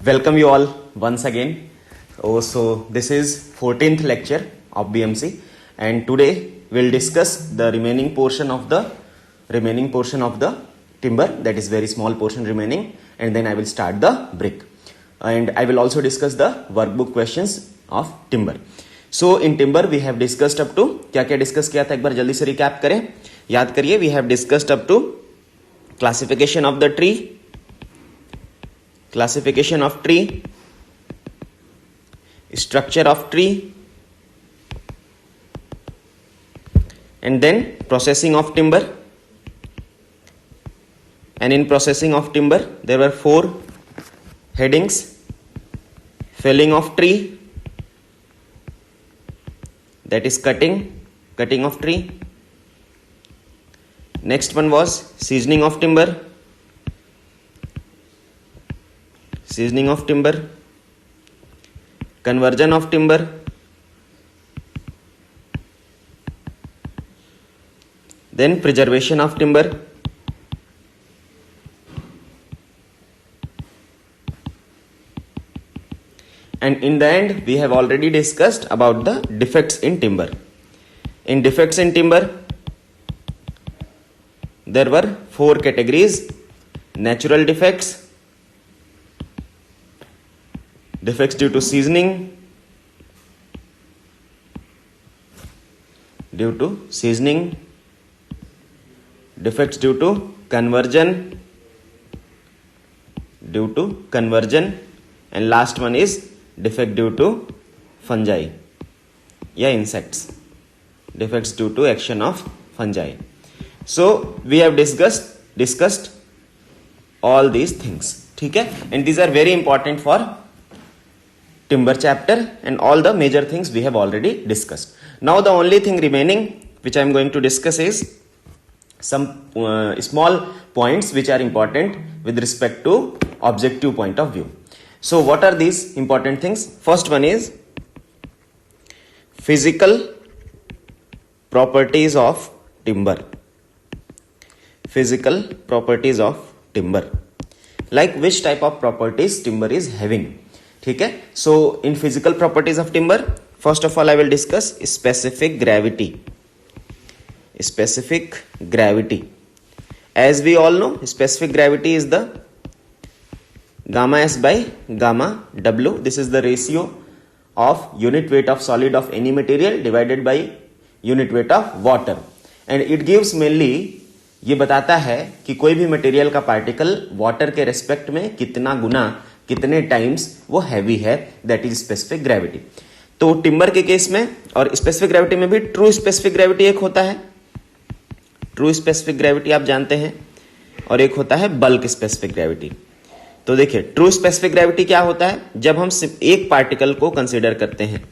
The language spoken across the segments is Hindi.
Welcome you all once again. So this is 14th lecture of BMC, and today we'll discuss the remaining portion of the timber, that is very small portion remaining, and then I will start the brick, and I will also discuss the workbook questions of timber. So in timber we have discussed up to क्या क्या डिस्कस किया था, एक बार जल्दी से रिकैप करें, याद करिए. We have discussed up to classification of the tree, classification of tree, structure of tree, and then processing of timber. And in processing of timber there were 4 headings: felling of tree, that is cutting of tree. Next one was seasoning of timber, conversion of timber, then preservation of timber, and in the end we have already discussed about the defects in timber. In defects in timber there were 4 categories: natural defects, defects due to seasoning, defects due to conversion, and last one is defect due to fungi या insects, defects due to action of fungi. So we have discussed all these things, ठीक है, and these are very important for timber chapter, and all the major things we have already discussed. Now the only thing remaining which I am going to discuss is some small points which are important with respect to objective point of view. So what are these important things? First one is physical properties of timber. Physical properties of timber, like which type of properties timber is having, ठीक है. So in physical properties of timber, first of all I will discuss specific gravity. As we all know, specific gravity is the gamma s by gamma w. This is the ratio of unit weight of solid of any material divided by unit weight of water, and it gives mainly, ये बताता है कि कोई भी मटेरियल का पार्टिकल वाटर के रेस्पेक्ट में कितना गुना, कितने टाइम्स वो हैवी है, दैट इज स्पेसिफिक ग्रेविटी. तो टिम्बर के केस में और स्पेसिफिक ग्रेविटी में भी ट्रू स्पेसिफिक ग्रेविटी एक होता है, ट्रू स्पेसिफिक ग्रेविटी आप जानते हैं, और एक होता है बल्क स्पेसिफिक ग्रेविटी. तो देखिए ट्रू स्पेसिफिक ग्रेविटी क्या होता है, जब हम सिर्फ एक पार्टिकल को कंसिडर करते हैं,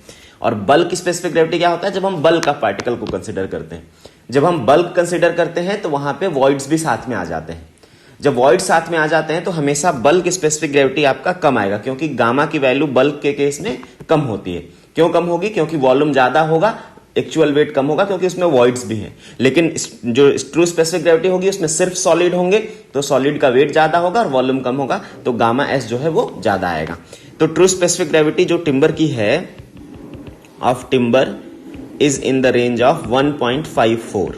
और बल्क स्पेसिफिक ग्रेविटी क्या होता है, जब हम बल्क ऑफ पार्टिकल को कंसिडर करते हैं. जब हम बल्क कंसिडर करते हैं तो वहां पे वॉइड्स भी साथ में आ जाते हैं. जब वॉइड साथ में आ जाते हैं तो हमेशा बल्क स्पेसिफिक ग्रेविटी आपका कम आएगा, क्योंकि गामा की वैल्यू बल्क के केस में कम होती है. क्यों कम होगी? क्योंकि वॉल्यूम ज्यादा होगा, एक्चुअल वेट कम होगा, क्योंकि उसमें वॉइड्स भी हैं. लेकिन जो ट्रू स्पेसिफिक ग्रेविटी होगी उसमें सिर्फ सॉलिड होंगे, तो सॉलिड का वेट ज्यादा होगा और वॉल्यूम कम होगा, तो गामा एस जो है वो ज्यादा आएगा. तो ट्रू स्पेसिफिक ग्रेविटी जो टिम्बर की है of timber is in the range of 1.54.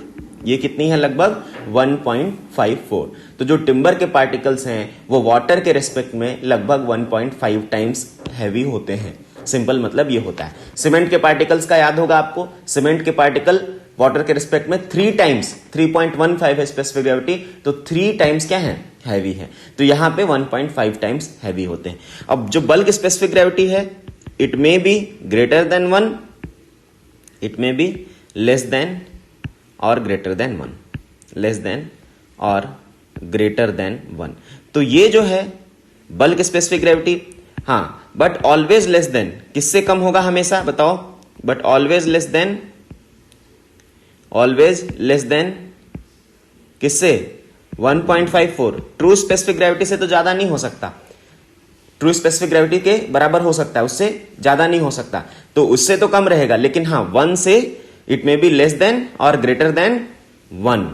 ये कितनी है? लगभग 1.54. तो जो टिम्बर के पार्टिकल्स हैं वो वाटर के रेस्पेक्ट में लगभग 1.5 टाइम्स हैवी होते हैं. सिंपल मतलब ये होता है. सीमेंट के पार्टिकल्स का याद होगा आपको, सीमेंट के पार्टिकल वाटर के रेस्पेक्ट में 3 टाइम्स 3.15 है स्पेसिफिक ग्रेविटी, तो 3 टाइम्स क्या है? हैवी है. तो यहां पे 1.5 टाइम्स हैवी होते हैं. अब जो बल्क स्पेसिफिक ग्रेविटी है, it may be greater than 1, it may be less than or greater than 1, less than or greater than 1. तो ये जो है बल्क स्पेसिफिक ग्रेविटी, हाँ, बट ऑलवेज लेस देन, किससे कम होगा हमेशा? बताओ. बट ऑलवेज लेस देन किससे? 1.54. ट्रू स्पेसिफिक ग्रेविटी से तो ज्यादा नहीं हो सकता, ट्रू स्पेसिफिक ग्रेविटी के बराबर हो सकता है, उससे ज्यादा नहीं हो सकता, तो उससे तो कम रहेगा. लेकिन हाँ, 1 से it may be less than और ग्रेटर देन 1,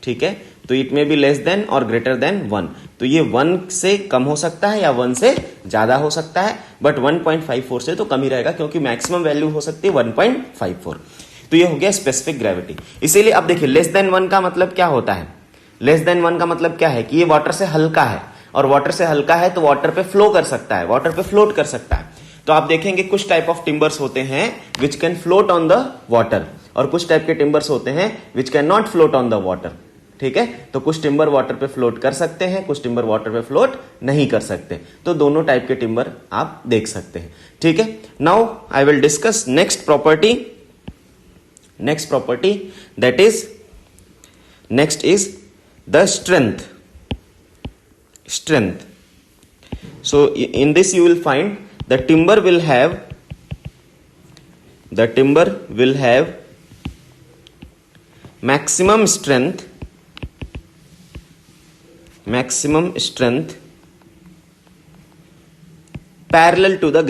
ठीक है. तो इट में बी लेस देन और ग्रेटर देन 1। तो ये 1 से कम हो सकता है या 1 से ज्यादा हो सकता है, बट 1.54 से तो कम ही रहेगा क्योंकि मैक्सिमम वैल्यू हो सकती है 1.54। तो ये हो गया स्पेसिफिक ग्रेविटी। इसीलिए अब देखिए लेस देन 1 का मतलब क्या होता है, लेस देन 1 का मतलब क्या है कि ये वाटर से हल्का है, और वाटर से हल्का है तो वाटर पे फ्लो कर सकता है, वाटर पे फ्लोट कर सकता है। तो आप देखेंगे कुछ टाइप ऑफ टिम्बर्स होते हैं which can float on the water, और कुछ टाइप के टिम्बर्स होते हैं which can not float on the water. ठीक है, तो कुछ टिम्बर वाटर पे फ्लोट कर सकते हैं, कुछ टिम्बर वाटर पे फ्लोट नहीं कर सकते। तो दोनों टाइप के टिम्बर आप देख सकते हैं। ठीक है, now I will discuss next property that is next is the strength. So in this you will find the timber will have maximum strength parallel to the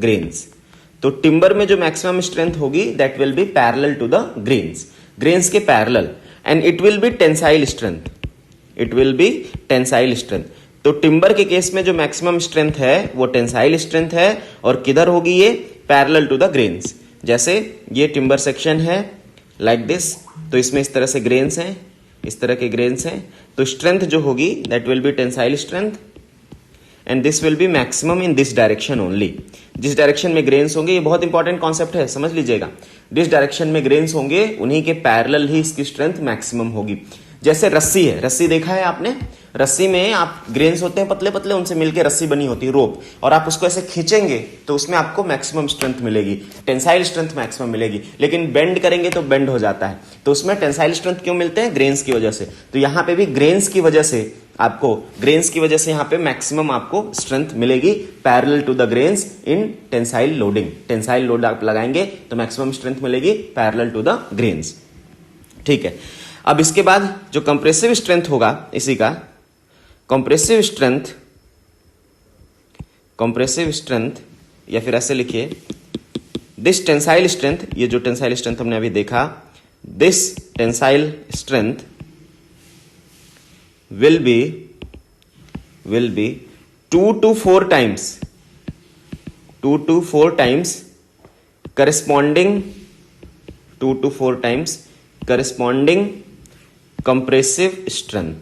grains। तो टिम्बर में जो मैक्सिमम स्ट्रेंथ होगी that will be parallel to the grains के parallel, and it will be tensile strength. तो टिम्बर के केस में जो मैक्सिमम स्ट्रेंथ है वो टेंसाइल स्ट्रेंथ है, और किधर होगी ये, पैरेलल टू द ग्रेन्स। जैसे ये टिम्बर सेक्शन है लाइक दिस, तो इसमें इस तरह से ग्रेन्स हैं, इस तरह के ग्रेन्स हैं, तो स्ट्रेंथ जो होगी that will be tensile strength, and this will be maximum in this direction only. जिस डायरेक्शन में ग्रेन्स होंगे, ये बहुत इंपॉर्टेंट कॉन्सेप्ट है, समझ लीजिएगा, जिस डायरेक्शन में ग्रेन्स होंगे उन्हीं के पैरेलल ही इसकी स्ट्रेंथ मैक्सिमम होगी। जैसे रस्सी है, रस्सी देखा है आपने, रस्सी में आप ग्रेन्स होते हैं पतले पतले, उनसे मिलकर रस्सी बनी होती है, रोप, और आप उसको ऐसे खींचेंगे तो उसमें आपको मैक्सिमम स्ट्रेंथ मिलेगी, टेंसाइल स्ट्रेंथ मैक्सिमम मिलेगी। लेकिन बेंड करेंगे तो बेंड हो जाता है, तो उसमें टेंसाइल स्ट्रेंथ क्यों मिलते हैं, ग्रेन्स की वजह से। तो यहां पे भी ग्रेन्स की वजह से यहां पे मैक्सिमम आपको स्ट्रेंथ मिलेगी parallel to the grains in tensile loading. Tensile load आप लगाएंगे तो मैक्सिमम स्ट्रेंथ मिलेगी पैरेलल टू द ग्रेन्स। ठीक है, अब इसके बाद जो कंप्रेसिव स्ट्रेंथ होगा, इसी का कंप्रेसिव स्ट्रेंथ, या फिर ऐसे लिखिए दिस टेंसाइल स्ट्रेंथ, ये जो टेंसाइल स्ट्रेंथ हमने अभी देखा, this tensile strength will be 2 to 4 times corresponding compressive strength.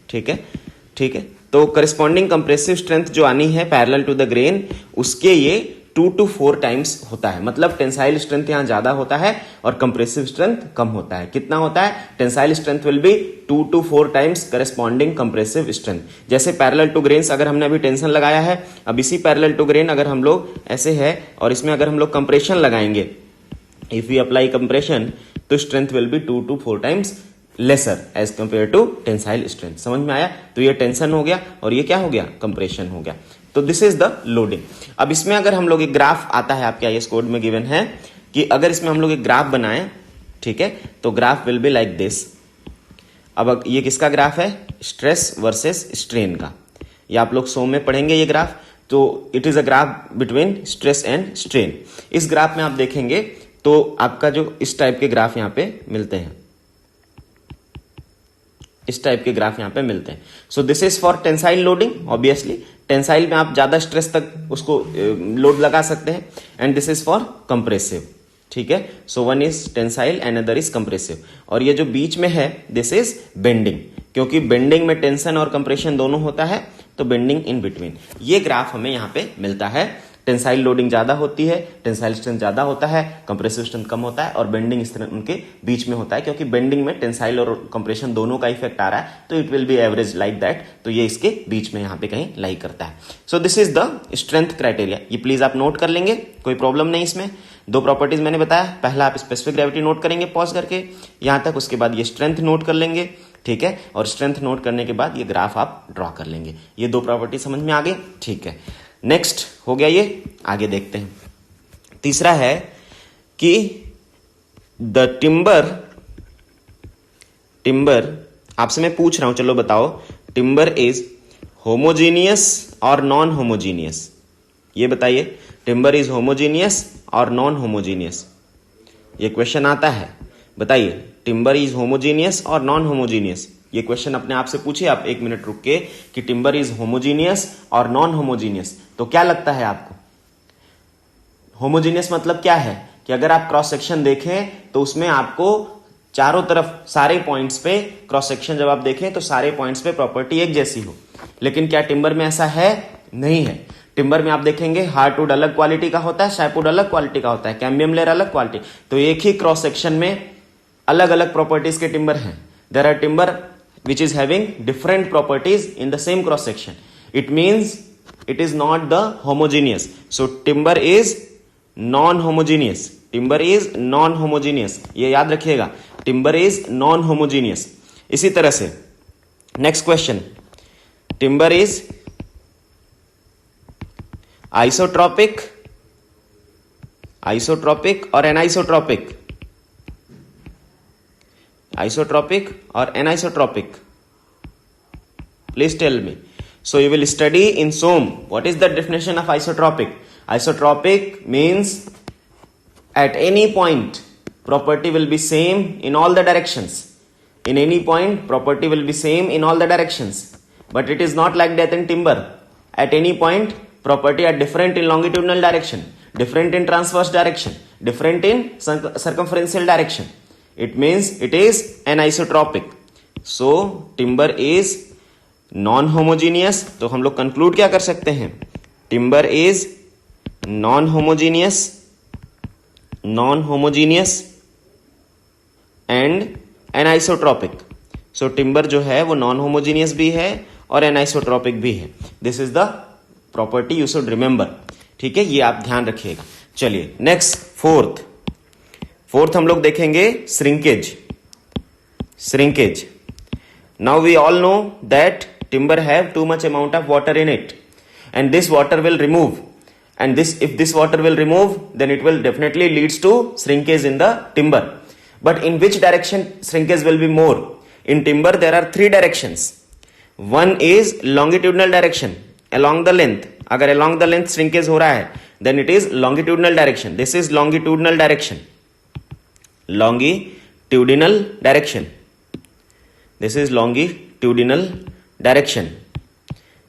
ठीक है, तो करस्पॉन्डिंग कंप्रेसिव स्ट्रेंथ जो आनी है पैरेलल टू द ग्रेन, उसके ये 2 to 4 टाइम्स होता है। मतलब टेंसाइल स्ट्रेंथ यहां ज्यादा होता है और कंप्रेसिव स्ट्रेंथ कम होता है। कितना होता है, tensile strength will be 2 to 4 times corresponding compressive strength. जैसे पैरेलल टू ग्रेन्स अगर हमने अभी टेंशन लगाया है, अब इसी पैरेलल टू ग्रेन अगर हम लोग ऐसे है और इसमें अगर हम लोग कंप्रेशन लगाएंगे, इफ वी अप्लाई कंप्रेशन, तो strength will be 2 to 4 times lesser as compare to tensile strength. समझ में आया? तो ये टेंशन हो गया और ये क्या हो गया, कंप्रेशन हो गया। तो दिस इज द लोडिंग। अब इसमें अगर हम लोग एक ग्राफ आता है आपके आईएएस कोड में गिवन है कि अगर इसमें हम लोग एक ग्राफ बनाएं, ठीक है, तो graph will be like this. अब ये किसका ग्राफ है, स्ट्रेस वर्सेस स्ट्रेन का। ये आप लोग सो में पढ़ेंगे ये ग्राफ। तो it is a graph between stress and strain. इस ग्राफ में आप देखेंगे तो आपका जो इस टाइप के ग्राफ यहां पे मिलते हैं, इस टाइप के ग्राफ यहां पे मिलते हैं। सो this is for tensile loading. Obviously tensile में आप ज्यादा स्ट्रेस तक उसको लोड लगा सकते हैं, and this is for compressive. ठीक है, so one is tensile and other is compressive. और ये जो बीच में है दिस इज बेंडिंग, क्योंकि बेंडिंग में टेंशन और कंप्रेशन दोनों होता है, तो बेंडिंग इन बिटवीन। ये ग्राफ हमें यहां पे मिलता है। टेंसाइल लोडिंग ज्यादा होती है, टेंसाइल स्ट्रेंथ ज्यादा होता है, कंप्रेसिव स्ट्रेंथ कम होता है, और बेंडिंग इस तरह उनके बीच में होता है, क्योंकि बेंडिंग में टेंसाइल और कंप्रेशन दोनों का इफेक्ट आ रहा है, तो it will B average like that. तो ये इसके बीच में यहां पे कहीं लाई करता है। So this is the strength criteria. ये प्लीज आप नोट कर लेंगे, कोई प्रॉब्लम नहीं इसमें। दो प्रॉपर्टीज मैंने बताया, पहला आप स्पेसिफिक ग्रेविटी नोट करेंगे पॉज करके यहां तक, उसके बाद ये स्ट्रेंथ नोट कर लेंगे। ठीक है, और स्ट्रेंथ नोट करने के बाद ये ग्राफ आप ड्रॉ कर लेंगे। ये दो प्रॉपर्टी समझ में आ गई। ठीक है, नेक्स्ट हो गया ये, आगे देखते हैं। तीसरा है कि द टिम्बर आपसे मैं पूछ रहा हूं, चलो बताओ, टिम्बर इज होमोजीनियस और नॉन होमोजीनियस? ये बताइए, टिम्बर इज होमोजीनियस और नॉन होमोजीनियस? ये क्वेश्चन आता है, बताइए टिम्बर इज होमोजीनियस और नॉन होमोजीनियस? ये क्वेश्चन अपने आप से पूछिए आप 1 मिनट रुक के कि टिम्बर इज होमोजीनियस और नॉन होमोजीनियस, तो क्या लगता है आपको? होमोजीनियस मतलब क्या है कि अगर आप क्रॉस सेक्शन देखें तो उसमें आपको चारों तरफ सारे पॉइंट्स पे क्रॉस सेक्शन जब आप देखें तो सारे पॉइंट्स पे प्रॉपर्टी एक जैसी हो। लेकिन क्या टिम्बर में ऐसा है? नहीं है। टिम्बर में आप देखेंगे हार्डवुड अलग क्वालिटी का होता है, सैपवुड अलग क्वालिटी का होता है, कैम्बियम लेयर अलग क्वालिटी। तो एक ही क्रॉस सेक्शन में अलग अलग प्रॉपर्टीज के टिम्बर हैं। There are timber which is having different properties in the same cross section. It means it is not the homogeneous. So timber is non-homogeneous. Timber is non-homogeneous. ये याद रखिएगा, timber is non-homogeneous. इसी तरह से next question, timber is isotropic और anisotropic? Isotropic or anisotropic? Please tell me. So you will study in SOM. What is the definition of isotropic? Isotropic means at any point property will be same in all the directions. In any point property will be same in all the directions. But it is not like that in timber. At any point property are different in longitudinal direction, different in transverse direction, different in circumferential direction. It means it is anisotropic. So timber is non-homogeneous. तो हम लोग conclude क्या कर सकते हैं? Timber is non-homogeneous and anisotropic. So timber जो है वो non-homogeneous भी है और anisotropic भी है. This is the property you should remember. ठीक है, ये आप ध्यान रखिएगा. चलिए नेक्स्ट फोर्थ हम लोग देखेंगे shrinkage. Now we all know that timber have too much amount of water in it and this water will remove, and if this water will remove then it will definitely leads to shrinkage in the timber. But in which direction shrinkage will be more? In timber there are 3 directions. One is longitudinal direction, along the length. अगर along the length shrinkage हो रहा है then it is longitudinal direction. This is longitudinal direction. This is longitudinal direction.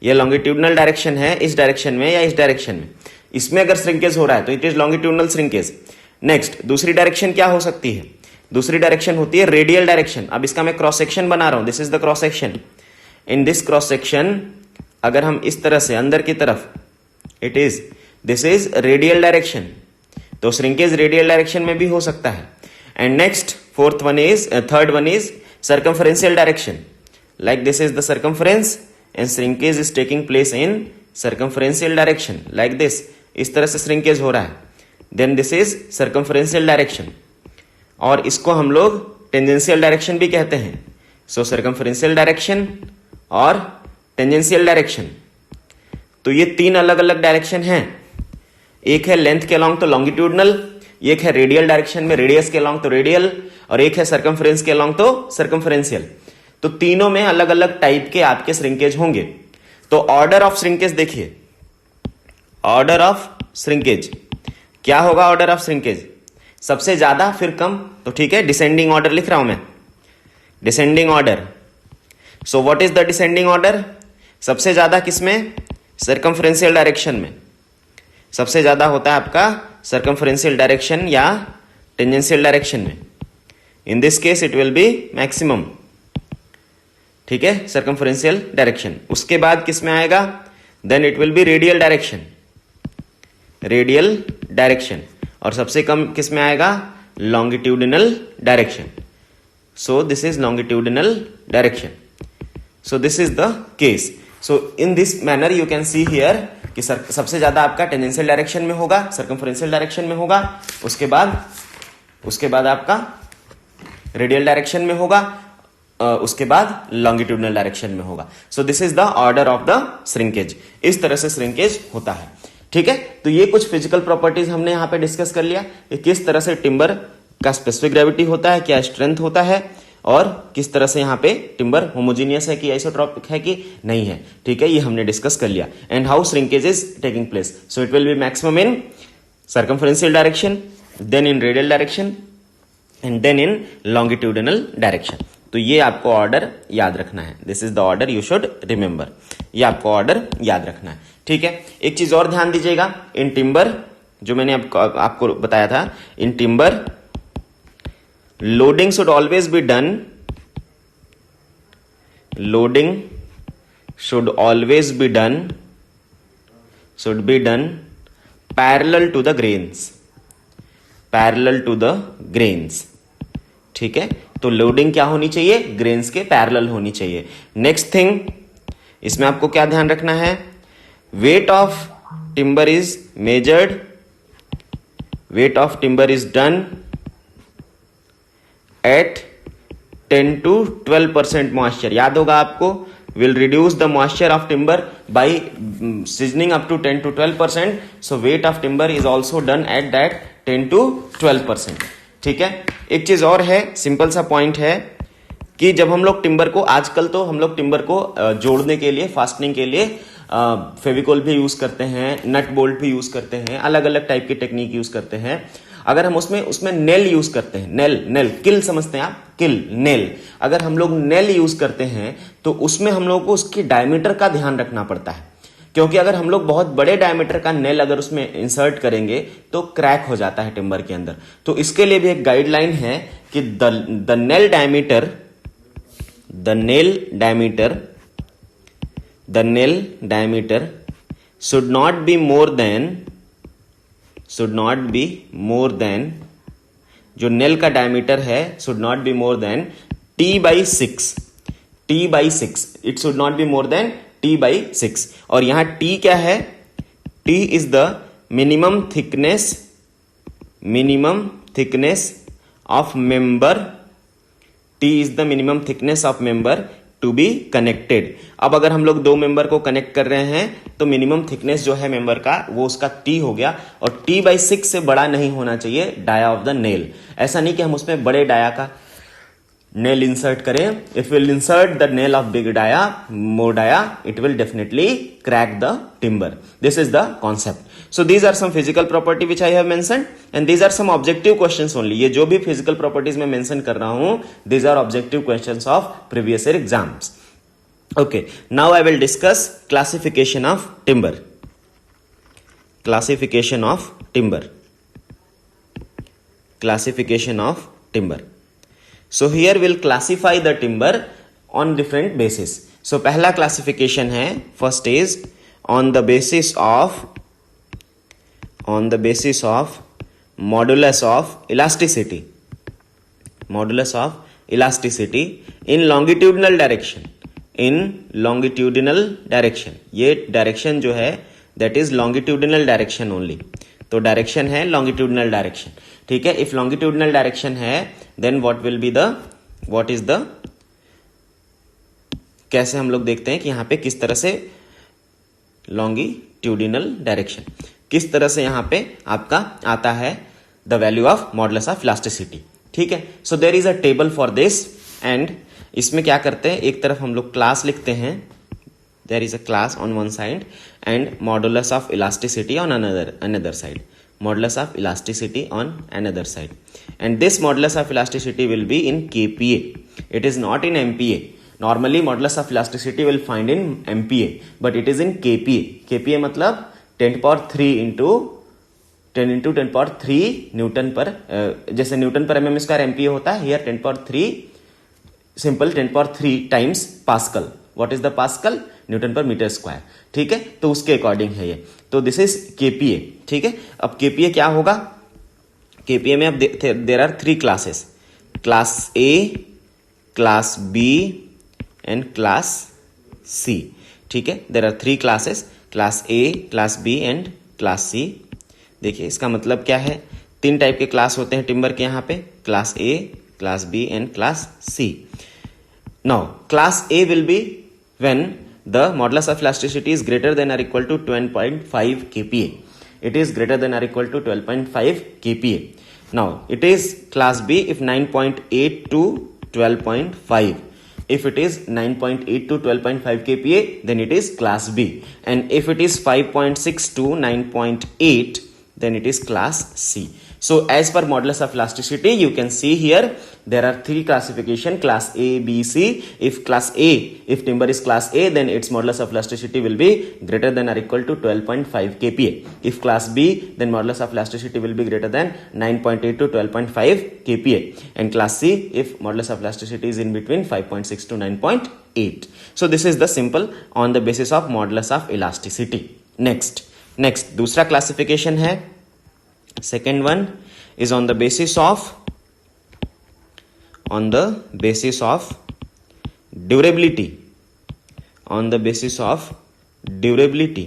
ये लॉन्गिट्यूडनल डायरेक्शन है इस डायरेक्शन में या इस डायरेक्शन में. इसमें अगर श्रिंकेज हो रहा है तो it is longitudinal shrinkage. Next दूसरी डायरेक्शन क्या हो सकती है? दूसरी डायरेक्शन होती है रेडियल डायरेक्शन. अब इसका मैं क्रॉस सेक्शन बना रहा हूं. This is the cross section. In this cross section अगर हम इस तरह से अंदर की तरफ दिस इज रेडियल डायरेक्शन, तो श्रिंकेज रेडियल डायरेक्शन में भी हो सकता है. And next third one is circumferential direction. Like this is the circumference and shrinkage is taking place in circumferential direction. Like this, इस तरह से shrinkage हो रहा है. Then this is circumferential direction. और इसको हम लोग tangential direction भी कहते हैं. So circumferential direction और tangential direction. तो ये 3 अलग अलग डायरेक्शन हैं. एक है लेंथ के अलॉन्ग तो लॉन्गिट्यूडनल, एक है रेडियल डायरेक्शन में रेडियस के अलॉन्ग तो रेडियल, और एक है सर्कमफ्रेंस के अलॉन्ग तो सर्कमफ्रेंशियल. तो तीनों में अलग अलग टाइप के आपके श्रिंकेज होंगे. तो ऑर्डर ऑफ श्रिंकेज देखिए. ऑर्डर ऑफ श्रिंकेज क्या होगा? ऑर्डर ऑफ श्रिंकेज सबसे ज्यादा फिर कम, तो ठीक है डिसेंडिंग ऑर्डर लिख रहा हूं मैं. Descending order. So what is the descending order? सबसे ज्यादा किसमें? सर्कमफ्रेंशियल डायरेक्शन में. सबसे ज्यादा होता है आपका सर्कमफ्रेंशियल डायरेक्शन या टेंजेंशियल डायरेक्शन में. In this case it will be maximum. ठीक है, सर्कमफ्रेंशियल डायरेक्शन. उसके बाद किस में आएगा? Then it will be radial direction. Radial direction. और सबसे कम किस में आएगा? Longitudinal direction. So this is longitudinal direction. So this is the case. So in this manner you can see here कि सबसे ज्यादा आपका टेंजेंशियल डायरेक्शन में होगा, सर्कमफ्रेंशियल डायरेक्शन में होगा, उसके बाद आपका रेडियल डायरेक्शन में होगा, उसके बाद लॉन्गिट्यूडनल डायरेक्शन में होगा. सो this is the order of the shrinkage. इस तरह से श्रिंकेज होता है. ठीक है, तो ये कुछ फिजिकल प्रॉपर्टीज हमने यहां पे डिस्कस कर लिया. किस तरह से टिम्बर का स्पेसिफिक ग्रेविटी होता है, क्या स्ट्रेंथ होता है, और किस तरह से यहाँ पे टिम्बर होमोजीनियस है कि आइसोट्रोपिक है कि नहीं है. ठीक है, ये हमने डिस्कस कर लिया. And how shrinkage is taking place. So it will be maximum in circumferential direction, then in radial direction, and then in longitudinal direction. तो ये आपको ऑर्डर याद रखना है, this is the order you should remember, ये आपको ऑर्डर याद रखना है, ठीक है। एक चीज और ध्यान दीजिएगा, इन टिम्बर जो मैंने आपको बताया था, in timber loading should always be done, loading should always be done, should be done parallel to the grains, parallel to the grains, ठीक है। तो लोडिंग क्या होनी चाहिए, ग्रेन्स के पैरेलल होनी चाहिए। नेक्स्ट थिंग, इसमें आपको क्या ध्यान रखना है, wait of timber is measured, wait of timber is done at 10 to 12% moisture. याद होगा आपको, will reduce the moisture of timber by seasoning up to 10 to 12%. So weight of timber is also done at that 10 to 12%. ठीक है। एक चीज और है, सिंपल सा पॉइंट है कि जब हम लोग टिम्बर को, आजकल तो हम लोग टिम्बर को जोड़ने के लिए, फास्टनिंग के लिए फेविकोल भी यूज करते हैं, नट बोल्ट भी यूज करते हैं, अलग अलग टाइप की टेक्निक यूज करते हैं। अगर हम उसमें नेल यूज करते हैं, नेल किल समझते हैं आप, किल नेल, अगर हम लोग नेल यूज करते हैं तो उसमें हम लोग को उसकी डायमीटर का ध्यान रखना पड़ता है, क्योंकि अगर हम लोग बहुत बड़े डायमीटर का नेल अगर उसमें इंसर्ट करेंगे तो क्रैक हो जाता है टिम्बर के अंदर। तो इसके लिए भी एक गाइडलाइन है कि the nail diameter should not be more than, जो नेल का डायमीटर है should not be more than t/6, it should not be more than t/6। और यहां t क्या है, t is the minimum thickness of member, t is the minimum thickness of member to be connected. अब अगर हम लोग दो मेंबर को कनेक्ट कर रहे हैं तो मिनिमम थिकनेस जो है मेंबर का वो उसका t हो गया, और t/6 से बड़ा नहीं होना चाहिए डाया ऑफ द नेल। ऐसा नहीं कि हम उसमें बड़े डाया का नेल इंसर्ट करें, if will insert the nail of big dia, more dia, it will definitely crack the timber. This is the concept. So these are some physical property which I have mentioned, and these are some objective questions only. ये जो भी physical properties मैं mention कर रहा हूं, these are objective questions of previous year exams. Okay, now I will discuss classification of timber. Classification of timber. Classification of timber. So here we'll classify the timber on different basis. So पहला classification है, first is on the basis of modulus of elasticity, in longitudinal direction, ये डायरेक्शन जो है that is longitudinal direction only, तो डायरेक्शन है longitudinal direction, ठीक है। if longitudinal direction है then what is the कैसे हम लोग देखते हैं कि यहां पे किस तरह से longitudinal direction, किस तरह से यहां पे आपका आता है the value of modulus of elasticity, ठीक है। So there is a table for this, and इसमें क्या करते हैं, एक तरफ हम लोग क्लास लिखते हैं, there is a class on one side and modulus of elasticity on another side, modulus of elasticity on another side, and this modulus of elasticity will be in kPa, it is not in MPa। Normally modulus of elasticity will find in MPa, but it is in kPa। kPa मतलब 10³ इंटू 10³ न्यूटन पर, जैसे न्यूटन पर mm स्क्वायर MPa होता है, here 10³ simple 10³ times pascal. What is the pascal, Newton पर मीटर स्क्वायर, ठीक है। तो उसके अकॉर्डिंग है ये, तो दिस इज kPa, ठीक है। अब kPa क्या होगा, kPa में अब there are 3 classes, class A, class B and class C, ठीक है। There are 3 classes, class A, class B and class C। देखिए इसका मतलब क्या है, 3 टाइप के क्लास होते हैं टिम्बर के यहाँ पे, class A, class B and class C। Now class A will be when the modulus of elasticity is greater than और equal to 12.5 kPa, it is greater than or equal to 12.5 kPa। now it is class B if 9.8 to 12.5, if it is 9.8 to 12.5 kPa then it is class B, and if it is 5.6 to 9.8 then it is class C। So as per modulus of elasticity, you can see here there are three classification: class A, B, C. If class A, if timber is class A, then its modulus of elasticity will be greater than or equal to 12.5 kPa. If class B, then modulus of elasticity will be greater than 9.8 to 12.5 kPa. And class C, if modulus of elasticity is in between 5.6 to 9.8. So this is the simple on the basis of modulus of elasticity. Next दूसरा classification है, second one is on the basis of durability. On the basis of durability.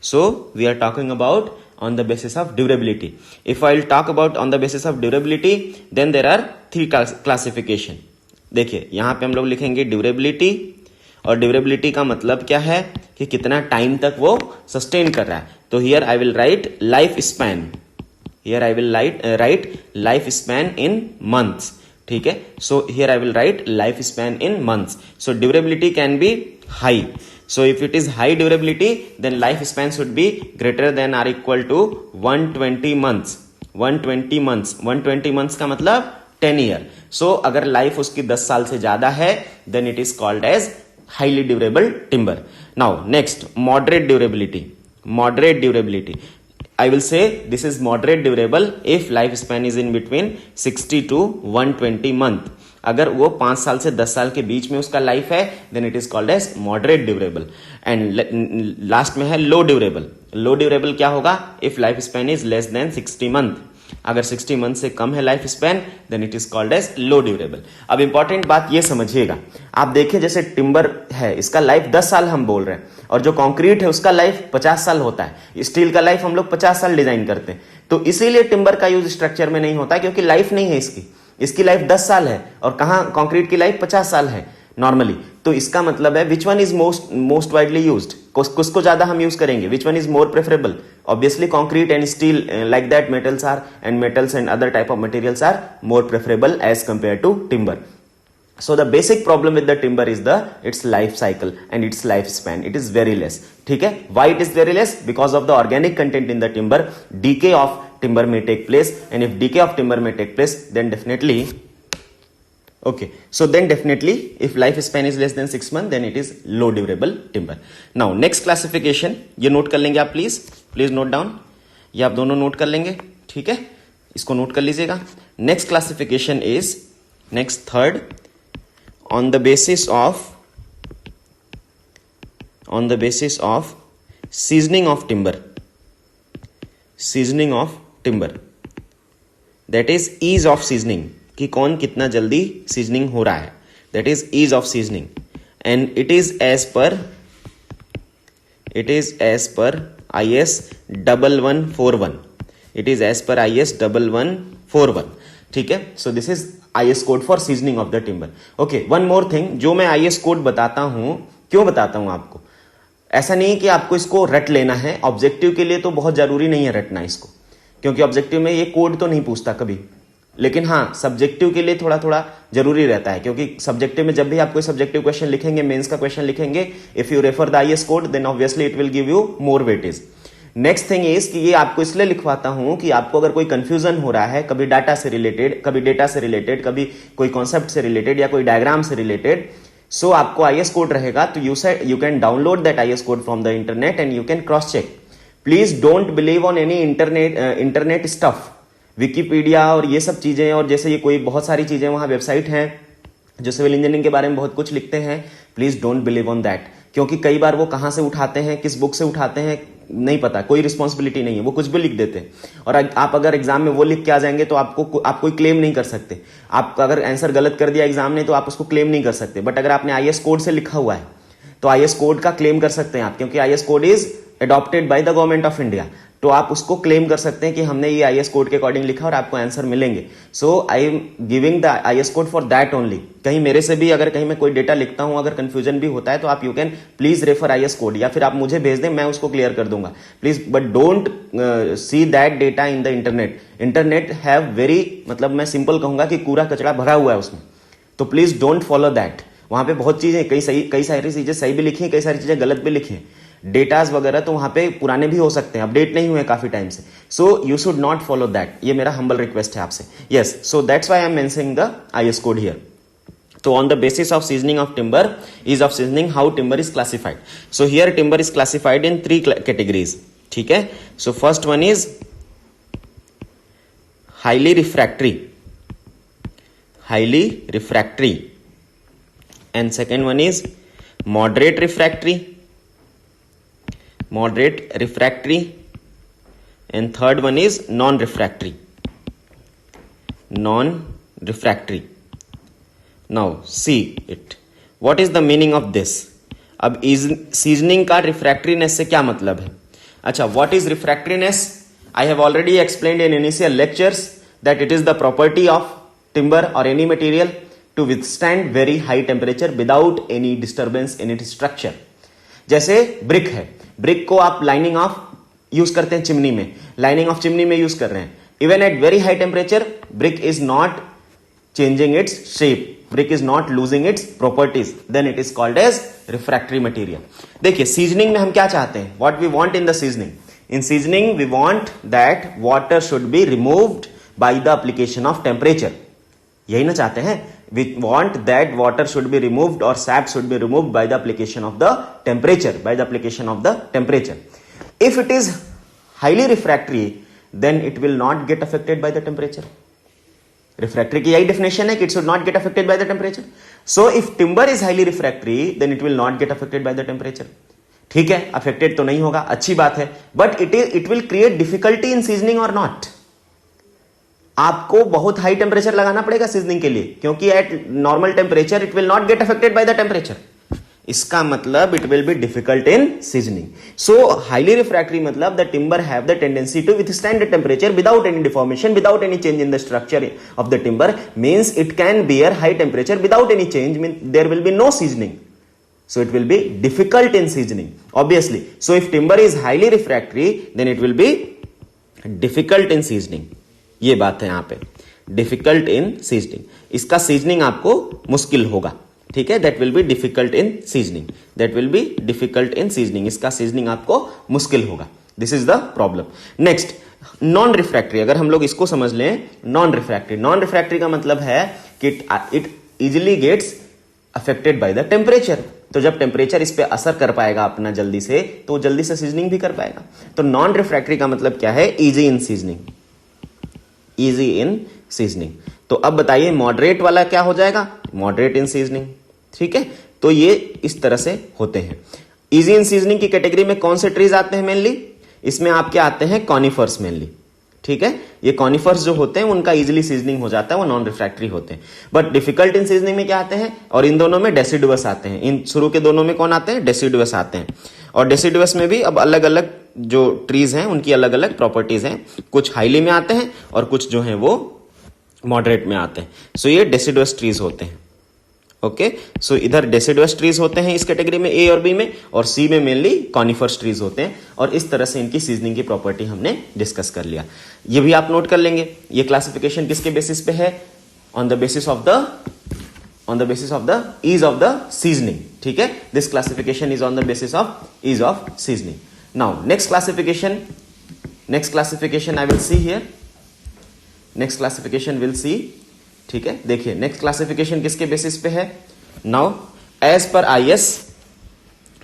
So we are talking about on the basis of durability. If I'll talk about on the basis of durability, then there are three classification. देखिए यहां पे हम लोग लिखेंगे ड्यूरेबिलिटी, और ड्यूरेबिलिटी का मतलब क्या है कि कितना टाइम तक वो सस्टेन कर रहा है. तो here I will right life span. Here I will write lifespan in months. ठीक है. So here I will write lifespan in months. So durability can be high. So if it is high durability, then lifespan should be greater than or equal to 120 months. 120 months का मतलब 10 year. So अगर लाइफ उसकी 10 साल से ज्यादा है, then it is called as highly durable timber. Now next, moderate durability. I will say this is moderate durable if lifespan is in between 60 to 120 month. अगर वो 5 साल से 10 साल के बीच में उसका लाइफ है, then it is called as moderate durable. And last में है low durable क्या होगा? If lifespan is less than 60 month. अगर 60 मंथ से कम है life span, then it is called as low durable. अब इंपॉर्टेंट बात ये समझिएगा, आप देखिए जैसे टिम्बर है, इसका लाइफ 10 साल हम बोल रहे हैं, और जो कंक्रीट है उसका लाइफ 50 साल होता है. स्टील का लाइफ हम लोग 50 साल डिजाइन करते हैं. तो इसीलिए टिम्बर का यूज स्ट्रक्चर में नहीं होता, क्योंकि लाइफ नहीं है इसकी लाइफ 10 साल है, और कहां कंक्रीट की लाइफ 50 साल है नॉर्मली. तो इसका मतलब है विच one is most widely used, किसको ज्यादा हम यूज करेंगे, विच one is more preferable. Obviously concrete and steel, like that metals and other type of materials are more preferable as compared to timber. So the basic problem with the timber is its life cycle and its lifespan. It is very less. ठीक है. Why it is very less? Because of the organic content in the timber, decay of timber may take place, and if decay of timber may take place, then definitely if lifespan is less than 6 months, then it is low durable timber. Now next classification, ये नोट कर लेंगे आप, प्लीज नोट डाउन. ये आप दोनों नोट कर लेंगे, ठीक है, इसको नोट कर लीजिएगा. Next classification is third, on the basis of seasoning of timber. That is ease of seasoning, कि कौन कितना जल्दी सीजनिंग हो रहा है. That is ease of seasoning, and it is as per IS 1141. It is as per IS 1141. ठीक है. So this is IS code for seasoning of the timber. Okay, one more thing, जो मैं IS कोड बताता हूं, क्यों बताता हूं आपको, ऐसा नहीं कि आपको इसको रट लेना है. ऑब्जेक्टिव के लिए तो बहुत जरूरी नहीं है रटना इसको, क्योंकि ऑब्जेक्टिव में ये कोड तो नहीं पूछता कभी. लेकिन हाँ, सब्जेक्टिव के लिए थोड़ा थोड़ा जरूरी रहता है, क्योंकि सब्जेक्टिव में जब भी आप कोई सब्जेक्टिव क्वेश्चन लिखेंगे, मेंस का क्वेश्चन लिखेंगे, if you refer the IS code, then obviously it will give you more weightage. Next thing is कि ये आपको इसलिए लिखवाता हूं कि आपको अगर कोई कंफ्यूजन हो रहा है, कभी डाटा से रिलेटेड, कभी डेटा से रिलेटेड, कभी कोई कॉन्सेप्ट से रिलेटेड, या कोई डायग्राम से रिलेटेड, सो आपको IS कोड रहेगा. तो you can download that IS code from the internet and you can cross check. Please don't believe on any internet stuff, Wikipedia और ये सब चीजें, और जैसे ये कोई बहुत सारी चीजें वहां वेबसाइट हैं जो सिविल इंजीनियरिंग के बारे में बहुत कुछ लिखते हैं. Please don't believe on that, क्योंकि कई बार वो कहां से उठाते हैं, किस बुक से उठाते हैं, नहीं पता, कोई रिस्पॉन्सिबिलिटी नहीं है, वो कुछ भी लिख देते हैं. और आप अगर एग्जाम में वो लिख के आ जाएंगे तो आप कोई क्लेम नहीं कर सकते. आप अगर आंसर गलत कर दिया एग्जाम ने तो आप उसको क्लेम नहीं कर सकते. बट अगर आपने IS कोड से लिखा हुआ है तो IS कोड का क्लेम कर सकते हैं आप, क्योंकि IS code is adopted by the government of India. तो आप उसको क्लेम कर सकते हैं कि हमने ये IS कोड के अकॉर्डिंग लिखा और आपको आंसर मिलेंगे. So I am giving the IS code for that only. कहीं मेरे से भी अगर कहीं मैं कोई डेटा लिखता हूं, अगर कंफ्यूजन भी होता है, तो आप you can please refer IS code, या फिर आप मुझे भेज दें, मैं उसको क्लियर कर दूंगा please. But don't see that data in the internet have very, मतलब मैं सिंपल कहूंगा कि कूड़ा कचरा भरा हुआ है उसमें. तो प्लीज डोंट फॉलो दैट. वहां पे बहुत चीजें, कई सारी चीजें सही भी लिखी है, कई सारी चीजें गलत भी लिखी है. डेटाज वगैरह तो वहां पे पुराने भी हो सकते हैं, अपडेट नहीं हुए काफी टाइम से. So you should not follow that. ये मेरा हम्बल रिक्वेस्ट है आपसे. Yes, so that's why I am mentioning the IS code here. So on the basis of seasoning of timber is of seasoning how timber is classified. So here timber is classified in 3 categories. ठीक है. So first one is highly refractory, and second one is moderate refractory, and third one is non-refractory. Now see it. What is the meaning of this? अब सीजनिंग का रिफ्रैक्ट्रीनेस से क्या मतलब है? अच्छा, what is refractoriness? I have already explained in initial lectures that it is the property of timber or any material to withstand very high temperature without any disturbance in its structure. जैसे ब्रिक है, ब्रिक को आप लाइनिंग ऑफ यूज करते हैं चिमनी में, लाइनिंग ऑफ चिमनी में यूज कर रहे हैं. Even at very high temperature brick is not changing its shape, brick is not losing its properties, then it is called as refractory material. देखिए सीजनिंग में हम क्या चाहते हैं? What we want in the seasoning? In seasoning we want that water should be removed by the application of temperature. यही ना चाहते हैं? We want that water should be removed or sap should be removed by the application of the temperature, If it is highly refractory, then it will not get affected by the temperature. Refractory की यही डेफिनेशन है कि it should not get affected by the temperature. So if timber is highly refractory then it will not get affected by the temperature. ठीक है, अफेक्टेड तो नहीं होगा, अच्छी बात है, but it will create difficulty in seasoning और नॉट. आपको बहुत हाई टेम्परेचर लगाना पड़ेगा सीजनिंग के लिए, क्योंकि at normal temperature it will not get affected by the temperature. इसका मतलब it will be difficult in seasoning. So highly refractory मतलब the timber have the tendency to withstand the temperature without any deformation, without any change in the structure of the timber. Means it can bear high temperature without any change, mean there will be no seasoning. So it will be difficult in seasoning, obviously. So if timber is highly refractory, then it will be difficult in seasoning. ये बात है यहां पे, difficult in seasoning. इसका seasoning आपको मुश्किल होगा. ठीक है, that will be difficult in seasoning. इसका seasoning आपको मुश्किल होगा. This is the problem. Next, non refractory. अगर हम लोग इसको समझ लें, नॉन रिफ्रैक्टरी का मतलब है कि it easily gets affected by the temperature. तो जब टेम्परेचर इस पे असर कर पाएगा अपना जल्दी से, तो जल्दी से सीजनिंग भी कर पाएगा. तो नॉन रिफ्रैक्टरी का मतलब क्या है? Easy in seasoning. तो अब बताइए मॉडरेट वाला क्या हो जाएगा? मॉडरेट इन सीजनिंग. ठीक है, तो ये इस तरह से होते हैं. इजी इन सीजनिंग की कैटेगरी में कौन से ट्रीज आते हैं मेनली? इसमें आपके आते हैं कॉनिफर्स मेनली. ठीक है, ये कॉनिफर्स जो होते हैं उनका इजीली सीजनिंग हो जाता है, वो नॉन रिफ्रैक्टरी होते हैं. बट डिफिकल्ट इन सीजनिंग में क्या आते हैं? और इन दोनों में डेसिडुअस आते हैं. इन शुरू के दोनों में कौन आते हैं? डेसिडुअस आते हैं. और डेसिडुअस में भी अब अलग अलग जो ट्रीज हैं उनकी अलग अलग प्रॉपर्टीज हैं. कुछ हाईली में आते हैं और कुछ जो है वो मॉडरेट में आते हैं. सो ये डेसिडुअस ट्रीज होते हैं. ओके, सो इधर डेसिडुअस ट्रीज होते हैं इस कैटेगरी में, ए और बी में, और सी में मेनली कॉनिफर्स ट्रीज होते हैं. और इस तरह से इनकी सीजनिंग की प्रॉपर्टी हमने डिस्कस कर लिया. ये भी आप नोट कर लेंगे. ये क्लासिफिकेशन किसके बेसिस पे है? On the basis of the ease of the seasoning. ठीक है, this classification is on the basis of ease of seasoning. Now next classification I will see here. Next classification will see. ठीक है, देखिए नेक्स्ट क्लासिफिकेशन किसके बेसिस पे है? Now as per IS,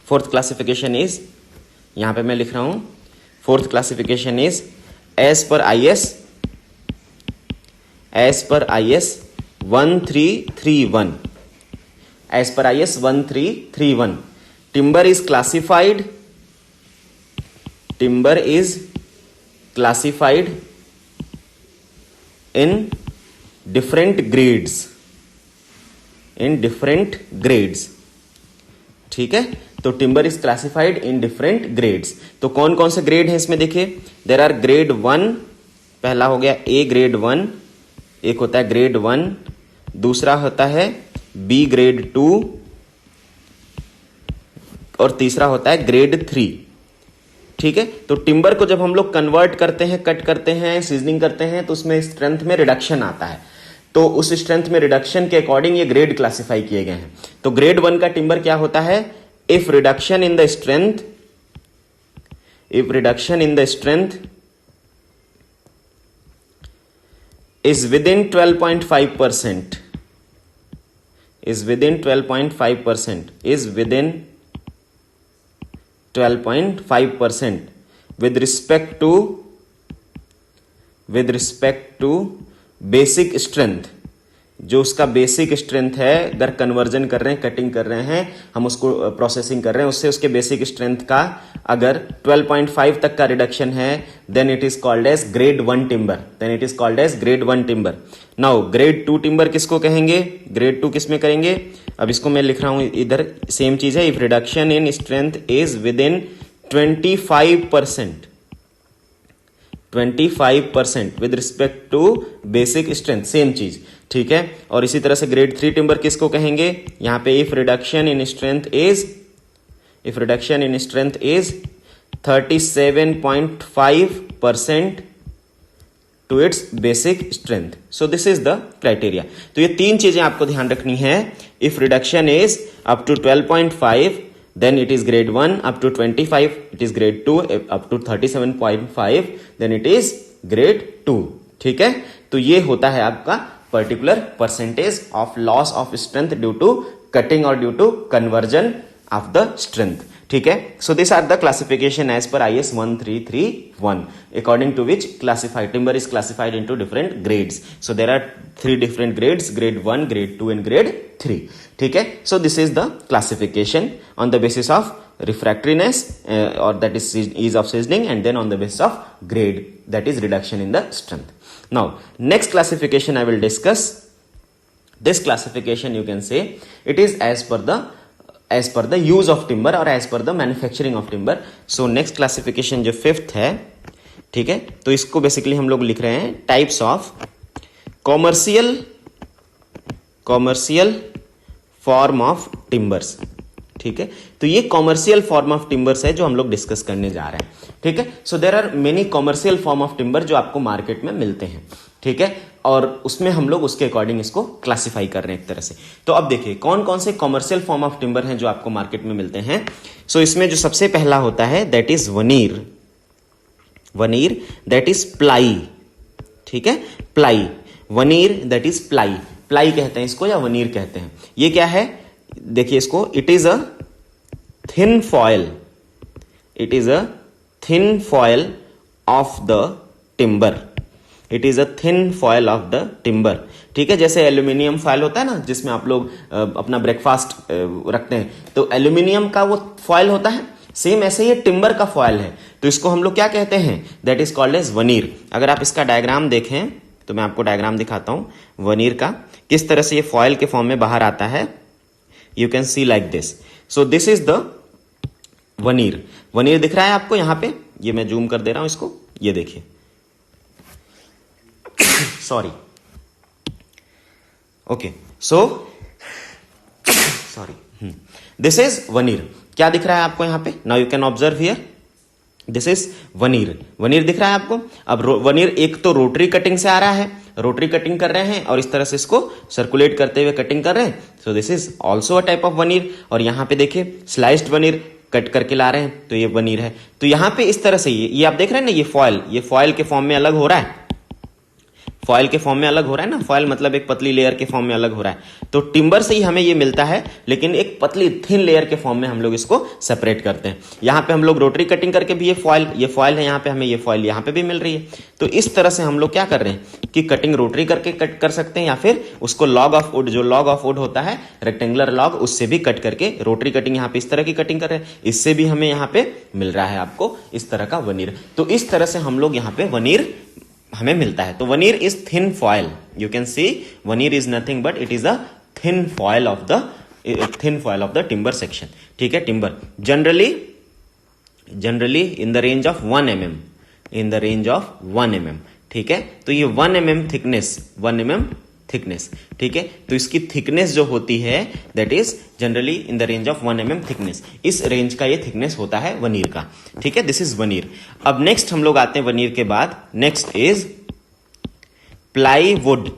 fourth classification is, यहां पे मैं लिख रहा हूं, fourth classification is as per IS 1331. As per IS 1331 timber is classified in different grades. ठीक है, तो timber is classified in different grades. तो कौन कौन से ग्रेड है इसमें? देखिए, देयर आर ग्रेड 1, पहला हो गया ए ग्रेड 1, एक होता है ग्रेड 1, दूसरा होता है बी ग्रेड 2, और तीसरा होता है ग्रेड 3. ठीक है, तो टिम्बर को जब हम लोग कन्वर्ट करते हैं, कट करते हैं, सीजनिंग करते हैं, तो उसमें स्ट्रेंथ में रिडक्शन आता है. तो उस स्ट्रेंथ में रिडक्शन के अकॉर्डिंग ये ग्रेड क्लासिफाई किए गए हैं. तो ग्रेड 1 का टिम्बर क्या होता है? If reduction in the strength if reduction in the strength is within 12.5%, is within 12.5% with respect to basic strength, जो उसका बेसिक स्ट्रेंथ है, अगर कन्वर्जन कर रहे हैं, कटिंग कर रहे हैं, हम उसको प्रोसेसिंग कर रहे हैं, उससे उसके बेसिक स्ट्रेंथ का अगर 12.5 तक का रिडक्शन है, then it is called as grade 1 timber, then it is called as grade 1 timber. Now grade 2 timber किसको कहेंगे, ग्रेड 2 किस में करेंगे, अब इसको मैं लिख रहा हूं इधर, सेम चीज है, if reduction in strength is within 25% with respect to basic strength, same चीज, ठीक है। और इसी तरह से ग्रेड 3 टिम्बर किसको कहेंगे, यहां पे if reduction in strength is 37.5% to its basic strength. So this is the criteria. तो ये तीन चीजें आपको ध्यान रखनी है। If reduction is up to 12.5 then it is grade 1, up to 25 it is grade 2, up to 37.5 then it is grade 2, ठीक है। तो ये होता है आपका particular percentage of loss of strength due to cutting और due to conversion of the strength, ठीक है। So this are the classification as per IS 1331, according to which classified timber is classified into different grades. So there are 3 different grades, grade 1, grade 2 and grade 3, ठीक है। So this is the classification on the basis of refractoriness or that is ease of seasoning, and then on the basis of grade, that is reduction in the strength. Now next classification I will discuss. This classification you can say it is as per the use of timber or as per the manufacturing of timber. So next classification जो 5th है, ठीक है, तो इसको बेसिकली हम लोग लिख रहे हैं types of commercial form of timbers, ठीक है। तो ये कॉमर्शियल फॉर्म ऑफ टिम्बर्स है जो हम लोग डिस्कस करने जा रहे हैं, ठीक है। So there are many commercial form of timber जो आपको मार्केट में मिलते हैं, ठीक है, और उसमें हम लोग उसके अकॉर्डिंग इसको क्लासिफाई कर रहे हैं एक तरह से। तो अब देखिए कौन कौन से कॉमर्शियल फॉर्म ऑफ टिम्बर हैं जो आपको मार्केट में मिलते हैं। सो इसमें जो सबसे पहला होता है that is veneer, that is ply, ठीक है, ply, veneer that is ply, ply कहते हैं इसको या वनीर कहते हैं। ये क्या है, देखिए इसको, it is a thin foil of the timber, it is a thin foil of the timber, ठीक है। जैसे एल्यूमिनियम फॉयल होता है ना, जिसमें आप लोग अपना ब्रेकफास्ट रखते हैं, तो एल्यूमिनियम का वो फॉयल होता है, सेम ऐसे ही टिम्बर का फॉयल है, तो इसको हम लोग क्या कहते हैं, that is called as veneer. अगर आप इसका डायग्राम देखें तो मैं आपको डायग्राम दिखाता हूं वनीर का, किस तरह से ये फॉयल के फॉर्म में बाहर आता है। You can C like this. So this is the veneer, veneer दिख रहा है आपको यहां पे, ये मैं जूम कर दे रहा हूं इसको, ये देखिए, sorry, okay, so sorry, this is veneer. क्या दिख रहा है आपको यहां पे, now you can observe here, this is veneer, veneer दिख रहा है आपको। अब वनीर एक तो रोटरी कटिंग से आ रहा है, रोटरी कटिंग कर रहे हैं और इस तरह से इसको सर्कुलेट करते हुए कटिंग कर रहे हैं, सो this is also a type of veneer. और यहां पे देखिए स्लाइस्ड वनीर कट करके ला रहे हैं, तो ये वनीर है। तो यहां पे इस तरह से ये आप देख रहे हैं ना, ये फॉयल के फॉर्म में अलग हो रहा है, फॉयल के फॉर्म में अलग हो रहा है ना, फॉयल मतलब एक पतली लेयर के फॉर्म में अलग हो रहा है। तो टिम्बर से ही हमें ये मिलता है, लेकिन एक पतली थिन लेयर के फॉर्म में हम लोग इसको सेपरेट करते हैं। यहां पे हम लोग रोटरी कटिंग करके भी ये फॉयल है, यहां पे हमें ये फॉयल यहां पे भी मिल रही है। तो इस तरह से हम लोग क्या कर रहे हैं कि कटिंग रोटरी करके कट कर सकते हैं, या फिर उसको लॉग ऑफ वुड, जो लॉग ऑफ वुड होता है रेक्टेंगुलर लॉग, उससे भी कट करके रोटरी कटिंग, यहां पे इस तरह की कटिंग कर रहे हैं, इससे भी हमें यहां पे मिल रहा है आपको इस तरह का वनीर। तो इस तरह से हम लोग यहां पे वनीर हमें मिलता है। तो veneer is thin foil, you can C veneer is nothing but it is a thin foil of the timber section, ठीक है। Timber generally in the range of 1 mm, ठीक है। तो ये 1 mm थिकनेस, ठीक है। तो इसकी थिकनेस जो होती है that is generally in the range of 1 mm thickness, इस रेंज का ये थिकनेस होता है वनीर का, ठीक है। This is veneer. अब नेक्स्ट हम लोग आते हैं वनीर के बाद, नेक्स्ट इज प्लाईवुड।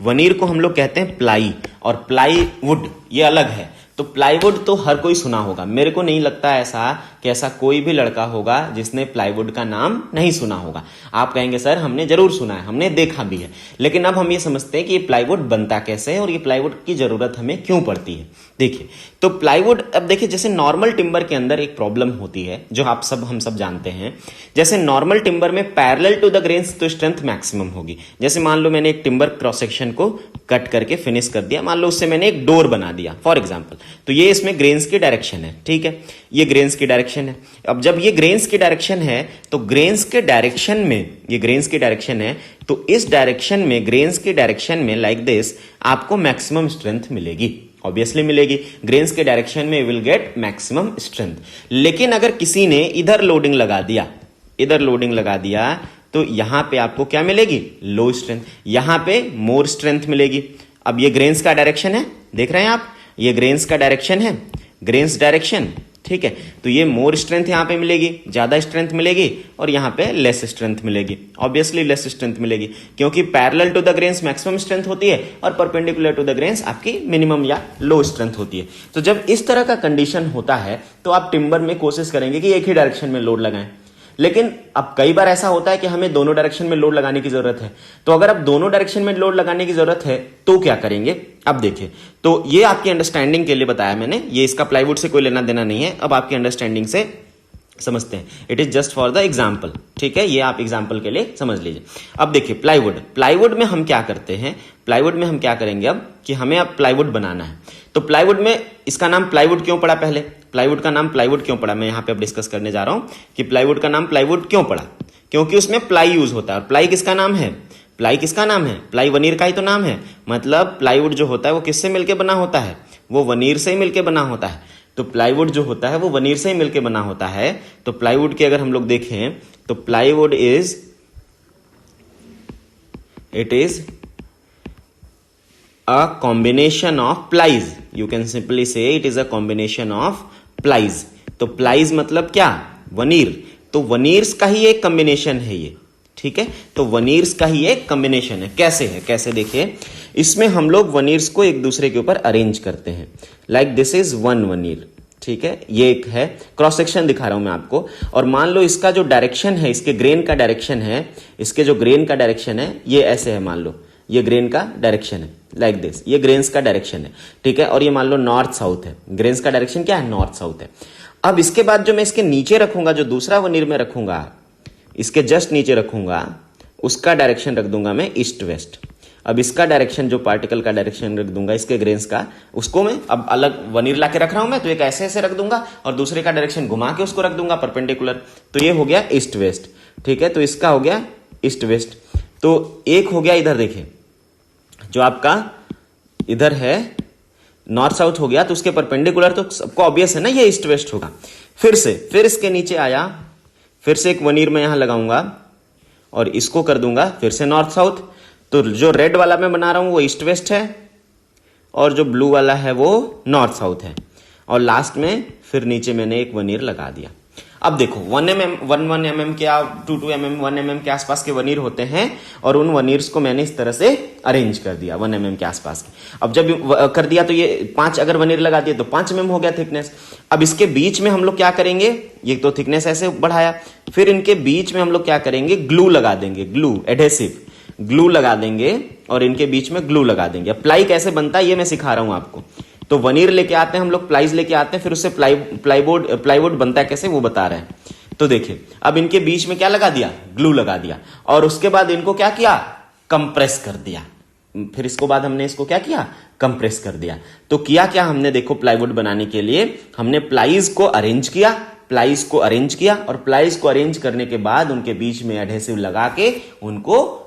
वनीर को हम लोग कहते हैं प्लाई, और प्लाईवुड ये अलग है। तो प्लाईवुड तो हर कोई सुना होगा, मेरे को नहीं लगता ऐसा कि ऐसा कोई भी लड़का होगा जिसने प्लाईवुड का नाम नहीं सुना होगा। आप कहेंगे सर हमने जरूर सुना है, हमने देखा भी है, लेकिन अब हम ये समझते हैं कि ये प्लाईवुड बनता कैसे है और ये प्लाईवुड की जरूरत हमें क्यों पड़ती है। देखिए, तो प्लाईवुड, अब देखिए जैसे नॉर्मल टिम्बर के अंदर एक प्रॉब्लम होती है जो हम सब जानते हैं। जैसे नॉर्मल टिम्बर में पैरेलल टू द ग्रेन्स तो स्ट्रेंथ मैक्सिमम होगी। जैसे मान लो मैंने एक टिम्बर क्रॉस सेक्शन को कट करके फिनिश कर दिया, मान लो उससे मैंने एक डोर बना दिया फॉर एग्जांपल, तो ये इसमें ग्रेन्स की डायरेक्शन है, ठीक है, ये ग्रेन्स की डायरेक्शन है। अब जब ये ग्रेन्स की डायरेक्शन है तो ग्रेन्स के डायरेक्शन में, ये ग्रेन्स की डायरेक्शन है तो इस डायरेक्शन में, ग्रेन्स की डायरेक्शन में लाइक दिस आपको मैक्सिमम स्ट्रेंथ मिलेगी, ऑब्वियसली मिलेगी। ग्रेन्स के डायरेक्शन में विल गेट मैक्सिमम स्ट्रेंथ। लेकिन अगर किसी ने इधर लोडिंग लगा दिया, इधर लोडिंग लगा दिया, तो यहां पे आपको क्या मिलेगी? लो स्ट्रेंथ। यहां पे मोर स्ट्रेंथ मिलेगी। अब ये ग्रेन्स का डायरेक्शन है, देख रहे हैं आप, ये ग्रेन्स का डायरेक्शन है, ग्रेन्स डायरेक्शन, ठीक है, तो ये मोर स्ट्रेंथ यहां पे मिलेगी, ज्यादा स्ट्रेंथ मिलेगी, और यहां पे लेस स्ट्रेंथ मिलेगी, ऑब्वियसली लेस स्ट्रेंथ मिलेगी, क्योंकि parallel to the grains maximum strength होती है और परपेंडिकुलर टू द ग्रेन्स आपकी मिनिमम या लो स्ट्रेंथ होती है। तो जब इस तरह का कंडीशन होता है तो आप टिम्बर में कोशिश करेंगे कि एक ही डायरेक्शन में लोड लगाएं। लेकिन अब कई बार ऐसा होता है कि हमें दोनों डायरेक्शन में लोड लगाने की जरूरत है, तो अगर अब दोनों डायरेक्शन में लोड लगाने की जरूरत है तो क्या करेंगे? अब देखिए, तो ये आपकी अंडरस्टैंडिंग के लिए बताया मैंने, ये इसका प्लाईवुड से कोई लेना देना नहीं है, अब आपकी अंडरस्टैंडिंग से समझते हैं, it is just for the example, ठीक है, ये आप एग्जाम्पल के लिए समझ लीजिए। अब देखिए प्लाईवुड, प्लाईवुड में हम क्या करते हैं, प्लाईवुड में हम क्या करेंगे अब कि हमें अब प्लाईवुड बनाना है। तो प्लाईवुड में इसका नाम प्लाईवुड क्यों पड़ा? पहले प्लाईवुड का नाम प्लाईवुड क्यों पड़ा, मैं यहां पे अब डिस्कस करने जा रहा हूं कि प्लाईवुड का नाम प्लाईवुड क्यों पड़ा। क्योंकि उसमें प्लाई यूज होता है, और प्लाई किसका नाम है? प्लाई किसका नाम है? प्लाई वनीर का ही तो नाम है। मतलब प्लाईवुड जो होता है वो किससे मिलकर बना होता है? वो वनीर से ही मिलकर बना होता है। तो प्लाईवुड जो होता है वो वनीर से ही मिलकर बना होता है। तो प्लाईवुड के अगर हम लोग देखें तो plywood is, it is a combination of plies, you can simply say it is a combination of plies। तो plies मतलब क्या? वनीर। तो वनीर्स का ही एक कॉम्बिनेशन है ये, ठीक है, तो वनीर्स का ही एक कॉम्बिनेशन है। कैसे है? कैसे देखिए, इसमें हम लोग वनीर्स को एक दूसरे के ऊपर अरेंज करते हैं, like this is one veneer, ठीक है, ये एक है, क्रॉस सेक्शन दिखा रहा हूं मैं आपको, और मान लो इसका जो डायरेक्शन है, इसके ग्रेन का डायरेक्शन है, इसके जो ग्रेन का डायरेक्शन है ये ऐसे है, मान लो ये ग्रेन का डायरेक्शन है लाइक दिस, ये ग्रेन्स का डायरेक्शन है, ठीक है, और ये मान लो नॉर्थ साउथ है, ग्रेन्स का डायरेक्शन क्या है? नॉर्थ साउथ है। अब इसके बाद जो मैं इसके नीचे रखूंगा, जो दूसरा वनीर में रखूंगा, इसके जस्ट नीचे रखूंगा, उसका डायरेक्शन रख दूंगा मैं ईस्ट वेस्ट। अब इसका डायरेक्शन, जो पार्टिकल का डायरेक्शन रख दूंगा इसके ग्रेन्स का, उसको मैं अब अलग वनीर ला के रख रहा हूं मैं, तो एक ऐसे ऐसे रख दूंगा और दूसरे का डायरेक्शन घुमा के उसको रख दूंगा परपेंडिकुलर, तो ये हो गया ईस्ट वेस्ट, ठीक है, तो इसका हो गया ईस्ट वेस्ट। तो एक हो गया इधर, देखिए जो आपका इधर है नॉर्थ साउथ हो गया, तो उसके परपेंडिकुलर तो सबको ऑब्वियस है ना, ये ईस्ट वेस्ट होगा। फिर इसके नीचे आया, फिर से एक वनीर में यहां लगाऊंगा और इसको कर दूंगा फिर से नॉर्थ साउथ। तो जो रेड वाला मैं बना रहा हूं वो ईस्ट वेस्ट है और जो ब्लू वाला है वो नॉर्थ साउथ है, और लास्ट में फिर नीचे मैंने एक वनीर लगा दिया। अब देखो 1 mm के 2 mm 1 mm के आसपास के वनीर होते हैं, और उन वनीर्स को मैंने इस तरह से अरेंज कर दिया 1 mm के आसपास के। अब जब कर दिया तो ये 5 अगर वनीर लगा दिए तो 5 mm हो गया थिकनेस। अब इसके बीच में हम लोग क्या करेंगे, ये तो थिकनेस ऐसे बढ़ाया, फिर इनके बीच में हम लोग क्या करेंगे, ग्लू लगा देंगे, ग्लू एडहेसिव ग्लू लगा देंगे, और इनके बीच में ग्लू लगा देंगे। अब प्लाई कैसे बनता है ये मैं सिखा रहा हूं आपको। तो वनीर लेके आते हैं हम लोग, प्लाईज लेके आते हैं, फिर उससे प्लाईवुड बनता है कैसे वो बता रहे हैं। तो देखिए अब इनके बीच में क्या लगा दिया, ग्लू लगा दिया, और उसके बाद इनको क्या किया, कंप्रेस कर दिया। फिर इसको बाद हमने इसको क्या किया, कंप्रेस कर दिया। तो किया क्या हमने, देखो प्लाईवुड बनाने के लिए हमने प्लाईज को अरेंज किया, प्लाईज को अरेंज किया, और प्लाईज को अरेंज करने के बाद उनके बीच में एडहेसिव लगा के उनको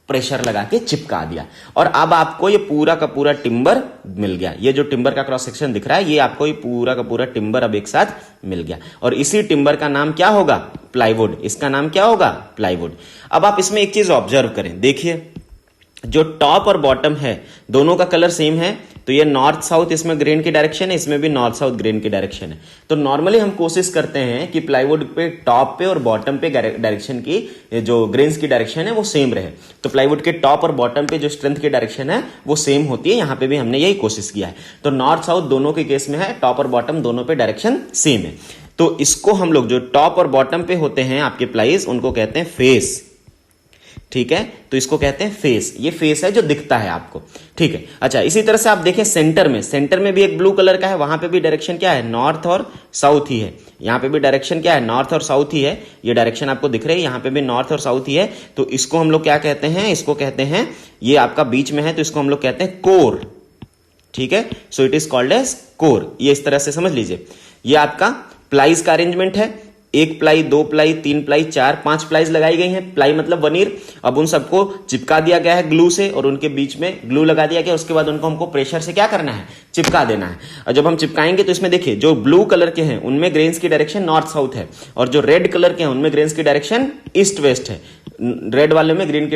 प्रेशर लगा के चिपका दिया, और अब आपको ये पूरा का पूरा टिम्बर मिल गया। ये जो टिम्बर का क्रॉस सेक्शन दिख रहा है ये आपको ये पूरा का पूरा टिम्बर अब एक साथ मिल गया, और इसी टिम्बर का नाम क्या होगा, प्लाईवुड। इसका नाम क्या होगा, प्लाईवुड। अब आप इसमें एक चीज ऑब्जर्व करें, देखिए जो टॉप और बॉटम है दोनों का कलर सेम है, तो ये नॉर्थ साउथ इसमें ग्रेन की डायरेक्शन है, इसमें भी नॉर्थ साउथ ग्रेन की डायरेक्शन है। तो नॉर्मली हम कोशिश करते हैं कि प्लाईवुड पे टॉप पे और बॉटम पे डायरेक्शन की जो ग्रेन्स की डायरेक्शन है वो सेम रहे। तो प्लाईवुड के टॉप और बॉटम पे जो स्ट्रेंथ की डायरेक्शन है वो सेम होती है। यहां पे भी हमने यही कोशिश किया है। तो नॉर्थ साउथ दोनों के केस में है, टॉप और बॉटम दोनों पे डायरेक्शन सेम है। तो इसको हम लोग जो टॉप और बॉटम पे होते हैं आपके प्लाईज, उनको कहते हैं फेस। ठीक है, तो इसको कहते हैं फेस। ये फेस है जो दिखता है आपको। ठीक है, अच्छा इसी तरह से आप देखें सेंटर में भी एक ब्लू कलर का है, वहां पे भी डायरेक्शन क्या है, नॉर्थ और साउथ ही है। यहां पे भी डायरेक्शन क्या है, नॉर्थ और साउथ ही है। ये डायरेक्शन आपको दिख रही है, यहां पे भी नॉर्थ और साउथ ही है। तो इसको हम लोग क्या कहते हैं, इसको कहते हैं, ये आपका बीच में है तो इसको हम लोग कहते हैं कोर। ठीक है, so it is called as core. ये इस तरह से समझ लीजिए। ये आपका प्लाईज का अरेंजमेंट है। 1 प्लाई, 2 प्लाई, 3 प्लाई, 4, 5 प्लाईज लगाई गई हैं। प्लाई मतलब वनीर। अब उन सबको चिपका दिया गया है ग्लू से और उनके बीच में ग्लू लगा दिया गया। उसके बाद उनको हमको प्रेशर से क्या करना है, चिपका देना है। और जब हम चिपकाएंगे तो इसमें देखिए जो ब्लू कलर के हैं उनमें ग्रेन्स की डायरेक्शन नॉर्थ साउथ है, और जो रेड कलर के हैं उनमें ग्रेन्स की डायरेक्शन ईस्ट वेस्ट है। रेड वाले में ग्रेन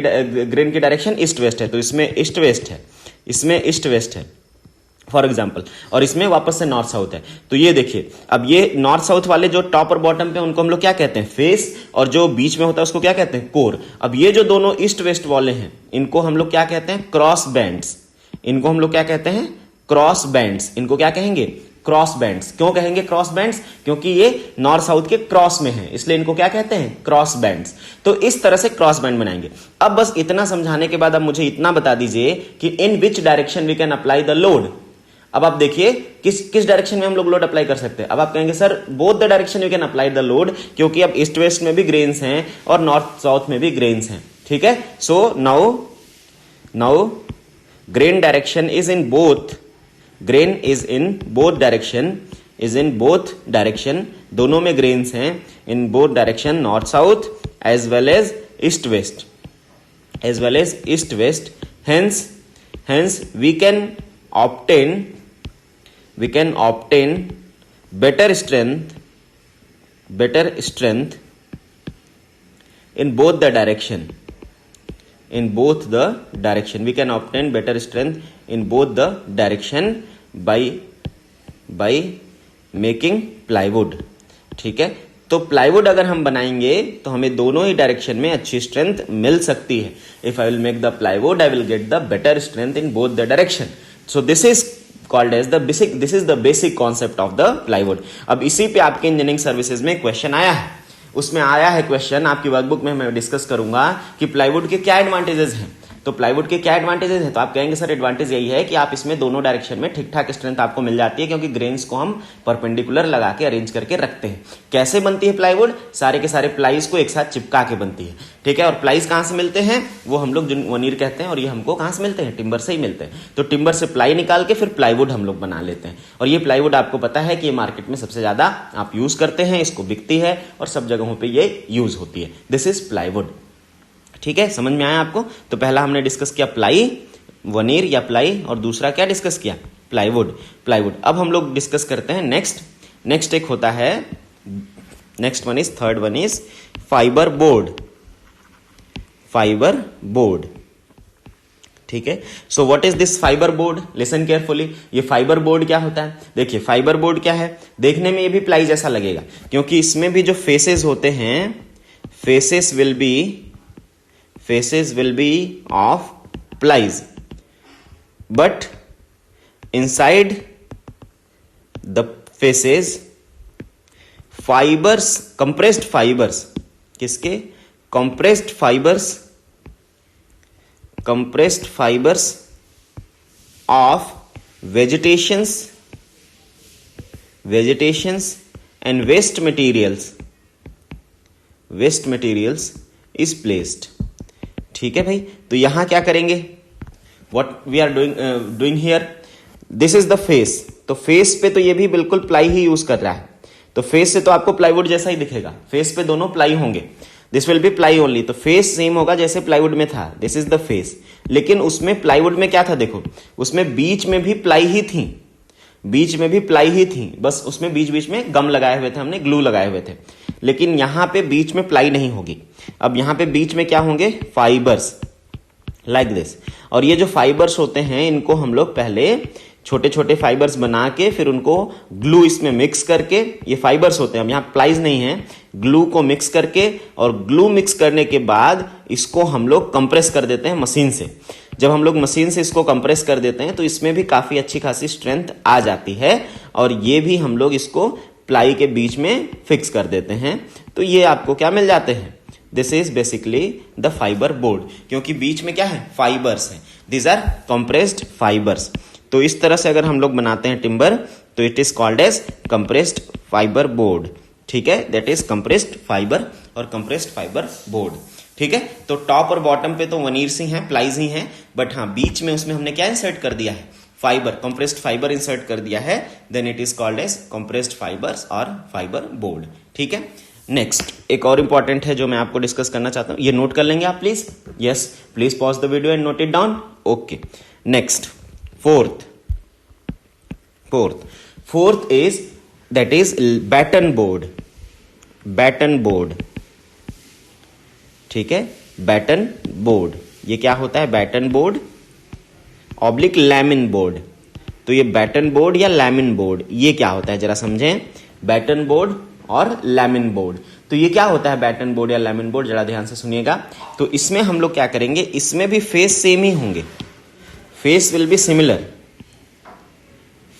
की डायरेक्शन ईस्ट वेस्ट है, तो इसमें ईस्ट वेस्ट है, इसमें ईस्ट वेस्ट है फॉर एग्जाम्पल, और इसमें वापस से नॉर्थ साउथ है। तो ये देखिए, अब ये नॉर्थ साउथ वाले जो टॉप और बॉटम पे उनको हम लोग क्या कहते हैं, फेस, और जो बीच में होता है उसको क्या कहते हैं, कोर। अब ये जो दोनों ईस्ट वेस्ट वाले हैं इनको हम लोग क्या कहते हैं, क्रॉस बैंड्स। इनको हम लोग क्या कहते हैं, क्रॉस बैंड्स। इनको क्या कहेंगे, क्रॉस बैंड्स। क्यों कहेंगे क्रॉस बैंड्स, क्योंकि ये नॉर्थ साउथ के क्रॉस में है, इसलिए इनको क्या कहते हैं, क्रॉस बैंड्स। तो इस तरह से क्रॉस बैंड बनाएंगे। अब बस इतना समझाने के बाद अब मुझे इतना बता दीजिए कि in which direction we can apply the load. अब आप देखिए किस डायरेक्शन में हम लोग लोड अप्लाई कर सकते हैं। अब आप कहेंगे sir both the direction you can apply the load, क्योंकि अब ईस्ट वेस्ट में भी ग्रेन्स हैं और नॉर्थ साउथ में भी ग्रेन्स हैं। ठीक है, so now grain direction is in both, grain is in both direction, is in both direction, दोनों में ग्रेन्स हैं, in both direction, north south as well as east west, as well as east west. Hence we can obtain better strength in both the direction. We can obtain better strength in both the direction by making plywood. ठीक है, तो प्लाईवुड अगर हम बनाएंगे तो हमें दोनों ही डायरेक्शन में अच्छी स्ट्रेंथ मिल सकती है। If I will make the plywood I will get the better strength in both the direction. So this is called as the basic, this is the basic concept of the plywood. अब इसी पे आपके इंजीनियरिंग सर्विसेज में क्वेश्चन आया है, उसमें आया है क्वेश्चन, आपकी वर्कबुक में मैं डिस्कस करूंगा कि प्लाईवुड के क्या एडवांटेजेस हैं। तो प्लाईवुड के क्या एडवांटेजेस हैं, तो आप कहेंगे सर एडवांटेज यही है कि आप इसमें दोनों डायरेक्शन में ठीक ठाक स्ट्रेंथ आपको मिल जाती है, क्योंकि ग्रेन्स को हम परपेंडिकुलर लगा के अरेंज करके रखते हैं। कैसे बनती है प्लाईवुड, सारे के सारे प्लाईज को एक साथ चिपका के बनती है। ठीक है, और प्लाईज कहां से मिलते हैं, वो हम लोग वनीर कहते हैं, और ये हमको कहां से मिलते हैं, टिम्बर से ही मिलते हैं। तो टिम्बर से प्लाई निकाल के फिर प्लाईवुड हम लोग बना लेते हैं। और ये प्लाईवुड आपको पता है कि ये मार्केट में सबसे ज्यादा आप यूज करते हैं, इसको बिकती है और सब जगहों पर ये यूज होती है। This is plywood. ठीक है, समझ में आया आपको। तो पहला हमने डिस्कस किया प्लाई, वनीर या प्लाई, और दूसरा क्या डिस्कस किया, प्लाईवुड। अब हम लोग डिस्कस करते हैं नेक्स्ट एक होता है, next one is, third one is fibre board. ठीक है, so what is this fibre board, listen carefully. ये फाइबर बोर्ड क्या होता है, देखिए फाइबर बोर्ड क्या है, देखने में ये भी प्लाई जैसा लगेगा, क्योंकि इसमें भी जो फेसेस होते हैं, faces will be of plies, but inside the faces fibers, compressed fibers, किसके, compressed fibers of vegetations and waste materials is placed। ठीक है भाई, तो यहां क्या करेंगे, what we are doing here, this is the face. तो फेस पे तो ये भी बिल्कुल प्लाई ही यूज कर रहा है, तो फेस से तो आपको प्लाईवुड जैसा ही दिखेगा, फेस पे दोनों प्लाई होंगे, this will be ply only. तो फेस सेम होगा जैसे प्लाईवुड में था, दिस इज द फेस। लेकिन उसमें प्लाईवुड में क्या था, देखो उसमें बीच में भी प्लाई ही थी, बस उसमें बीच में गम लगाए हुए थे हमने, ग्लू लगाए हुए थे। लेकिन यहां पे बीच में प्लाई नहीं होगी। अब यहां पे बीच में क्या होंगे, फाइबर्स, लाइक दिस। और ये जो फाइबर्स होते हैं इनको हम लोग पहले छोटे छोटे फाइबर्स बना के फिर उनको ग्लू इसमें मिक्स करके, ये फाइबर्स होते हैं, अब यहाँ प्लाइज नहीं है, ग्लू को मिक्स करके और ग्लू मिक्स करने के बाद इसको हम लोग कंप्रेस कर देते हैं मशीन से। जब हम लोग मशीन से इसको कंप्रेस कर देते हैं तो इसमें भी काफी अच्छी खासी स्ट्रेंथ आ जाती है और ये भी हम लोग इसको प्लाई के बीच में फिक्स कर देते हैं। तो ये आपको क्या मिल जाते हैं, this is basically the fibre board, क्योंकि बीच में क्या है, फाइबर्स है, दिस आर कंप्रेस्ड फाइबर्स। तो इस तरह से अगर हम लोग बनाते हैं टिम्बर तो it is called as compressed fibre board. ठीक है, दैट इज कंप्रेस्ड फाइबर और कंप्रेस्ड फाइबर बोर्ड। ठीक है, तो टॉप और बॉटम पे तो वनीर्स ही हैं, प्लाईज ही हैं, बट हाँ बीच में उसमें हमने क्या इंसर्ट कर दिया है, फाइबर, कंप्रेस्ड फाइबर इंसर्ट कर दिया है, then it is called as compressed fibres और फाइबर बोर्ड। ठीक है, नेक्स्ट एक और इंपॉर्टेंट है जो मैं आपको डिस्कस करना चाहता हूं, ये नोट कर लेंगे आप please. Yes, please pause the video and note it down. Okay, next fourth is that is batten board. Batten board, ठीक है, बैटन बोर्ड, ये क्या होता है, batten board oblique laminboard. तो ये बैटन बोर्ड या लैमिन बोर्ड ये क्या होता है जरा समझें, बैटन बोर्ड और लैमिन बोर्ड। तो ये क्या होता है बैटन बोर्ड या लैमिन बोर्ड, जरा ध्यान से सुनिएगा। तो इसमें हम लोग क्या करेंगे, इसमें भी फेस सेम ही होंगे, face will be similar,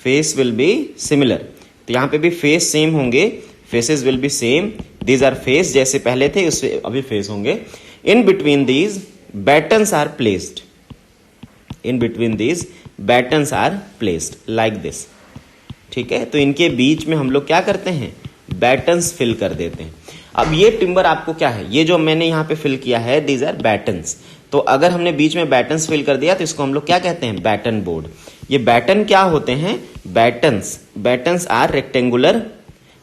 face will be similar. तो यहां पे भी फेस सेम होंगे, faces will be same, these are face, जैसे पहले थे उससे अभी फेस होंगे। In between these battens are placed, in between these battens are placed like this. ठीक है, तो इनके बीच में हम लोग क्या करते हैं, बैटन्स फिल कर देते हैं। अब ये टिम्बर आपको क्या है, ये जो मैंने यहां पे फिल किया है, दीज आर बैटन्स। तो अगर हमने बीच में बैटन्स फिल कर दिया तो इसको हम लोग क्या कहते हैं, बैटन बोर्ड। ये बैटन क्या होते हैं, battens, battens are rectangular,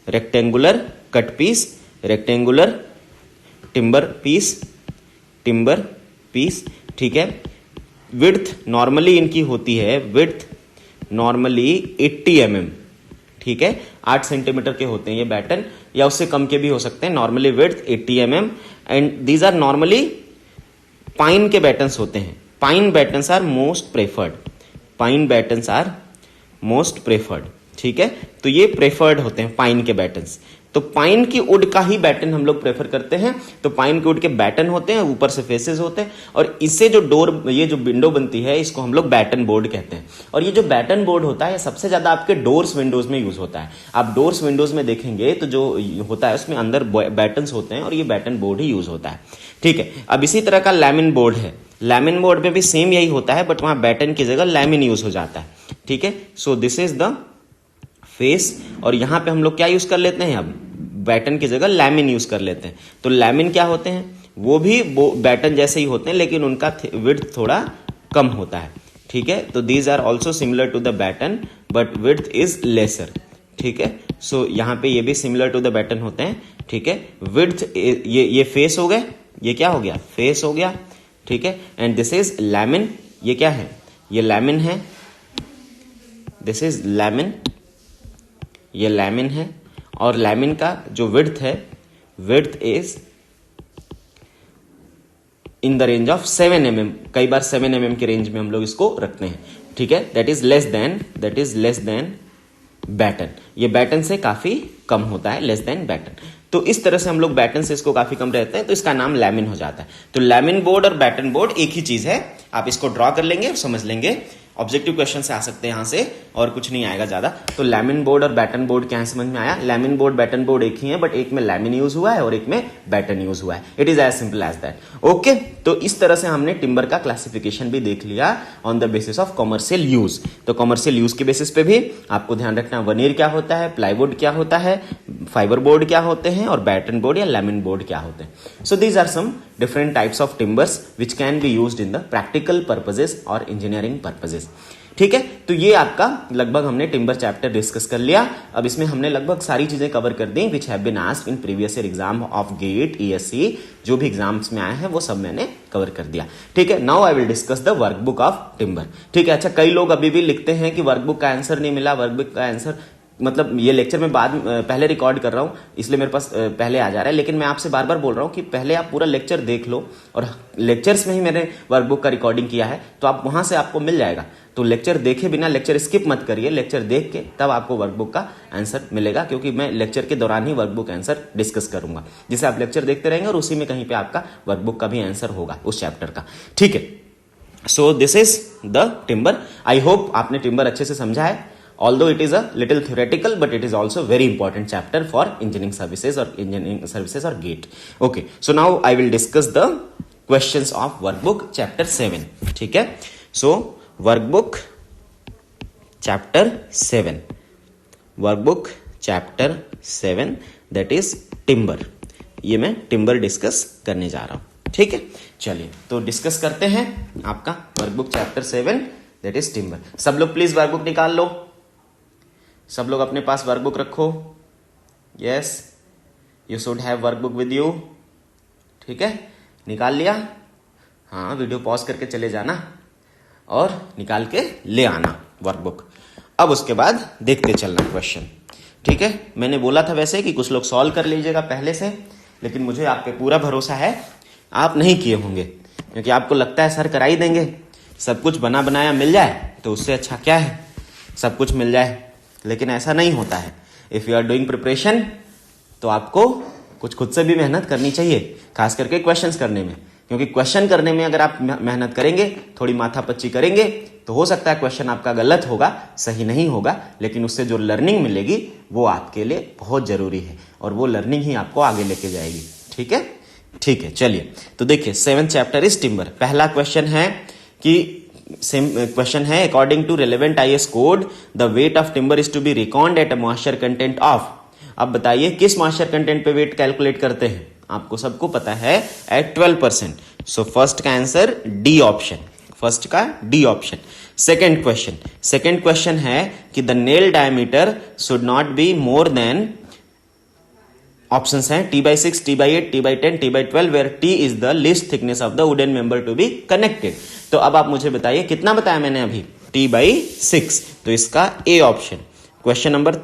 rectangular cut piece, rectangular timber piece, timber piece. ठीक है, विड्थ नॉर्मली इनकी होती है, विड्थ नॉर्मली 80 mm। ठीक है, 8 सेंटीमीटर के होते हैं ये बैटन, या उससे कम के भी हो सकते हैं। Normally width 80 mm and these are normally pine के बैटन्स होते हैं। Pine battens are most preferred, pine battens are most preferred. ठीक है, तो ये प्रेफर्ड होते हैं पाइन के बैटन्स। तो पाइन की वुड का ही बैटन हम लोग प्रेफर करते हैं। तो पाइन की वुड के बैटन होते हैं, ऊपर से फेसेस होते हैं, और इससे जो डोर, ये जो विंडो बनती है, इसको हम लोग बैटन बोर्ड कहते हैं। और ये जो बैटन बोर्ड होता है सबसे ज्यादा आपके डोर्स विंडोज में यूज होता है। आप डोर्स विंडोज में देखेंगे तो जो होता है उसमें अंदर बैटन्स होते हैं और ये बैटन बोर्ड ही यूज होता है। ठीक है, अब इसी तरह का लैमिन बोर्ड है, लैमिन बोर्ड में भी सेम यही होता है, बट वहां बैटन की जगह लैमिन यूज हो जाता है। ठीक है, so this is the face, और यहां पे हम लोग क्या यूज कर लेते हैं, अब बैटन की जगह लैमिन यूज कर लेते हैं। तो लैमिन क्या होते हैं, वो भी बैटन जैसे ही होते हैं, लेकिन उनका विड्थ थोड़ा कम होता है। ठीक है, तो these are also similar to the batten but width is lesser. ठीक है, सो यहां पे ये भी सिमिलर टू द बैटन होते हैं। ठीक है, विड्थ, ये फेस हो गए, ये क्या हो गया, फेस हो गया। ठीक है, एंड दिस इज लैमिन, ये क्या है, ये लैमिन है, दिस इज लैमिन, ये लैमिन है। और लैमिन का जो विड्थ है, width is in the range of 7 mm, कई बार 7 mm के रेंज में हम लोग इसको रखते हैं। ठीक है, that is less than batten, ये बैटन से काफी कम होता है, लेस देन बैटन। तो इस तरह से हम लोग बैटन से इसको काफी कम रहते हैं, तो इसका नाम लैमिन हो जाता है। तो लैमिन बोर्ड और बैटन बोर्ड एक ही चीज है, आप इसको ड्रॉ कर लेंगे और समझ लेंगे। ऑब्जेक्टिव क्वेश्चन से आ सकते हैं यहां से, और कुछ नहीं आएगा ज्यादा। तो लैमिन बोर्ड और बैटन बोर्ड क्या है समझ में आया, लैमिन बोर्ड बैटन बोर्ड एक ही है, बट एक में लैमिन यूज हुआ है और एक में बैटन यूज हुआ है। It is as simple as that. Okay, तो इस तरह से हमने टिम्बर का क्लासिफिकेशन भी देख लिया on the basis of commercial use. तो कॉमर्शियल यूज के बेसिस पे भी आपको ध्यान रखना, वनीर क्या होता है, प्लाईवुड क्या होता है, फाइबर बोर्ड क्या होते हैं, और बैटन बोर्ड या लैमिन बोर्ड क्या होते हैं। So these are some different types of timbers which can be used in the practical purposes और इंजीनियरिंग पर्पजेस। ठीक है, तो ये आपका लगभग हमने टिम्बर चैप्टर डिस्कस कर लिया। अब इसमें हमने लगभग सारी चीजें कवर कर दी which have been asked in previous year exam of GATE, ESE, जो भी एग्जाम्स में आए हैं वो सब मैंने कवर कर दिया। ठीक है, now I will discuss the workbook of timber. ठीक है, अच्छा कई लोग अभी भी लिखते हैं कि वर्कबुक का आंसर नहीं मिला, वर्कबुक का आंसर मतलब ये लेक्चर में पहले रिकॉर्ड कर रहा हूँ, इसलिए मेरे पास पहले आ जा रहा है, लेकिन मैं आपसे बार बार बोल रहा हूँ कि पहले आप पूरा लेक्चर देख लो, और लेक्चर्स में ही मैंने वर्कबुक का रिकॉर्डिंग किया है, तो आप वहां से आपको मिल जाएगा। तो लेक्चर देखे बिना लेक्चर स्किप मत करिए, लेक्चर देख के तब आपको वर्कबुक का आंसर मिलेगा, क्योंकि मैं लेक्चर के दौरान ही वर्कबुक आंसर डिस्कस करूंगा, जिसे आप लेक्चर देखते रहेंगे और उसी में कहीं पे आपका वर्कबुक का भी आंसर होगा उस चैप्टर का। ठीक है, so this is the timber. I hope आपने टिम्बर अच्छे से समझा है। Although it is a little theoretical, but it is also very important chapter for engineering services or GATE. Okay, so now I will discuss the questions of workbook chapter 7. ठीक है, so workbook chapter 7, workbook chapter 7 that is timber. ये मैं timber डिस्कस करने जा रहा हूं। ठीक है, चलिए तो डिस्कस करते हैं आपका workbook chapter 7 that is timber। सब लोग प्लीज वर्कबुक निकाल लो, सब लोग अपने पास वर्कबुक रखो। Yes, you should have workbook with you. ठीक है, निकाल लिया? हाँ, वीडियो पॉज करके चले जाना और निकाल के ले आना वर्कबुक। अब उसके बाद देखते चलना क्वेश्चन। ठीक है, मैंने बोला था वैसे कि कुछ लोग सॉल्व कर लीजिएगा पहले से, लेकिन मुझे आप पे पूरा भरोसा है आप नहीं किए होंगे, क्योंकि आपको लगता है सर करा ही देंगे, सब कुछ बना बनाया मिल जाए तो उससे अच्छा क्या है, सब कुछ मिल जाए। लेकिन ऐसा नहीं होता है। If you are doing preparation तो आपको कुछ खुद से भी मेहनत करनी चाहिए, खास करके क्वेश्चंस करने में, क्योंकि क्वेश्चन करने में अगर आप मेहनत करेंगे, थोड़ी माथापच्ची करेंगे, तो हो सकता है क्वेश्चन आपका गलत होगा, सही नहीं होगा, लेकिन उससे जो लर्निंग मिलेगी वो आपके लिए बहुत जरूरी है, और वो लर्निंग ही आपको आगे लेके जाएगी। ठीक है, ठीक है, चलिए तो देखिए 7th चैप्टर इज टिम्बर। पहला क्वेश्चन है कि सेम क्वेश्चन है, according to relevant IS code the weight of timber is to be record at a moisture content of. अब बताइए किस मॉइस्चर कंटेंट पे वेट कैलकुलेट करते हैं? आपको सबको पता है एट 12%। सो फर्स्ट का आंसर डी ऑप्शन, फर्स्ट का डी ऑप्शन। सेकेंड क्वेश्चन है कि the nail diameter should not be more then, options हैं T/6, T/8, T/10, T/12, where T is the least thickness of the wooden member to be connected. तो अब आप मुझे बताइए कितना बताया मैंने अभी? T/6, तो इसका A option. Question number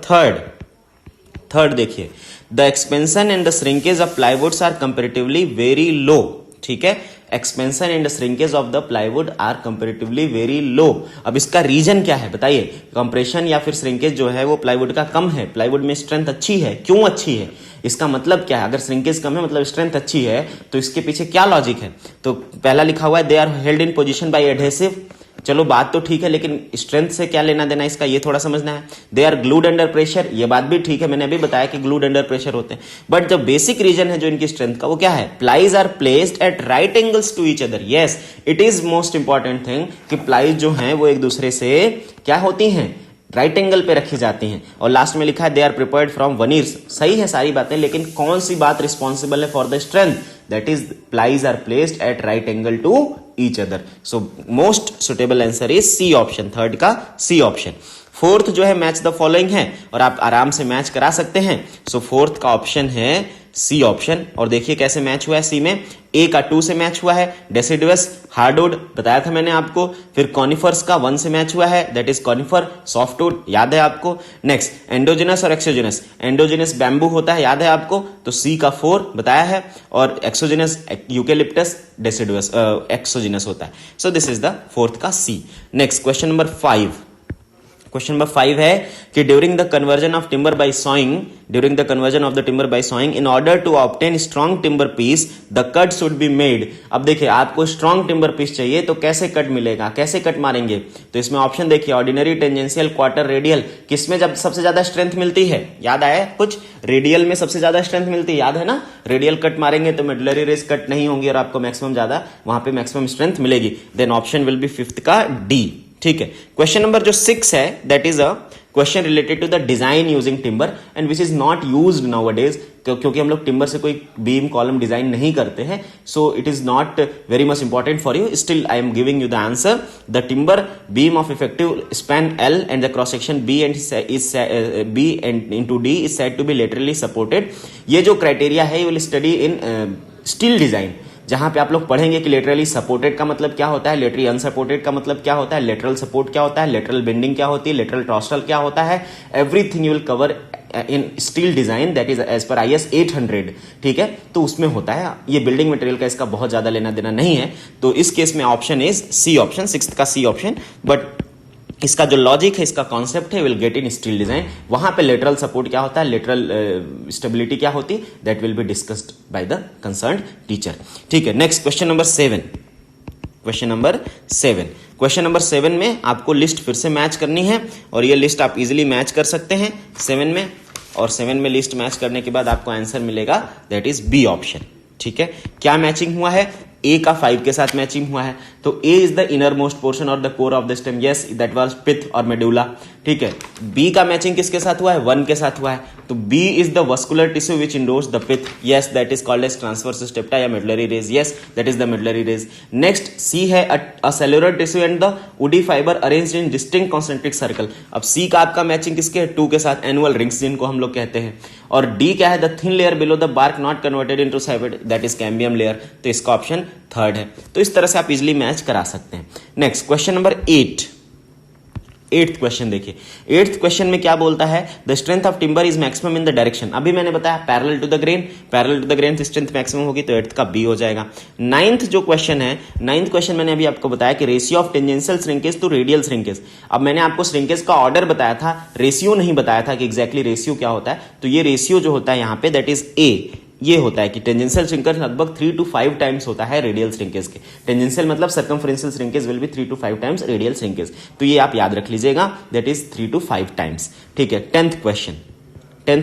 third देखिए, the expansion and the shrinkage of plywoods are comparatively very low. ठीक है, expansion and shrinkage of the plywood are comparatively very low. अब इसका रीजन क्या है बताइए? कंप्रेशन या फिर श्रिंकेज जो है वो प्लाईवुड का कम है, प्लाईवुड में स्ट्रेंथ अच्छी है। क्यों अच्छी है? इसका मतलब क्या है? अगर श्रिंकेज कम है मतलब स्ट्रेंथ अच्छी है, तो इसके पीछे क्या लॉजिक है? तो पहला लिखा हुआ है they are held in position by adhesive. चलो बात तो ठीक है, लेकिन स्ट्रेंथ से क्या लेना देना इसका, ये थोड़ा समझना है। They are glued under pressure, ये बात भी ठीक है, मैंने अभी बताया कि ग्लूड अंडर प्रेशर होते हैं। बट जो बेसिक रीजन है जो इनकी स्ट्रेंथ का, वो क्या है? Plies are placed at right angles to each other. Yes, it is most important thing कि प्लाईज जो है वो एक दूसरे से क्या होती हैं? राइट एंगल पे रखी जाती हैं। और लास्ट में लिखा है दे आर प्रिपेयर्ड फ्रॉम वनीर्स। सही है सारी बातें, लेकिन कौन सी बात रिस्पॉन्सिबल है for the strength? That is plies are placed at right angle to each other. So most suitable answer is C option, third का सी ऑप्शन। फोर्थ जो है मैच द फॉलोइंग है, और आप आराम से मैच करा सकते हैं। सो फोर्थ का ऑप्शन है सी ऑप्शन। और देखिए कैसे मैच हुआ है सी में, ए का 2 से मैच हुआ है, डेसिडुअस हार्डवुड बताया था मैंने आपको। फिर कॉनिफर्स का 1 से मैच हुआ है, दैट इज कॉनिफर सॉफ्टवुड, याद है आपको। नेक्स्ट एंडोजिनस और एक्सोजिनस, एंडोजिनस बैम्बू होता है, याद है आपको, तो सी का 4 बताया है। और एक्सोजिनस यूकेलिप्टस डेसिडुअस एक्सोजिनस होता है। So this is the fourth का C. Next question number 5। Question number 5 है कि during the conversion of timber by sawing, during the conversion of the timber by sawing in order to obtain strong timber piece the cut should be made. अब देखिए आपको स्ट्रॉन्ग टिम्बर पीस चाहिए तो कैसे कट मिलेगा, कैसे कट मारेंगे? तो इसमें ऑप्शन देखिए, ऑर्डिनरी, टेंजेंशियल, क्वार्टर, रेडियल। किसमें जब सबसे ज्यादा स्ट्रेंथ मिलती है? याद आया कुछ? रेडियल में सबसे ज्यादा स्ट्रेंथ मिलती है, याद है ना? रेडियल कट मारेंगे तो मेडुलरी रेस कट नहीं होंगी और आपको मैक्सिमम ज्यादा वहां पे मैक्सिमम स्ट्रेंथ मिलेगी। Then option will be fifth का डी। ठीक है, क्वेश्चन नंबर जो 6 है that is a question related to the design using timber and which is not used nowadays, क्योंकि हम लोग टिम्बर से कोई बीम कॉलम डिजाइन नहीं करते हैं। So it is not very much important for you, still I am giving you the answer. The timber beam of effective span L and the cross section B into D is said to be laterally supported। ये जो क्राइटेरिया है, you will study in steel design. जहां पे आप लोग पढ़ेंगे कि लेटरली सपोर्टेड का मतलब क्या होता है, लेटरली अनसपोर्टेड का मतलब क्या होता है, लेटरल सपोर्ट क्या होता है, लेटरल बेंडिंग क्या होती है, लेटरल टॉर्सल क्या होता है, everything you will cover in steel design that is as per IS 800, ठीक है। तो उसमें होता है, ये बिल्डिंग मटेरियल का इसका बहुत ज्यादा लेना देना नहीं है, तो इस केस में option is C option, 6th का सी ऑप्शन। बट इसका जो लॉजिक है, इसका कॉन्सेप्ट है, will get in steel design. वहां पे लेटरल सपोर्ट क्या होता है, लेटरल स्टेबिलिटी क्या होती है, that will be discussed by the concerned teacher, ठीक है। Next question number 7। Question number 7 में आपको लिस्ट फिर से मैच करनी है, और ये लिस्ट आप इजीली मैच कर सकते हैं 7 में, और 7 में लिस्ट मैच करने के बाद आपको आंसर मिलेगा दैट इज बी ऑप्शन, ठीक है। क्या मैचिंग हुआ है, ए का 5 के साथ मैचिंग हुआ है, तो A is the inner most portion और the core of the stem, yes that was pith और मेडुला, ठीक है। बी का मैचिंग किसके साथ हुआ है, 1 के साथ हुआ है, तो B is the vascular tissue which endorse the pith, yes that is called as transverse septa या medullary rays, yes that is the medullary rays. Next C है a cellular tissue and the woody fiber arranged in distinct concentric circle. अब सी का आपका मैचिंग किसके है, 2 के साथ, एनुअल रिंग्स जिनको हम लोग कहते हैं। और डी क्या है, the thin layer below the bark not converted into sapwood, that is cambium layer, तो इसका ऑप्शन 3rd है। तो इस तरह से आप इजीली मैच करा सकते हैं। Next question number 8th question देखिए। 8th क्वेश्चन में क्या बोलता है, the strength of timber is maximum in the direction. अभी मैंने बताया पैरेलल टू द ग्रेन से स्ट्रेंथ मैक्सिमम होगी, तो 8th का बी हो जाएगा। 9th जो क्वेश्चन है, 9th क्वेश्चन मैंने अभी आपको बताया कि ratio of tangential shrinkage to radial shrinkage. अब मैंने आपको श्रिंकेज का ऑर्डर बताया था, रेशियो नहीं बताया था कि एग्जैक्टली रेशियो क्या होता है। तो ये रेशियो जो होता है यहाँ पे दैट इज ए, ये होता है कि टेंजेंशियल श्रिंकेज लगभग 3 to 5 टाइम्स होता है रेडियल श्रिंकेज के। टेंजेंशियल मतलब circumferential shrinkage will be 3 to 5 times radial shrinkage, तो ये आप याद रख लीजिएगा, दैट इज 3 to 5 टाइम्स, ठीक है। 10th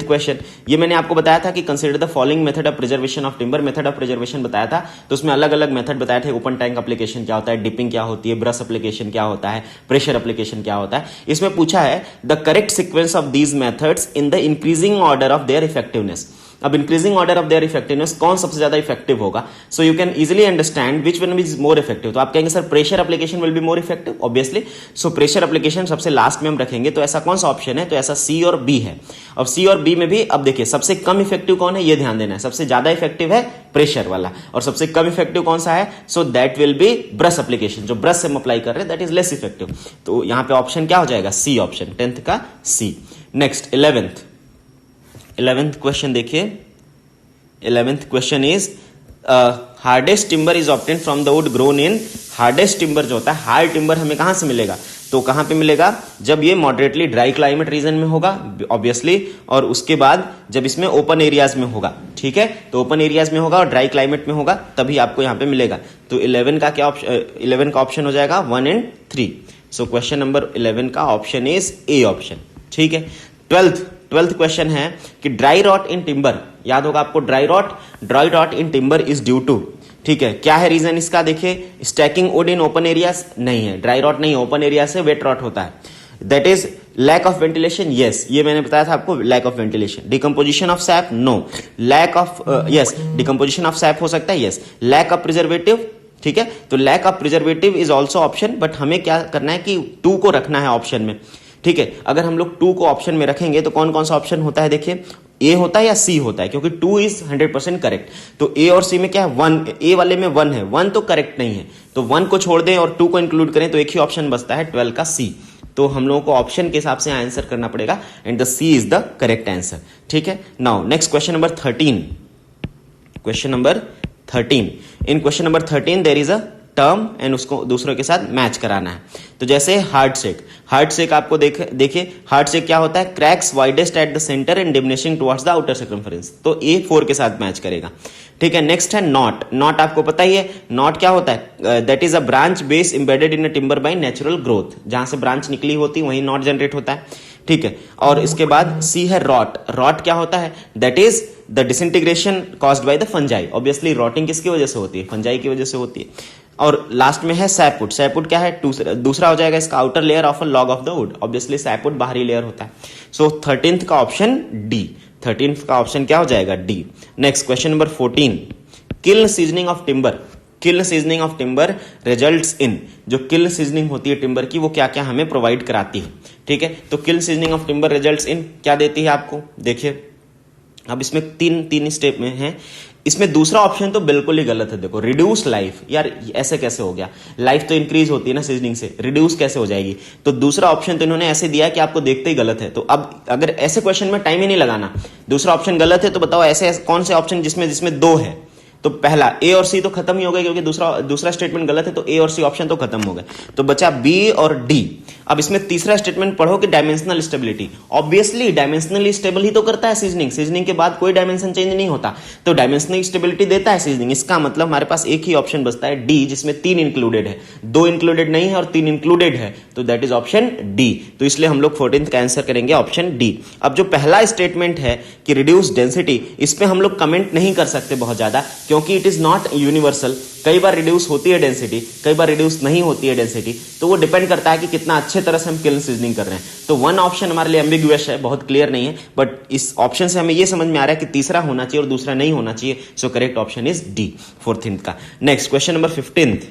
क्वेश्चन, ये मैंने आपको बताया था कि consider the following method of preservation of timber. Method of preservation बताया था, तो उसमें अलग अलग मेथड बताए थे। ओपन टैंक एप्लीकेशन क्या होता है, डिपिंग क्या होती है, ब्रश एप्लीकेशन क्या होता है, प्रेशर एप्लीकेशन क्या होता है। इसमें पूछा है the correct sequence of these methods in the increasing order of their effectiveness. अब increasing order of their effectiveness कौन सबसे ज्यादा इफेक्टिव होगा, so you can easily understand which one is more effective. तो आप कहेंगे sir pressure application will be more effective, obviously. So pressure application सबसे लास्ट में हम रखेंगे, तो ऐसा कौन सा ऑप्शन है, तो ऐसा सी और बी है। अब सी और बी में भी अब देखिए सबसे कम इफेक्टिव कौन है, ये ध्यान देना है। सबसे ज्यादा इफेक्टिव है प्रेशर वाला, और सबसे कम इफेक्टिव कौन सा है, so that will B brush application, जो ब्रश से हम अप्लाई कर रहे हैं दैट इज लेस इफेक्टिव। तो यहां पे ऑप्शन क्या हो जाएगा, सी ऑप्शन, 10th का सी। नेक्स्ट 11th क्वेश्चन देखिए। 11th question is hardest timber is obtained from the wood grown in. Hardest timber जो होता है, हार्ड टिम्बर हमें कहां से मिलेगा, तो कहां पे मिलेगा, जब ये मॉडरेटली ड्राई क्लाइमेट रीजन में होगा ऑब्वियसली, और उसके बाद जब इसमें ओपन एरियाज में होगा, ठीक है। तो ओपन एरियाज में होगा और ड्राई क्लाइमेट में होगा, तभी आपको यहां पे मिलेगा। तो 11 का क्या ऑप्शन, 11 का ऑप्शन हो जाएगा 1 and 3। सो क्वेश्चन नंबर 11 का ऑप्शन इज ए ऑप्शन, ठीक है। 12th क्वेश्चन है कि ड्राई रॉट इन टिम्बर, याद होगा आपको, dry rot in timber is due to, ठीक है। क्या है रीजन इसका, देखिए stacking wood in open areas, नहीं है, ड्राई रॉट नहीं है, ओपन एरिया से वेट रॉट होता है। That is lack of ventilation, yes, ये मैंने बताया था आपको, lack of ventilation. Decomposition of sap, no. Lack of, yes, decomposition of sap हो सकता है, यस। लैक ऑफ प्रिजर्वेटिव, ठीक है, तो lack of preservative is also option, but हमें क्या करना है कि 2 को रखना है ऑप्शन में, ठीक है। अगर हम लोग 2 को ऑप्शन में रखेंगे तो कौन कौन सा ऑप्शन होता है, देखिए ए होता है या सी होता है, क्योंकि 2 इज 100% करेक्ट। तो ए और सी में क्या है, 1, ए वाले में 1 है, 1 तो करेक्ट नहीं है, तो 1 को छोड़ दें और 2 को इंक्लूड करें तो एक ही ऑप्शन बचता है 12 का सी। तो हम लोगों को ऑप्शन के हिसाब से आंसर करना पड़ेगा, and the C is the correct answer, ठीक है। Now next question number 13। In question number 13 there is a term and उसको दूसरों के साथ मैच कराना है। तो जैसे हार्ड शेक आपको देखिए हार्ड शेक क्या होता है, cracks widest at the centre and diminishing towards the outer circumference, तो ए 4 के साथ मैच करेगा, ठीक है। नेक्स्ट है नॉट आपको पता ही है, नॉट क्या होता है, that is a branch base embedded in a timber by natural growth, जहां से ब्रांच निकली होती वहीं नॉट जनरेट होता है, ठीक है। और इसके बाद सी है रॉट क्या होता है, that is the disintegration caused by the fungi, obviously rotting किसकी वजह से होती है, फंजाई की वजह से होती है। और लास्ट में है सैपवुड क्या है, दूसरा हो जाएगा इसका outer layer of a log of the would, obviously sapwood बाहरी लेयर होता है। सो 13th का ऑप्शन डी, 13th का ऑप्शन क्या हो जाएगा, D. Next question number 14, kiln seasoning of timber results in, जो किल्न सीजनिंग होती है टिम्बर की वो क्या क्या हमें प्रोवाइड कराती है, ठीक है। तो kiln seasoning of timber results in क्या देती है आपको, देखिए अब इसमें तीन स्टेप में है। इसमें दूसरा ऑप्शन तो बिल्कुल ही गलत है। देखो रिड्यूस लाइफ, यार ऐसे कैसे हो गया? लाइफ तो इंक्रीज होती है ना सीजनिंग से, रिड्यूस कैसे हो जाएगी? तो दूसरा ऑप्शन तो इन्होंने ऐसे दिया कि आपको देखते ही गलत है। तो अब अगर ऐसे क्वेश्चन में टाइम ही नहीं लगाना, दूसरा ऑप्शन गलत है तो बताओ ऐसे कौन से ऑप्शन जिसमें दो है? तो पहला ए और सी तो खत्म ही हो गए, क्योंकि दूसरा स्टेटमेंट गलत है, तो ए और सी ऑप्शन तो खत्म हो गए, तो बचा बी और डी। अब इसमें तीसरा स्टेटमेंट पढ़ो कि dimensional stability. Obviously dimensionally stable ही तो करता है सीजनिंग के बाद कोई डायमेंशन चेंज नहीं होता, तो डायमेंशनल स्टेबिलिटी देता है सीजनिंग। इसका मतलब हमारे पास एक ही ऑप्शन बचता है डी, जिसमें 3 इंक्लूडेड है, 2 इंक्लूडेड नहीं है और 3 इंक्लूडेड है, तो दैट इज ऑप्शन डी। तो इसलिए हम लोग 14th का आंसर करेंगे ऑप्शन डी। अब जो पहला स्टेटमेंट है कि रिड्यूस डेंसिटी, इस पे हम लोग कमेंट नहीं कर सकते बहुत ज्यादा, क्योंकि इट इज नॉट यूनिवर्सल। कई बार रिड्यूस होती है डेंसिटी, कई बार रिड्यूस नहीं होती है डेंसिटी, तो वो डिपेंड करता है कि कितना अच्छे तरह से हम किल्न सीजनिंग कर रहे हैं। तो वन ऑप्शन हमारे लिए एम्बिगुअस है, बहुत क्लियर नहीं है, बट इस ऑप्शन से हमें ये समझ में आ रहा है कि तीसरा होना चाहिए और दूसरा नहीं होना चाहिए। So correct option is D 14th का। Next question number 15th।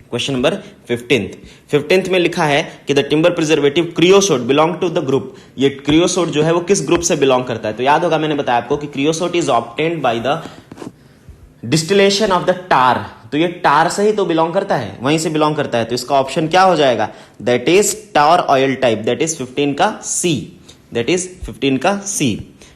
Question number 15th में लिखा है कि the timber preservative creosote belong to the group. ये क्रियोसोट जो है वो किस ग्रुप से बिलोंग करता है? तो याद होगा मैंने बताया आपको कि creosote is obtained by the distillation of the tar. तो ये टार से ही तो बिलोंग करता है, वहीं से बिलोंग करता है, तो इसका ऑप्शन क्या हो जाएगा? That is tar oil type, that is 15 का सी, दैट इज 15 का सी।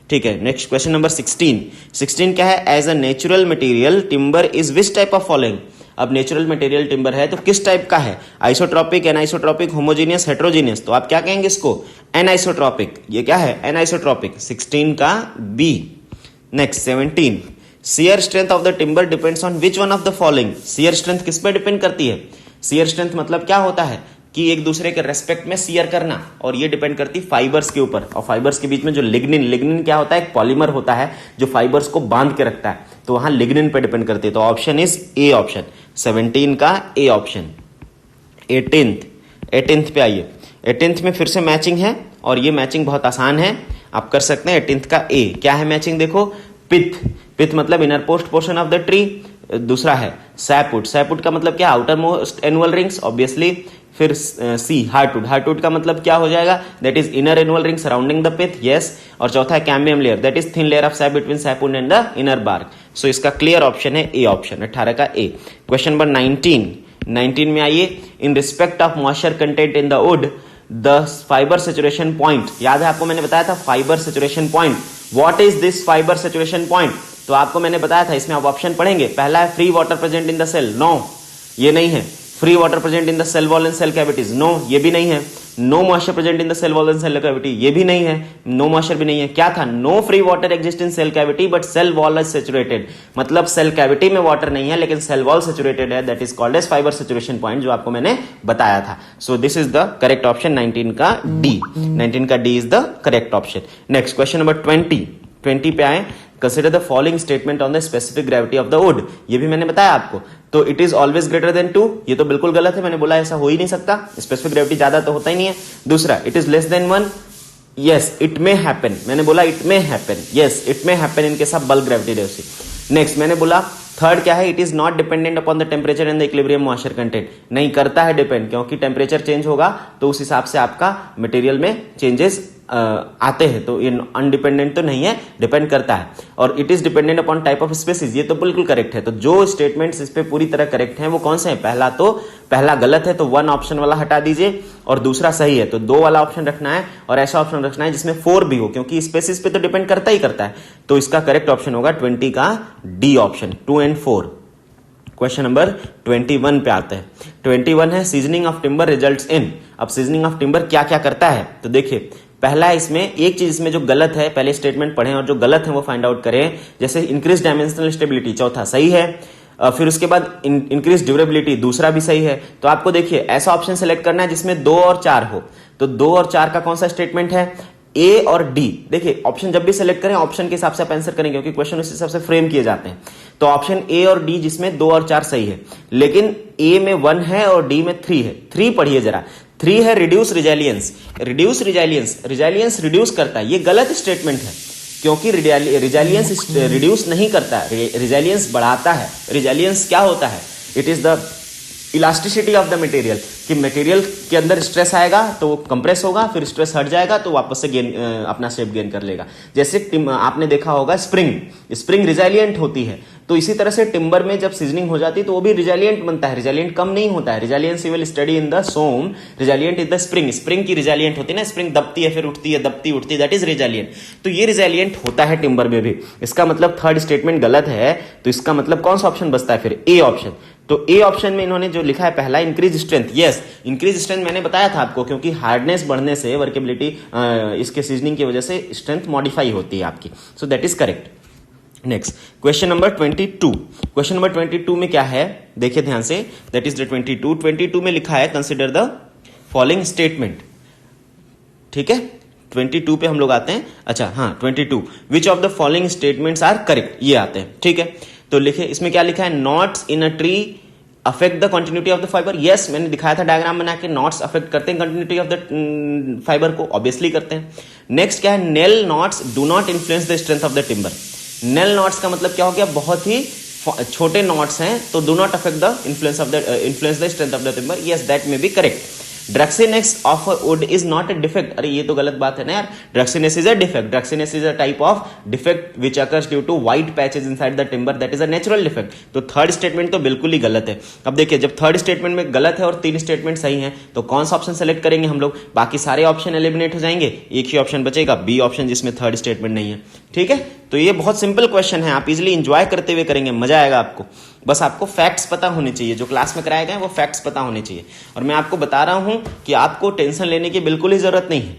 ठीक है, नेक्स्ट क्वेश्चन नंबर 16 क्या है? As a natural material timber is which type of following. अब नेचुरल मटेरियल टिम्बर है तो किस टाइप का है? Isotropic, anisotropic, homogeneous, heterogeneous. तो आप क्या कहेंगे इसको? एनाइसोट्रॉपिक। ये क्या है? एनाइसोट्रॉपिक, 16 का B. Next 17, shear strength of the timber depends on which one of the following. Shear strength किस पे डिपेंड करती है? शियर स्ट्रेंथ मतलब क्या होता है कि एक दूसरे के रेस्पेक्ट में शियर करना, और ये डिपेंड करती है फाइबर्स के ऊपर, और फाइबर्स के बीच में जो लिग्निन क्या होता है? एक पॉलीमर होता है जो फाइबर्स को बांध के रखता है, तो वहां लिग्निन पे डिपेंड करती है। तो ऑप्शन इज ए ऑप्शन, 17 का ए ऑप्शन। 18th पे आइए। 18th में फिर से मैचिंग है, और ये मैचिंग बहुत आसान है, आप कर सकते हैं। 18th का ए क्या है मैचिंग? देखो पिथ मतलब inner most portion of the tree. दूसरा है सैपवुड का मतलब क्या? Outer most annual rings obviously. फिर सी हार्टवुड का मतलब क्या हो जाएगा? That is inner annual ring surrounding the pith, yes. और चौथा है cambium layer, that is thin layer of sap between sapwood and the inner bark. So इसका क्लियर ऑप्शन है ए ऑप्शन, 18 का ए। क्वेश्चन नंबर 19 में आइए। In respect of moisture content in the wood the fibre saturation point. याद है आपको मैंने बताया था fibre saturation point. What is this fibre saturation point? तो आपको मैंने बताया था, इसमें आप ऑप्शन पढ़ेंगे। पहला है free water present in the cell, no ये नहीं है। Free water present in the cell wall and cell cavities, no ये भी नहीं है। No moisture present in the cell wall and cell cavity, ये भी नहीं है। नो मॉइस्चर भी नहीं है। क्या था? No free water exist in cell cavity but cell wall is saturated. मतलब सेल कैविटी में वाटर नहीं है लेकिन सेल वॉल सेचुरेटेड है, that is called as fibre saturation point, जो आपको मैंने बताया था। So this is the correct option, 19 का डी। 19 का D is the correct option. Next question number 20 पे आए। Consider the following statement on the specific gravity of the would. ये भी मैंने बताया आपको। तो it is always greater than 2, ये तो बिल्कुल गलत है, मैंने बोला ऐसा हो ही नहीं सकता, स्पेसिफिक ग्रेविटी ज्यादा तो होता ही नहीं है। दूसरा, it is less then 1, yes it may happen, मैंने बोला it may happen, yes it may happen in case of bulk gravity ratio. Next मैंने बोला थर्ड क्या है? It is not dependent upon the temperature and the equilibrium moisture content. नहीं करता है डिपेंड, क्योंकि टेम्परेचर चेंज होगा तो उस हिसाब से आपका मटेरियल में चेंजेस आते हैं, तो ये अनडिपेंडेंट तो नहीं है, डिपेंड करता है। और it is dependent upon type of species, ये तो बिल्कुल करेक्ट है। तो जो स्टेटमेंट्स इस पे पूरी तरह करेक्ट हैं वो कौन से हैं? पहला गलत है तो 1 ऑप्शन वाला हटा दीजिए, और दूसरा सही है तो 2 वाला ऑप्शन रखना है, और ऐसा ऑप्शन रखना है जिसमें 4 भी हो, क्योंकि स्पेसीज पे तो डिपेंड करता ही करता है। तो इसका करेक्ट ऑप्शन होगा 20 का D option, 2 and 4। Question number 21 पे आते हैं। 21 है seasoning of timber results in. अब सीजनिंग ऑफ टिम्बर क्या क्या करता है? तो देखिए पहला है इसमें एक चीज इसमें जो गलत है, पहले स्टेटमेंट पढ़ें और जो गलत है वो फाइंड आउट करें। जैसे इंक्रीज डायमेंशनल स्टेबिलिटी, चौथा सही है। फिर उसके बाद इंक्रीज ड्यूरेबिलिटी, दूसरा भी सही है। तो आपको देखिए ऐसा ऑप्शन सेलेक्ट करना है जिसमें 2 और 4 हो। तो 2 और 4 का कौन सा स्टेटमेंट है? ए और डी। देखिए ऑप्शन जब भी सेलेक्ट करें ऑप्शन के हिसाब से आप आंसर करें, क्योंकि क्वेश्चन उस हिसाब से फ्रेम किए जाते हैं। तो ऑप्शन ए और डी जिसमें 2 और 4 सही है, लेकिन ए में 1 है और डी में 3 है। 3 पढ़िए जरा। 3 है रिड्यूस रिजाइलियंस। रिजाइलियंस रिड्यूस करता है, ये गलत स्टेटमेंट है, क्योंकि रिजाइलियंस रिड्यूस नहीं करता है, रिजाइलियंस बढ़ाता है। रिजाइलियंस क्या होता है? इलास्टिसिटी ऑफ द मटेरियल, कि मटेरियल के अंदर स्ट्रेस आएगा तो कंप्रेस होगा, फिर स्ट्रेस हट जाएगा तो वापस से गेन अपना शेप गेन कर लेगा। जैसे आपने देखा होगा स्प्रिंग रिजाइलियंट होती है, तो इसी तरह से टिम्बर में जब सीजनिंग हो जाती है तो वो भी रिजाइलियंट बनता है, रिजाइलियंट कम नहीं होता है। Resilience you will study in the SOM, resilient is the spring की रिजाइलियंट होती है ना, स्प्रिंग दबती है फिर उठती है, दबती उठती, दैट इज रिजाइलियंट। तो ये रिजाइलियंट होता है टिम्बर में भी। इसका मतलब थर्ड स्टेटमेंट गलत है, तो इसका मतलब कौन सा ऑप्शन बचता है फिर? A option. तो ए ऑप्शन में इन्होंने जो लिखा है पहला, increase strength, yes increase strength मैंने बताया था आपको, क्योंकि हार्डनेस बढ़ने से वर्केबिलिटी इसके सीजनिंग की वजह से स्ट्रेंथ मॉडिफाई होती है आपकी, सो that is correct. Next question number 22। Question number 22 में क्या है देखिए ध्यान से, दैट इज द 22 में लिखा है कंसिडर द फॉलोइंग स्टेटमेंट। ठीक है, 22 पे हम लोग आते हैं। अच्छा हाँ 22, which of the following statements are correct, ये आते हैं। ठीक है, तो लिखे, इसमें क्या लिखा है, knots in a tree affect the continuity of the fibre. Yes, मैंने दिखाया था डायग्राम बना के, नॉट्स अफेक्ट करते हैं कंटिन्यूटी ऑफ द फाइबर को, ऑब्वियसली करते हैं। नेक्स्ट क्या है, nail knots do not influence the strength of the timber. Nail knots का मतलब क्या हो गया, बहुत ही छोटे नॉट्स हैं, तो do not affect the influence the strength of the timber. Yes, that may be correct. Druxiness of wood is not a defect. अरे ये तो गलत बात है ना यार, druxiness is a defect. Druxiness is a type of defect which occurs due to white patches inside the timber, that is a natural defect. तो थर्ड स्टेटमेंट तो बिल्कुल ही गलत है। अब देखिए, जब थर्ड स्टेटमेंट में गलत है और 3 स्टेटमेंट सही है, तो कौन सा ऑप्शन सेलेक्ट करेंगे हम लोग? बाकी सारे ऑप्शन एलिमिनेट हो जाएंगे, एक ही ऑप्शन बचेगा, बी ऑप्शन, जिसमें थर्ड स्टेटमेंट नहीं है। ठीक है, तो ये बहुत सिंपल क्वेश्चन है, आप इजिली इंजॉय करते हुए करेंगे, मजा आएगा आपको। बस आपको फैक्ट्स पता होने चाहिए, जो क्लास में कराए गए वो फैक्ट्स पता होने चाहिए। और मैं आपको बता रहा हूं कि आपको टेंशन लेने की बिल्कुल ही जरूरत नहीं है।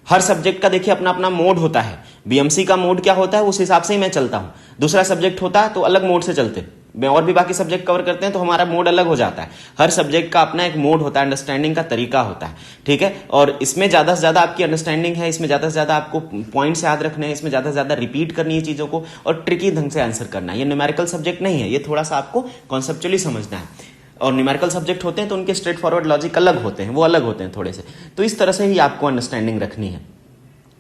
हर सब्जेक्ट का देखिए अपना अपना मोड होता है। बीएमसी का मोड क्या होता है, उस हिसाब से ही मैं चलता हूं। दूसरा सब्जेक्ट होता है तो अलग मोड से चलते हैं, और भी बाकी सब्जेक्ट कवर करते हैं तो हमारा मोड अलग हो जाता है। हर सब्जेक्ट का अपना एक मोड होता है, अंडरस्टैंडिंग का तरीका होता है। ठीक है, और इसमें ज्यादा से ज्यादा आपकी अंडरस्टैंडिंग है, इसमें ज्यादा से ज्यादा आपको पॉइंट्स याद रखने हैं, इसमें ज्यादा से ज्यादा रिपीट करनी है चीजों को और ट्रिकी ढंग से आंसर करना है। ये न्यूमेरिकल सब्जेक्ट नहीं है, ये थोड़ा सा आपको कॉन्सेप्चुअली समझना है। और न्यूमेरिकल सब्जेक्ट होते हैं तो उनके स्ट्रेट फॉरवर्ड लॉजिक अलग होते हैं, वो अलग होते हैं थोड़े से। तो इस तरह से ही आपको अंडरस्टैंडिंग रखनी है।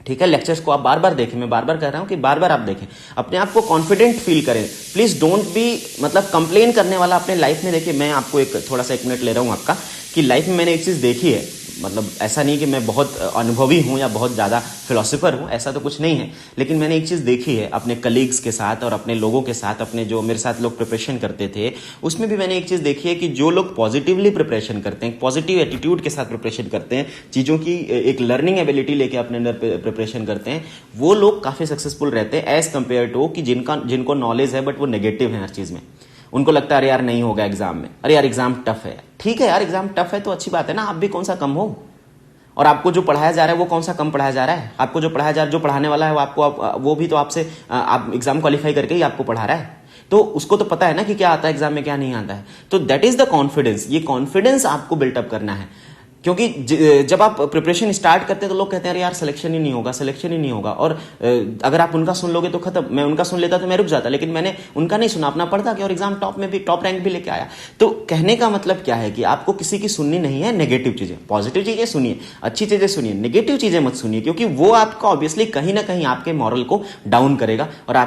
ठीक है, लेक्चर्स को आप बार बार देखें, मैं बार बार कह रहा हूं कि बार बार आप देखें, अपने आप को कॉन्फिडेंट फील करें। प्लीज डोंट बी मतलब कंप्लेन करने वाला अपने लाइफ में। देखिए, मैं आपको एक थोड़ा सा 1 मिनट ले रहा हूं आपका, कि लाइफ में मैंने एक चीज देखी है, मतलब ऐसा नहीं कि मैं बहुत अनुभवी हूं या बहुत ज्यादा फिलोसोफर हूं, ऐसा तो कुछ नहीं है, लेकिन मैंने एक चीज देखी है अपने कलीग्स के साथ और अपने लोगों के साथ, अपने जो मेरे साथ लोग प्रिपरेशन करते थे उसमें भी मैंने एक चीज देखी है कि जो लोग पॉजिटिवली प्रिपरेशन करते हैं, पॉजिटिव एटीट्यूड के साथ प्रिपरेशन करते हैं, चीजों की एक लर्निंग एबिलिटी लेके अपने अंदर प्रिपरेशन करते हैं, वो लोग काफी सक्सेसफुल रहते हैं एज कंपेयर टू कि जिनको नॉलेज है बट वो नेगेटिव है हर चीज में। उनको लगता है अरे यार नहीं होगा एग्जाम में, अरे यार एग्जाम टफ है। ठीक है यार, एग्जाम टफ है तो अच्छी बात है ना, आप भी कौन सा कम हो, और आपको जो पढ़ाया जा रहा है वो कौन सा कम पढ़ाया जा रहा है। आपको जो पढ़ाया जा रहा है, जो पढ़ाने वाला है वो आपको वो भी तो आपसे आप एग्जाम क्वालिफाई करके ही आपको पढ़ा रहा है, तो उसको तो पता है ना कि क्या आता है एग्जाम में, क्या नहीं आता है। तो दैट इज द कॉन्फिडेंस, ये कॉन्फिडेंस आपको बिल्टअप करना है। क्योंकि जब आप प्रिपरेशन स्टार्ट करते हैं तो लोग कहते हैं अरे यार सिलेक्शन ही नहीं होगा, सिलेक्शन ही नहीं होगा, और अगर आप उनका सुन लोगे तो खत्म। मैं उनका सुन लेता तो मैं रुक जाता, लेकिन मैंने उनका नहीं सुना, अपना पढ़ता गया और एग्जाम टॉप में भी, टॉप रैंक भी लेके आया। तो कहने का मतलब क्या है कि आपको किसी की सुननी नहीं है नेगेटिव चीजें, पॉजिटिव चीजें सुनिए, अच्छी चीजें सुनिए, नेगेटिव चीजें मत सुनिए, क्योंकि वो आपका ऑब्वियसली कहीं ना कहीं आपके मॉरल को डाउन करेगा। और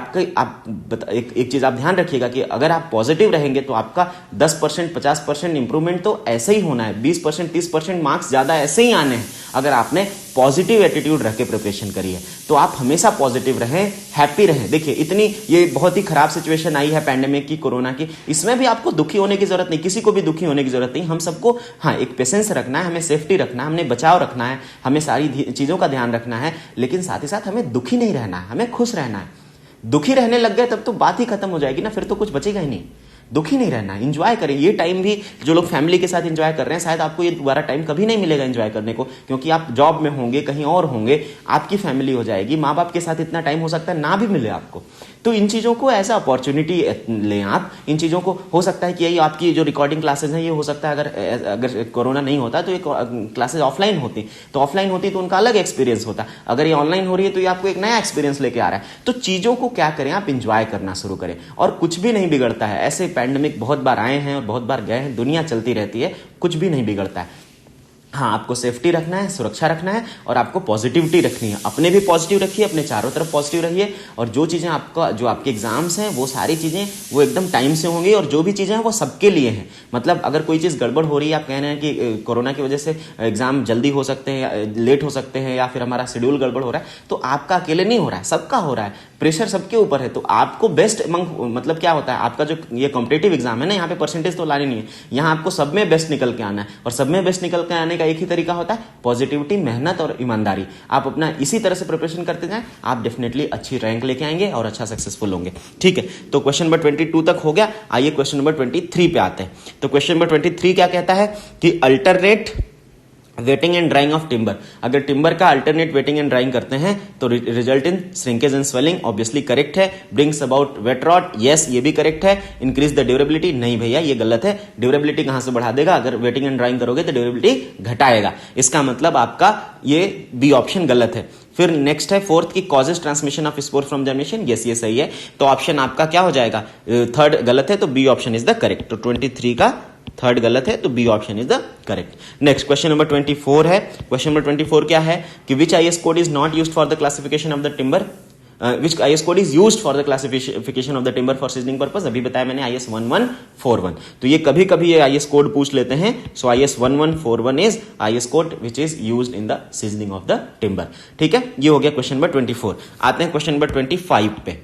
एक चीज आप ध्यान रखिएगा कि अगर आप पॉजिटिव रहेंगे तो आपका 10% 50% इंप्रूवमेंट तो ऐसे ही होना है, 20% 30% मार्क्स ज्यादा ऐसे ही आने हैं अगर आपने पॉजिटिव एटीट्यूड रख के प्रिपरेशन करी है। तो आप हमेशा पॉजिटिव रहें, हैप्पी रहें। देखिए, इतनी ये बहुत ही खराब सिचुएशन आई है पैंडेमिक की, कोरोना की, इसमें भी आपको दुखी होने की जरूरत नहीं, किसी को भी दुखी होने की जरूरत नहीं। हम सबको हाँ एक पेशेंस रखना है, हमें सेफ्टी रखना है, हमें बचाव रखना है, हमें सारी चीजों का ध्यान रखना है, लेकिन साथ ही साथ हमें दुखी नहीं रहना है, हमें खुश रहना है। दुखी रहने लग गए तब तो बात ही खत्म हो जाएगी ना, फिर तो कुछ बचेगा ही नहीं। दुखी नहीं रहना, एंजॉय करें। ये टाइम भी जो लोग फैमिली के साथ एंजॉय कर रहे हैं, शायद आपको ये दोबारा टाइम कभी नहीं मिलेगा एंजॉय करने को, क्योंकि आप जॉब में होंगे, कहीं और होंगे, आपकी फैमिली हो जाएगी, माँ बाप के साथ इतना टाइम हो सकता है ना भी मिले आपको। तो इन चीजों को एज अपॉर्चुनिटी लें आप। इन चीजों को हो सकता है कि यही आपकी जो रिकॉर्डिंग क्लासेस हैं, ये हो सकता है अगर कोरोना नहीं होता तो ये क्लासेस ऑफलाइन होती, तो ऑफलाइन होती तो उनका अलग एक्सपीरियंस होता। अगर ये ऑनलाइन हो रही है तो ये आपको एक नया एक्सपीरियंस लेके आ रहा है। तो चीजों को क्या करें, आप इंजॉय करना शुरू करें, और कुछ भी नहीं बिगड़ता है। ऐसे पैंडेमिक बहुत बार आए हैं और बहुत बार गए हैं, दुनिया चलती रहती है, कुछ भी नहीं बिगड़ता है। हाँ, आपको सेफ्टी रखना है, सुरक्षा रखना है और आपको पॉजिटिविटी रखनी है। अपने भी पॉजिटिव रखिए, अपने चारों तरफ पॉजिटिव रहिए और जो चीज़ें आपका जो आपके एग्जाम्स हैं वो सारी चीज़ें वो एकदम टाइम से होंगी और जो भी चीज़ें हैं वो सबके लिए हैं। मतलब अगर कोई चीज़ गड़बड़ हो रही है, आप कह रहे हैं कि कोरोना की वजह से एग्जाम जल्दी हो सकते हैं या लेट हो सकते हैं या फिर हमारा शेड्यूल गड़बड़ हो रहा है, तो आपका अकेले नहीं हो रहा है, सबका हो रहा है, प्रेशर सबके ऊपर है। तो आपको बेस्ट मतलब क्या होता है, आपका जो ये कॉम्पिटेटिव एग्जाम है ना, यहाँ पे परसेंटेज तो लानी नहीं है, यहाँ आपको सब में बेस्ट निकल के आना है और सब में बेस्ट निकल के आने का एक ही तरीका होता है, पॉजिटिविटी, मेहनत और ईमानदारी। आप अपना इसी तरह से प्रिपरेशन करते जाएं, आप डेफिनेटली अच्छी रैंक लेके आएंगे और अच्छा सक्सेसफुल होंगे। ठीक है, तो क्वेश्चन नंबर 22 तक हो गया। आइए क्वेश्चन नंबर 23 पे आते हैं। तो क्वेश्चन नंबर 23 क्या कहता है कि alternate wetting and drying of timber. अगर टिम्बर का अल्टरनेट वेटिंग एंड ड्राइंग करते हैं तो result in shrinkage and swelling, obviously correct है। Brings about wet rot, yes ये भी करेक्ट है। इंक्रीज द ड्यूरेबिलिटी, नहीं भैया ये गलत है। ड्यूरेबिलिटी कहां से बढ़ा देगा, अगर वेटिंग एंड ड्राइंग करोगे तो ड्यूरेबिलिटी घटाएगा, इसका मतलब आपका ये बी ऑप्शन गलत है। फिर नेक्स्ट है फोर्थ की causes transmission of spore from germination, yes ये सही है। तो ऑप्शन आपका क्या हो जाएगा, थर्ड गलत है, तो B option is the correct. तो 23 का थर्ड गलत है, तो B option is the correct. Next question number 24 है। क्वेश्चन नंबर 24 क्या है कि which IS code is not used for the classification of the timber, which IS code is used for the classification of the timber for seasoning purpose. अभी बताया मैंने IS 1141। तो ये कभी कभी ये IS कोड पूछ लेते हैं। सो IS 1141 is IS code which is used in the seasoning of the timber. ठीक है, ये हो गया क्वेश्चन नंबर 24। आते हैं क्वेश्चन नंबर 25 पे।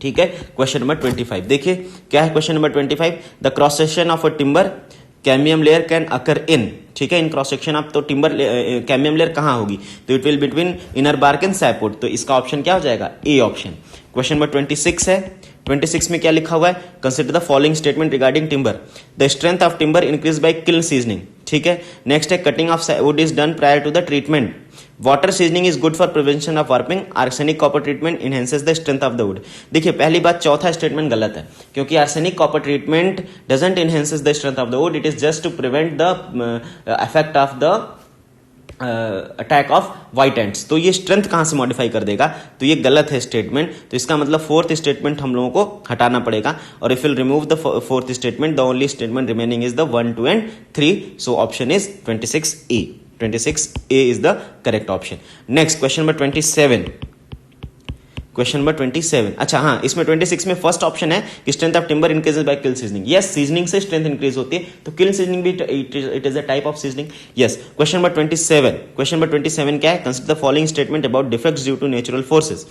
ठीक है, क्वेश्चन नंबर 25 देखिए क्या है। Question number 25, the cross section of a timber cambium layer can occur in. ठीक है, इन क्रॉस सेक्शन ऑफ तो टिम्बर कैम्बियम लेयर कहां होगी, तो it will between inner bark and sapwood. तो इसका ऑप्शन क्या हो जाएगा, ए ऑप्शन। क्वेश्चन नंबर 26 है। 26 में क्या लिखा हुआ है, consider the following statement regarding timber, the strength of timber increase by kiln seasoning. ठीक है, नेक्स्ट है cutting of wood is done prior to the treatment, water seasoning is good for prevention of warping, arsenic copper treatment enhances the strength of the wood. देखिए पहली बात, चौथा स्टेटमेंट गलत है क्योंकि arsenic copper treatment doesn't enhances the strength of the wood, it is just to prevent the effect of the attack of white ends. तो ये स्ट्रेंथ कहां से मॉडिफाई कर देगा, तो ये गलत है स्टेटमेंट। तो इसका मतलब फोर्थ स्टेटमेंट हम लोगों को हटाना पड़ेगा और if will remove the fourth statement the only statement remaining is the 1, 2 and 3। So option is 26A। 26A is the correct option. Next question number 27. Question number 27। अच्छा हाँ, इसमें 26 में फर्स्ट ऑप्शन है कि strength of timber increases by kiln seasoning. Yes, seasoning से स्ट्रेंथ इंक्रीज होती है, तो किल सीजनिंग भी it is a type of seasoning. Yes, question number 27। Question number 27 क्या है, consider the following statement about defects due to natural forces.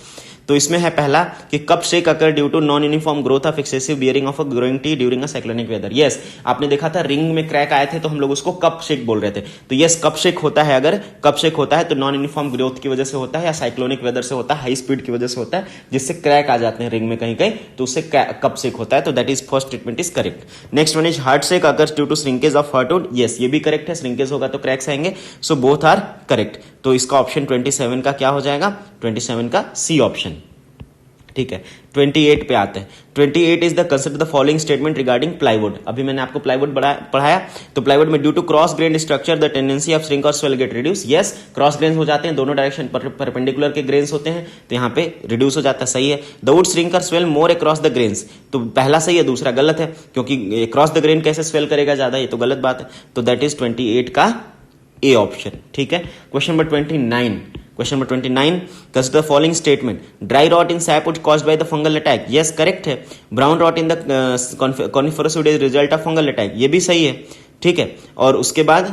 तो इसमें है पहला कि cup shake occur due to non uniform growth of excessive bearing of a growing tree during a cyclonic weather. Yes, आपने देखा था रिंग में क्रैक आए थे तो हम लोग उसको कप शेक बोल रहे थे। तो यस, कप शेक होता है, अगर कप शेक होता है तो नॉन यूनिफॉर्म ग्रोथ की वजह से होता है या साइक्लोनिक वेदर से होता है, हाई स्पीड की वजह से होता है, जिससे क्रैक आ जाते हैं रिंग में कहीं कहीं, तो उससे कप शेक होता है। तो that is first statement is correct. Next one is heart shake occurs due to shrinkage of heartwood. Yes, ये भी करेक्ट है, श्रिंकेज होगा तो क्रैक्स आएंगे। So both are correct. तो इसका ऑप्शन 27 का क्या हो जाएगा, 27 का सी ऑप्शन। ठीक है, 28 पे आते हैं। 28 is the consider the following statement regarding plywood. अभी मैंने आपको प्लाईवुड पढ़ाया, तो प्लाईवुड में due to cross grain structure the tendency of shrink और swell get reduce. Yes, cross grains हो जाते हैं, दोनों डायरेक्शन परपेंडिकुलर के ग्रेन्स होते हैं, तो यहाँ पे रिड्यूस हो जाता है, सही है। द वुड श्रिंक और swell more across the grains, तो पहला सही है, दूसरा गलत है क्योंकि क्रॉस द ग्रेन कैसे स्वेल करेगा ज्यादा, ये तो गलत बात है। तो दैट इज 28 का ए ऑप्शन। ठीक है, question number 29। Question number 29, consider the following statement, dry rot in sapwood caused by the fungal attack. Yes, correct है। Brown rot in the coniferous wood is result of fungal attack, ये भी सही है। ठीक है, और उसके बाद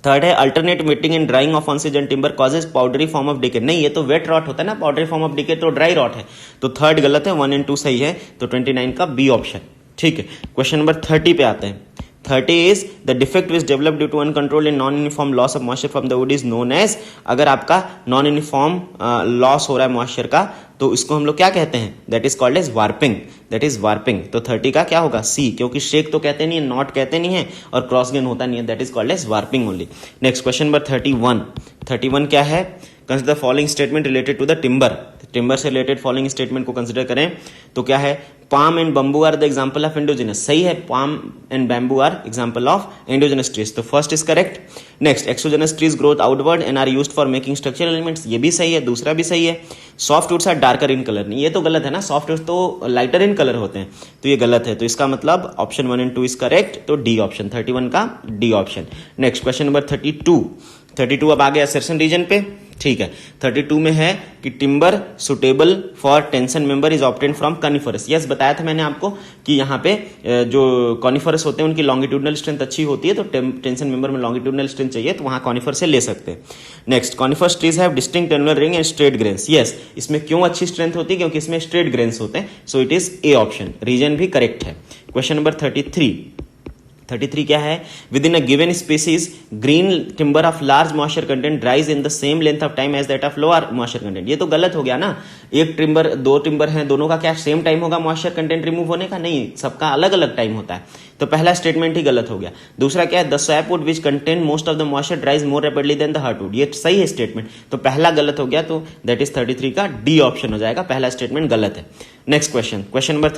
थर्ड है alternate wetting and drying of unseason timber causes powdery form of decay. नहीं, ये तो वेट रॉट होता है ना, पाउडरी फॉर्म ऑफ डिके तो ड्राई रॉट है, तो थर्ड गलत है, 1 and 2 सही है, तो 29 का बी ऑप्शन। ठीक है, क्वेश्चन नंबर 30 पे आते हैं। 30 is the defect which developed due to uncontrolled and non-uniform loss of moisture from the wood is known as। अगर आपका नॉन यूनिफॉर्म लॉस हो रहा है मॉइस्चर का, तो इसको हम लोग क्या कहते हैं, that is called as warping. That is warping. तो 30 का क्या होगा, सी, क्योंकि शेक तो कहते नहीं है, नॉट कहते नहीं है और क्रॉस गेन होता नहीं है, that is called as warping only. Next question number 31। 31 क्या है, consider the following statement related to the timber. Timber से रिलेटेड फॉलोइंग स्टेटमेंट को कंसिडर करें तो क्या है, palm and bamboo are the example of endogenous. सही है, palm and bamboo are example of endogenous trees. तो first is correct. Next, exogenous trees grow outward and are used for making structural elements. ये भी सही है, दूसरा भी सही है. Softwoods are darker in color. नहीं, ये तो गलत है ना, softwoods तो lighter in color होते हैं, तो ये गलत है. तो इसका मतलब ऑप्शन 1 and 2 is correct. तो डी ऑप्शन, 31 का D option. Next question number 32 अब आ गया assertion रीजन पे. ठीक है, 32 में है कि timber suitable for tension member is obtained from coniferous. Yes, बताया था मैंने आपको कि यहाँ पे जो कॉनिफरस होते हैं उनकी लॉन्गिट्यूडनल स्ट्रेंथ अच्छी होती है, तो टेंशन मेंबर में लॉन्गिट्यूडनल स्ट्रेंथ चाहिए तो वहां कॉनिफर से ले सकते हैं. Next, coniferous trees have distinct annular ring and straight grains. Yes, इसमें क्यों अच्छी स्ट्रेंथ होती है? क्योंकि इसमें स्ट्रेट ग्रेन्स होते हैं. So it is A option, reason भी करेक्ट है. क्वेश्चन नंबर 33 क्या है? Within a given species green timber of large moisture content dries in the same length of time as that of lower moisture content. ये तो गलत हो गया ना. एक टिम्बर, दो टिम्बर हैं, दोनों का क्या सेम टाइम होगा मॉइस्चर कंटेंट रिमूव होने का? नहीं, सबका अलग अलग टाइम होता है. तो पहला स्टेटमेंट ही गलत हो गया. दूसरा क्या है? The sapwood which contain most of the moisture dries more rapidly than the heartwood. ये सही है स्टेटमेंट, तो पहला गलत हो गया, तो दैट इज 33 का डी ऑप्शन हो जाएगा. पहला स्टेटमेंट गलत है. नेक्स्ट क्वेश्चन नंबर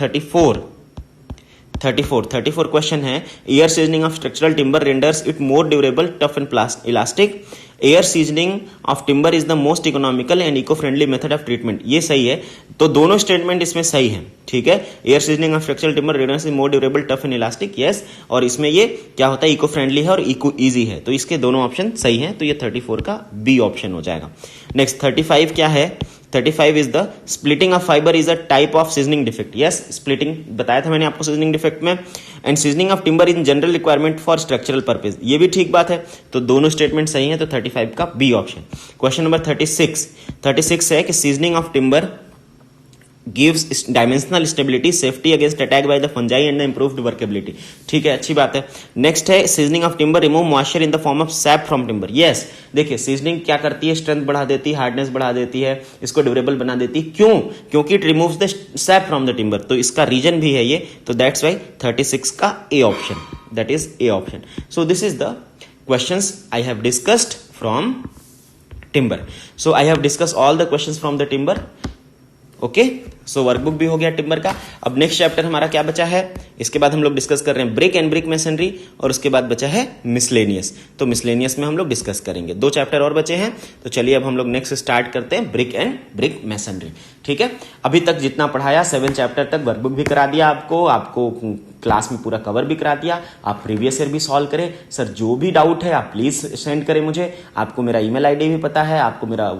34 क्वेश्चन है. Air seasoning of structural timber renders it more durable, tough and elastic. Air seasoning of timber is the most economical and eco friendly method of treatment. ये सही है, तो दोनों स्टेटमेंट इसमें सही है. ठीक है, air seasoning of structural timber renders is more durable, tough and elastic. Yes, और इसमें ये क्या होता है? इको फ्रेंडली है और इको ईजी है. तो इसके दोनों ऑप्शन सही हैं, तो ये 34 का बी ऑप्शन हो जाएगा. नेक्स्ट 35 क्या है? 35 is the splitting of fibre is a type of seasoning defect. Yes, splitting बताया था मैंने आपको सीजनिंग डिफेक्ट में. And seasoning of timber in general requirement for structural purpose. ये भी ठीक बात है, तो दोनों स्टेटमेंट सही है, तो 35 का बी ऑप्शन. क्वेश्चन नंबर 36 है कि seasoning of timber gives dimensional stability, safety against attack by the fungi and the improved workability. ठीक है, अच्छी बात है. नेक्स्ट है seasoning of timber remove moisture in the form of SAP from timber. Yes, देखिए सीजनिंग क्या करती है? स्ट्रेंथ बढ़ा देती है, हार्डनेस बढ़ा देती है, इसको ड्यूरेबल बना देती है. क्यों? क्योंकि it removes the SAP from the timber. तो इसका रीजन भी है ये, तो दैट्स वाई 36 का A option, that is A option. So this is the questions I have discussed from timber. So I have discuss all the questions from the timber. Okay, so workbook भी हो गया टिम्बर का. अब नेक्स्ट चैप्टर हमारा क्या बचा है? इसके बाद हम लोग डिस्कस कर रहे हैं ब्रिक एंड ब्रिक मैसनरी, और उसके बाद बचा है मिसलेनियस. तो मिसलेनियस में हम लोग डिस्कस करेंगे. 2 चैप्टर और बचे हैं, तो चलिए अब हम लोग नेक्स्ट स्टार्ट करते हैं ब्रिक एंड ब्रिक मैसनरी. ठीक है, अभी तक जितना पढ़ाया 7 चैप्टर तक वर्कबुक भी करा दिया आपको क्लास में पूरा कवर भी करा दिया. आप प्रीवियस ईयर भी सॉल्व करें. सर जो भी डाउट है आप प्लीज सेंड करें मुझे. आपको मेरा ईमेल आईडी भी पता है, आपको मेरा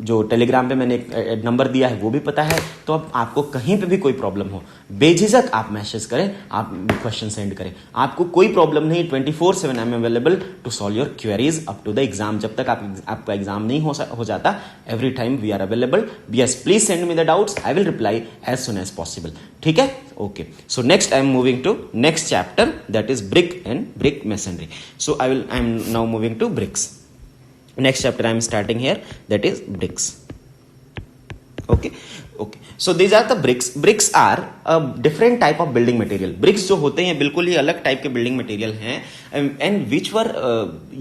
जो टेलीग्राम पे मैंने एक नंबर दिया है वो भी पता है. तो अब आपको कहीं पे भी कोई प्रॉब्लम हो, बेझिझक आप मैसेज करें, आप क्वेश्चन सेंड करें. आपको कोई प्रॉब्लम नहीं, 24/7 I am available to solve your queries up to the exam. जब तक आपका एग्जाम नहीं हो जाता, every time we are available. Yes, please send me the doubts, I will reply as soon as possible. ठीक है, okay. So next I am moving to next chapter, that is brick and brick masonry. So I am now moving to bricks. Next chapter I am starting here, that is bricks. Okay. So these are the bricks. Bricks are a different type of building material. Bricks जो होते हैं बिल्कुल ही अलग टाइप के बिल्डिंग मटेरियल हैं, and which were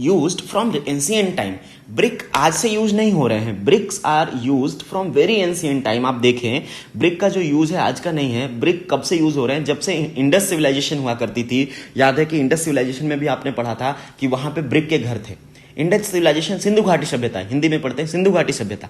used from the ancient time. Brick आज से यूज नहीं हो रहे हैं. Bricks are used from very ancient time. आप देखें, ब्रिक का जो यूज है आज का नहीं है. ब्रिक कब से यूज हो रहे हैं? जब से इंडस सिविलाइजेशन हुआ करती थी. याद है कि इंडस सिविलाइजेशन में भी आपने पढ़ा था कि वहां पे ब्रिक के घर थे. इंडस सिविलाइजेशन सिंधु घाटी सभ्यता, हिंदी में पढ़ते हैं सिंधु घाटी सभ्यता.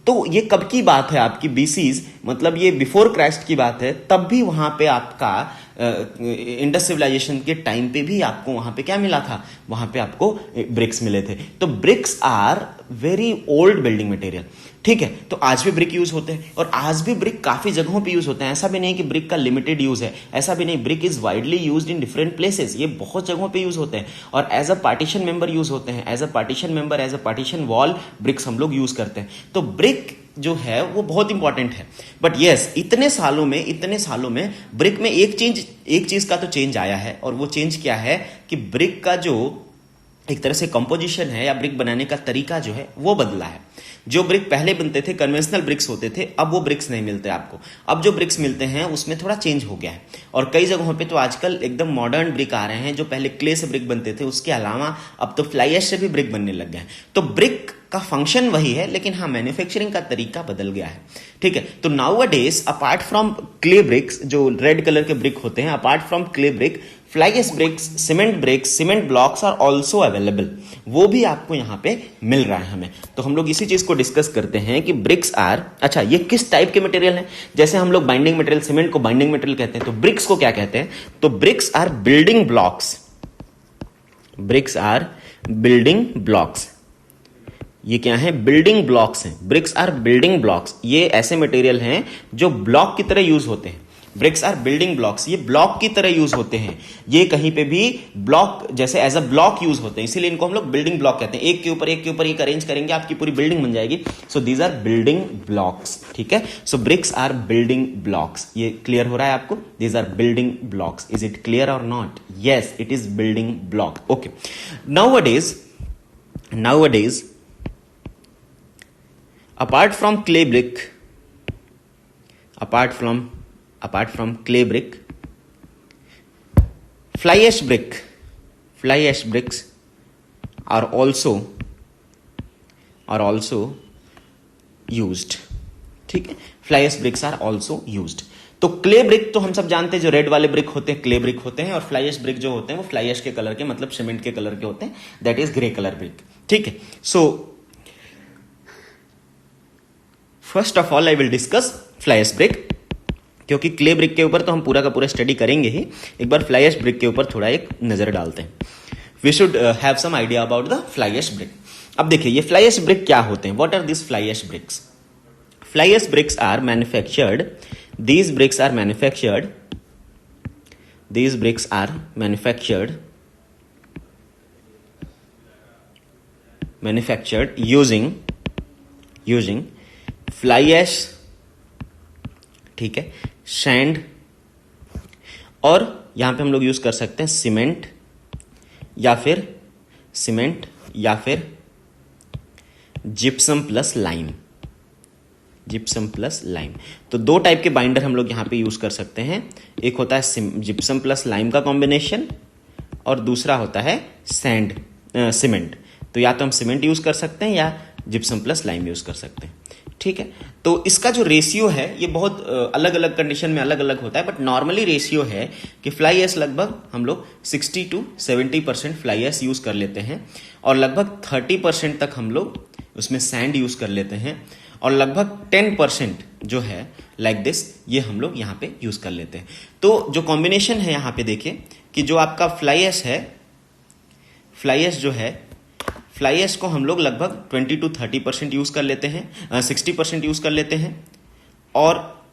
तो ये कब की बात है आपकी? बीसीज, मतलब ये बिफोर क्राइस्ट की बात है. तब भी वहां पे आपका इंडस सिविलाइजेशन के टाइम पे भी आपको वहां पे क्या मिला था? वहां पे आपको ब्रिक्स मिले थे. तो bricks are very old building material. ठीक है, तो आज भी ब्रिक यूज होते हैं, और आज भी ब्रिक काफी जगहों पे यूज होते हैं. ऐसा भी नहीं कि ब्रिक का लिमिटेड यूज है, ऐसा भी नहीं. Brick is widely used in different places. ये बहुत जगहों पे यूज होते हैं, और as a partition member use होते हैं. As a partition member, as a partition wall bricks हम लोग यूज करते हैं. तो ब्रिक जो है वो बहुत इंपॉर्टेंट है. बट यस, इतने सालों में ब्रिक में एक चीज का तो चेंज आया है, और वो चेंज क्या है कि ब्रिक का जो एक तरह से कंपोजिशन है या ब्रिक बनाने का तरीका जो है वो बदला है. जो ब्रिक पहले बनते थे कन्वेंशनल ब्रिक्स होते थे, अब वो ब्रिक्स नहीं मिलते आपको। अब जो ब्रिक्स मिलते हैं उसमें थोड़ा चेंज हो गया है, और कई जगहों पे तो आजकल एकदम मॉडर्न ब्रिक आ रहे हैं, जो पहले क्ले से ब्रिक बनते थे उसके अलावा अब तो फ्लाई ऐश से भी ब्रिक बनने लग गए हैं। तो ब्रिक का फंक्शन वही है, लेकिन हाँ मैन्युफैक्चरिंग का तरीका बदल गया है, ठीक है। तो nowadays apart from clay bricks, जो रेड कलर के ब्रिक होते हैं, apart from clay brick, fly ash bricks, cement blocks are also available, वो भी आपको यहाँ पे मिल रहा है हमें। तो हम लोग इसी चीज को डिस्कस करते हैं कि ब्रिक्स आर, अच्छा ये किस टाइप के मटेरियल हैं। जैसे हम लोग बाइंडिंग मटेरियल, सीमेंट को बाइंडिंग मटेरियल कहते हैं, तो ब्रिक्स को क्या कहते हैं? तो bricks are building blocks, bricks are building blocks. ये क्या है? बिल्डिंग ब्लॉक्स हैं। ब्रिक्स आर बिल्डिंग ब्लॉक्स, ये ऐसे मटेरियल हैं जो ब्लॉक की तरह यूज होते हैं। ब्रिक्स आर बिल्डिंग ब्लॉक्स, ये ब्लॉक की तरह यूज होते हैं, ये कहीं पे भी ब्लॉक जैसे एज अ ब्लॉक यूज होते हैं, इसीलिए इनको हम लोग बिल्डिंग ब्लॉक कहते हैं। एक के ऊपर एक अरेंज करेंगे, आपकी पूरी बिल्डिंग बन जाएगी। So these are building blocks, ठीक है। So bricks are building blocks, ये क्लियर हो रहा है आपको? These are building blocks. Is it clear or not? Yes, it is building block. Okay, nowadays apart from clay brick, apart from clay brick, fly ash bricks are also used, ठीक है। Fly ash bricks are also used. तो क्ले ब्रिक तो हम सब जानते हैं, जो रेड वाले ब्रिक होते हैं क्ले ब्रिक होते हैं, और फ्लाई एश ब्रिक जो होते हैं वो फ्लाई एश के कलर के, मतलब सीमेंट के कलर के होते हैं, that is grey colour brick, ठीक है। So first of all I will discuss fly ash brick, क्योंकि क्ले ब्रिक के ऊपर तो हम पूरा का पूरा स्टडी करेंगे ही, एक बार फ्लाई एश ब्रिक के ऊपर थोड़ा एक नजर डालते हैं। We should have some idea about the fly ash brick. अब देखिए ये फ्लाई एश ब्रिक क्या होते हैं, what are this fly ash bricks? Fly ash bricks are manufactured, these bricks are manufactured using fly ash, ठीक है, सैंड, और यहां पे हम लोग यूज कर सकते हैं सीमेंट या फिर जिप्सम प्लस लाइम। तो दो टाइप के बाइंडर हम लोग यहां पे यूज कर सकते हैं, एक होता है जिप्सम प्लस लाइम का कॉम्बिनेशन, और दूसरा होता है सीमेंट। तो या तो हम सीमेंट यूज कर सकते हैं या जिप्सम प्लस लाइम यूज कर सकते हैं, ठीक है। तो इसका जो रेशियो है ये बहुत अलग अलग कंडीशन में अलग अलग होता है, बट नॉर्मली रेशियो है कि फ्लाई ऐश लगभग हम लोग 60 to 70% फ्लाई ऐश यूज कर लेते हैं, और लगभग 30% तक हम लोग उसमें सैंड यूज कर लेते हैं, और लगभग 10% जो है लाइक दिस ये हम लोग यहाँ पे यूज कर लेते हैं। तो जो कॉम्बिनेशन है यहाँ पे देखिए कि जो आपका फ्लाई ऐश को हम लोग लगभग 20 to 30% यूज कर लेते हैं, 60% यूज कर लेते हैं, और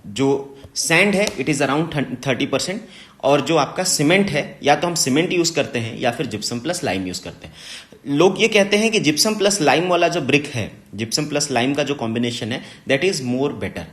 जो सैंड है इट इज अराउंड 30%, और जो आपका सीमेंट है या तो हम सीमेंट यूज करते हैं या फिर जिप्सम प्लस लाइम यूज करते हैं। लोग ये कहते हैं कि जिप्सम प्लस लाइम वाला जो ब्रिक है, जिप्सम प्लस लाइम का जो कॉम्बिनेशन है दैट इज मोर बेटर।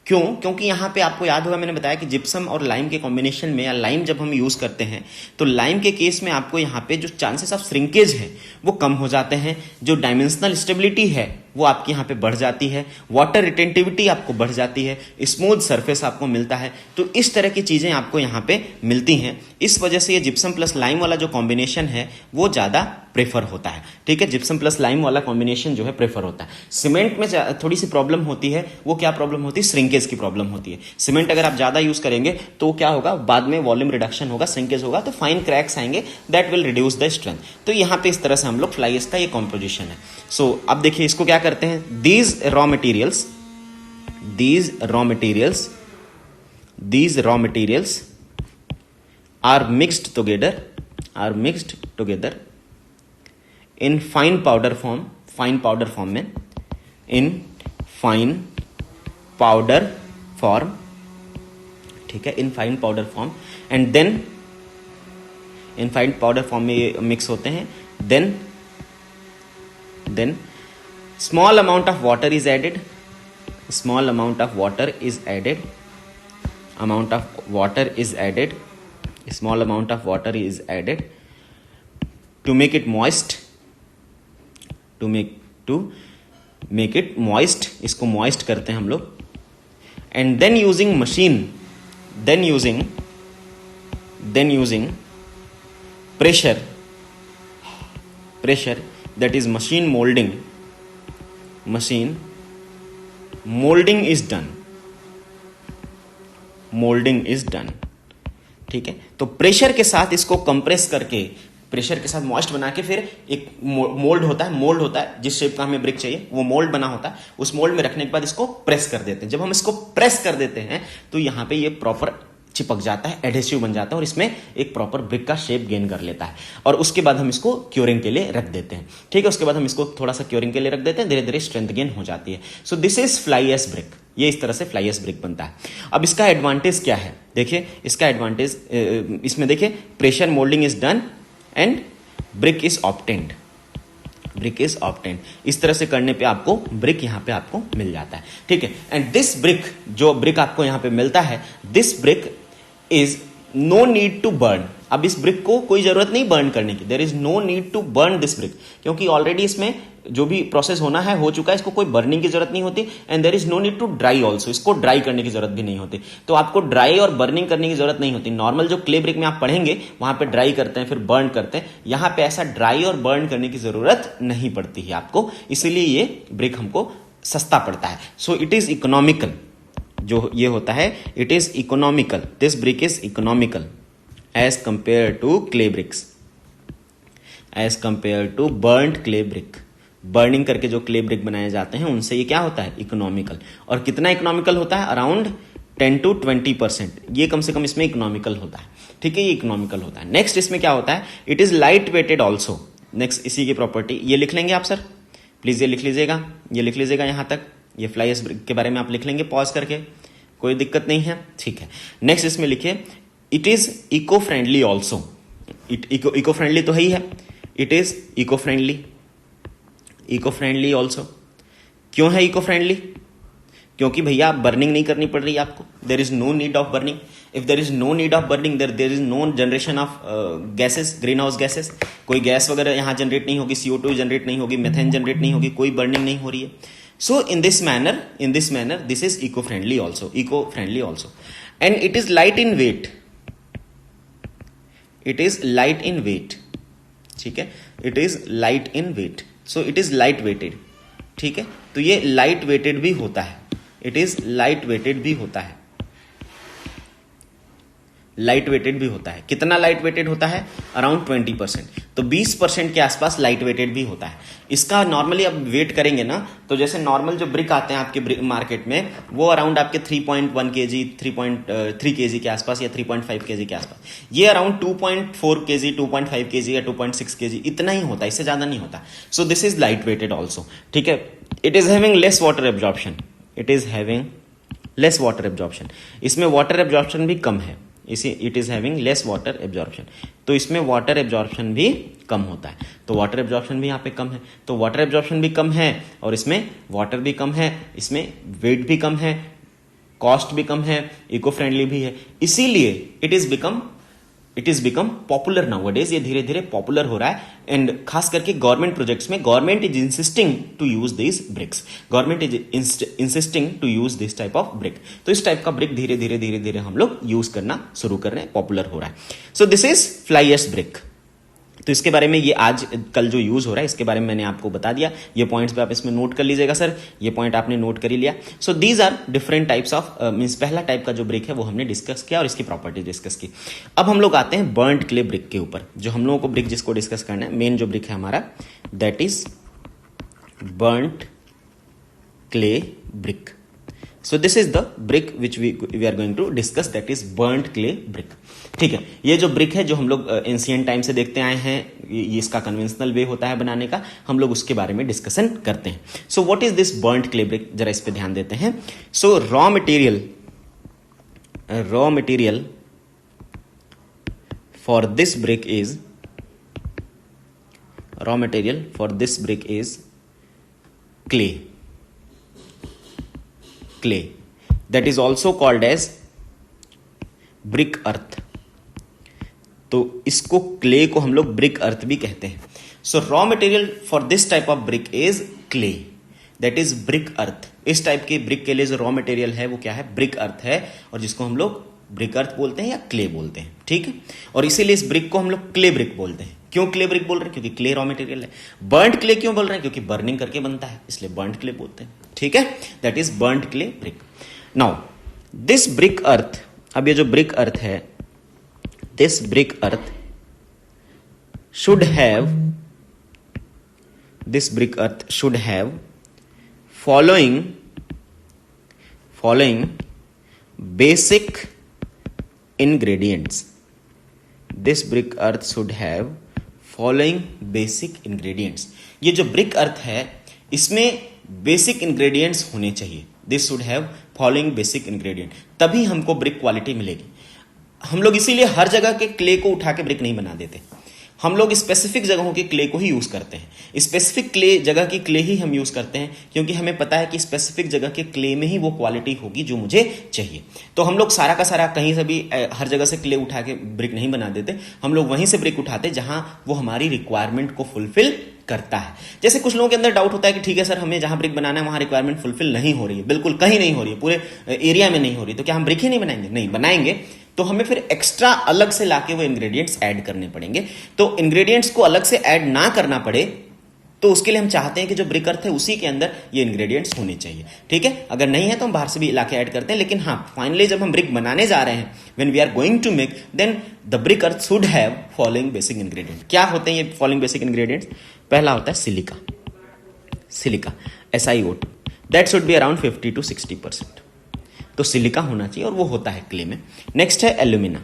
क्यों? क्योंकि यहाँ पे आपको याद होगा मैंने बताया कि जिप्सम और लाइम के कॉम्बिनेशन में, या लाइम जब हम यूज करते हैं तो लाइम के केस में आपको यहाँ पे जो चांसेस ऑफ श्रिंकेज है वो कम हो जाते हैं, जो डायमेंशनल स्टेबिलिटी है वो आपकी यहाँ पे बढ़ जाती है, वाटर रिटेंटिविटी आपको बढ़ जाती है, स्मूथ सरफेस आपको मिलता है। तो इस तरह की चीजें आपको यहाँ पे मिलती हैं। इस वजह से ये जिप्सम प्लस लाइम वाला जो कॉम्बिनेशन है वो ज्यादा प्रेफर होता है, ठीक है। जिप्सम प्लस लाइम वाला कॉम्बिनेशन जो है प्रेफर होता है। सीमेंट में थोड़ी सी प्रॉब्लम होती है, वो क्या प्रॉब्लम होती है? श्रिंकेज की प्रॉब्लम होती है। सीमेंट अगर आप ज्यादा यूज करेंगे तो क्या होगा, बाद में वॉल्यूम रिडक्शन होगा, श्रिंकेज होगा, तो फाइन क्रैक्स आएंगे, that will reduce the strength. तो यहाँ पे इस तरह से हम लोग फ्लाई ऐश का ये कॉम्पोजिशन है। सो अब देखिए इसको क्या करते हैं, these raw materials are mixed together in fine powder form में, ठीक है, in fine powder form, and then in fine powder form में ये मिक्स होते हैं। Then small amount of water is added to make it moist, to make it moist, इसको मॉइस्ट करते हैं हम लोग, and then using machine, then using pressure that is machine molding is done. ठीक है, तो प्रेशर के साथ इसको कंप्रेस करके, प्रेशर के साथ मॉइस्ट बना के फिर एक मोल्ड होता है जिस शेप का हमें ब्रिक चाहिए वो मोल्ड बना होता है, उस मोल्ड में रखने के बाद इसको प्रेस कर देते हैं. जब हम इसको प्रेस कर देते हैं तो यहां पे ये प्रॉपर चिपक जाता है, एडहेसिव बन जाता है और इसमें एक प्रॉपर ब्रिक का शेप गेन कर लेता है. और उसके बाद हम इसको क्योरिंग के लिए रख देते हैं. ठीक है, उसके बाद हम इसको थोड़ा सा क्योरिंग के लिए रख देते हैं, धीरे धीरे स्ट्रेंथ गेन हो जाती है. So this is fly ash brick. ये इस तरह से फ्लाई एश ब्रिक बनता है. अब इसका एडवांटेज क्या है, देखिए इसका एडवांटेज इसमें देखिए, pressure moulding is done and brick is obtained. इस तरह से करने पे आपको ब्रिक यहां पे आपको मिल जाता है. ठीक है, एंड दिस ब्रिक, जो ब्रिक आपको यहां पे मिलता है, this brick is no need to burn. अब इस ब्रिक को कोई जरूरत नहीं बर्न करने की, there is no need to burn this brick, क्योंकि ऑलरेडी इसमें जो भी प्रोसेस होना है हो चुका है, इसको कोई बर्निंग की जरूरत नहीं होती. And there is no need to dry also, इसको ड्राई करने की जरूरत भी नहीं होती. तो आपको ड्राई और बर्निंग करने की जरूरत नहीं होती. नॉर्मल जो क्ले ब्रिक में आप पढ़ेंगे वहां पे ड्राई करते हैं फिर बर्न करते हैं, यहां पे ऐसा ड्राई और बर्न करने की जरूरत नहीं पड़ती है आपको, इसीलिए ये ब्रिक हमको सस्ता पड़ता है. सो इट इज इकोनॉमिकल, जो ये होता है it is economical, this brick is economical as compare to clay bricks, as compare to burned clay brick. Burning करके जो क्ले ब्रिक बनाए जाते हैं उनसे ये क्या होता है, इकोनॉमिकल. और कितना इकोनॉमिकल होता है, अराउंड 10 to 20%, ये कम से कम इसमें इकोनॉमिकल होता है. ठीक है, ये इकोनॉमिकल होता है. नेक्स्ट इसमें क्या होता है, it is light weighted also. Next इसी की प्रॉपर्टी, ये लिख लेंगे आप सर, प्लीज ये लिख लीजिएगा, यहां तक ये फ्लाई एश ब्रिक के बारे में आप लिख लेंगे पॉज करके, कोई दिक्कत नहीं है. ठीक है, नेक्स्ट इसमें लिखिए, it is eco friendly also. Eco friendly तो है ही है, it is eco friendly also. क्यों है इको फ्रेंडली, क्योंकि भैया बर्निंग नहीं करनी पड़ रही है आपको, there is no need of burning. If there is no need of burning, there is no generation of gases, greenhouse gases, कोई गैस वगैरह यहां जनरेट नहीं होगी, CO2 जनरेट नहीं होगी, मेथेन जनरेट नहीं होगी, कोई बर्निंग नहीं हो रही है. So in this manner, this is eco-friendly also, and it is light in weight. ठीक है, it is light in weight. So it is light weighted. ठीक है, तो ये light weighted भी होता है, लाइट वेटेड भी होता है. कितना लाइट वेटेड होता है, अराउंड 20%. तो 20% के आसपास लाइट वेटेड भी होता है. इसका नॉर्मली अब वेट करेंगे ना, तो जैसे नॉर्मल जो ब्रिक आते हैं आपके मार्केट में, वो अराउंड आपके 3.1 kg, 3.3 kg के आसपास या 3.5 kg के आसपास. ये अराउंड 2.4 kg, 2.5 kg या 2.6 kg इतना ही होता है, इससे ज्यादा नहीं होता. So this is light weighted also. ठीक है, it is having less water absorption, इसमें वाटर एब्जॉर्प्शन भी कम है. It is having less water absorption, तो इसमें वाटर एब्जॉर्प्शन भी कम होता है. तो वाटर एब्जॉर्प्शन भी यहाँ पे कम है, तो वाटर एब्जॉर्प्शन भी कम है और इसमें वाटर भी कम है, इसमें वेट भी कम है, कॉस्ट भी कम है, इको फ्रेंडली भी है. इसीलिए it is become popular nowadays. ये धीरे धीरे पॉपुलर हो रहा है. एंड खास करके गवर्नमेंट प्रोजेक्ट्स में government is insisting to use this bricks, this type of brick. तो इस टाइप का ब्रिक धीरे धीरे हम लोग यूज करना शुरू कर रहे हैं, पॉपुलर हो रहा है. So this is fly ash brick. तो इसके बारे में ये आज कल जो यूज हो रहा है इसके बारे में मैंने आपको बता दिया. ये पॉइंट्स पे आप इसमें नोट कर लीजिएगा सर, ये पॉइंट आपने नोट कर ही लिया. So these are different types of means पहला टाइप का जो ब्रिक है वो हमने डिस्कस किया और इसकी प्रॉपर्टी डिस्कस की. अब हम लोग आते हैं बर्न्ड क्ले ब्रिक के ऊपर. जो हम लोगों को ब्रिक जिसको डिस्कस करना है, मेन जो ब्रिक है हमारा, that is burned clay brick. So this is the brick which we are going to discuss, that is burnt clay brick. ठीक है, ये जो ब्रिक है जो हम लोग एंशिएंट टाइम से देखते आए हैं, ये इसका कन्वेंशनल वे होता है बनाने का, हम लोग उसके बारे में डिस्कशन करते हैं. So what is this burnt clay brick, जरा इस पे ध्यान देते हैं. So raw material for this brick is clay that is also called as brick earth. तो इसको क्ले को हम लोग ब्रिक अर्थ भी कहते हैं. So raw material for this type of brick is clay, that is brick earth. इस टाइप के ब्रिक के लिए जो रॉ मटेरियल है वो क्या है, ब्रिक अर्थ है, और जिसको हम लोग ब्रिक अर्थ बोलते हैं या क्ले बोलते हैं, ठीक है। और इसीलिए इस ब्रिक को हम लोग क्ले ब्रिक बोलते हैं। क्यों क्ले ब्रिक बोल रहे हैं, क्योंकि क्ले रॉ मटेरियल है। बर्न्ट क्ले क्यों बोल रहे हैं, क्योंकि बर्निंग करके बनता है, इसलिए बर्न्ट क्ले बोलते हैं, ठीक है। That is burnt clay brick. Now this brick earth, अब ये जो ब्रिक अर्थ है, this brick earth should have, this brick earth should have following basic ingredients. This brick earth should have following basic ingredients. ये जो brick earth है इसमें basic ingredients होने चाहिए. This should have following basic ingredient. तभी हमको brick quality मिलेगी. हम लोग इसीलिए हर जगह के क्ले को उठा के ब्रिक नहीं बना देते, हम लोग स्पेसिफिक जगहों के क्ले को ही यूज करते हैं। स्पेसिफिक क्ले जगह की क्ले ही हम यूज करते हैं, क्योंकि हमें पता है कि स्पेसिफिक जगह के क्ले में ही वो क्वालिटी होगी जो मुझे चाहिए। तो हम लोग सारा का सारा कहीं से भी हर जगह से क्ले उठा के ब्रिक नहीं बना देते, हम लोग वहीं से ब्रिक उठाते जहां वो हमारी रिक्वायरमेंट को फुलफिल करता है। जैसे कुछ लोगों के अंदर डाउट होता है कि ठीक है सर, हमें जहां ब्रिक बनाना है वहां रिक्वायरमेंट फुलफिल नहीं हो रही है, बिल्कुल कहीं नहीं हो रही है, पूरे एरिया में नहीं हो रही, तो क्या हम ब्रिक ही नहीं बनाएंगे? नहीं बनाएंगे, तो हमें फिर एक्स्ट्रा अलग से लाके वो इंग्रेडिएंट्स ऐड करने पड़ेंगे। तो इंग्रेडिएंट्स को अलग से ऐड ना करना पड़े, तो उसके लिए हम चाहते हैं कि जो ब्रिक अर्थ है उसी के अंदर ये इंग्रेडिएंट्स होने चाहिए, ठीक है। अगर नहीं है तो हम बाहर से भी लाके ऐड करते हैं, लेकिन हाँ, फाइनली जब हम ब्रिक बनाने जा रहे हैं, when we are going to make, then the brick earth should have following basic ingredient. क्या होते हैं ये फॉलोइंग बेसिक इंग्रेडिएंट्स? पहला होता है silica, SiO2, that should be around 50 to 60%। तो सिलिका होना चाहिए और वो होता है क्ले में। नेक्स्ट है alumina,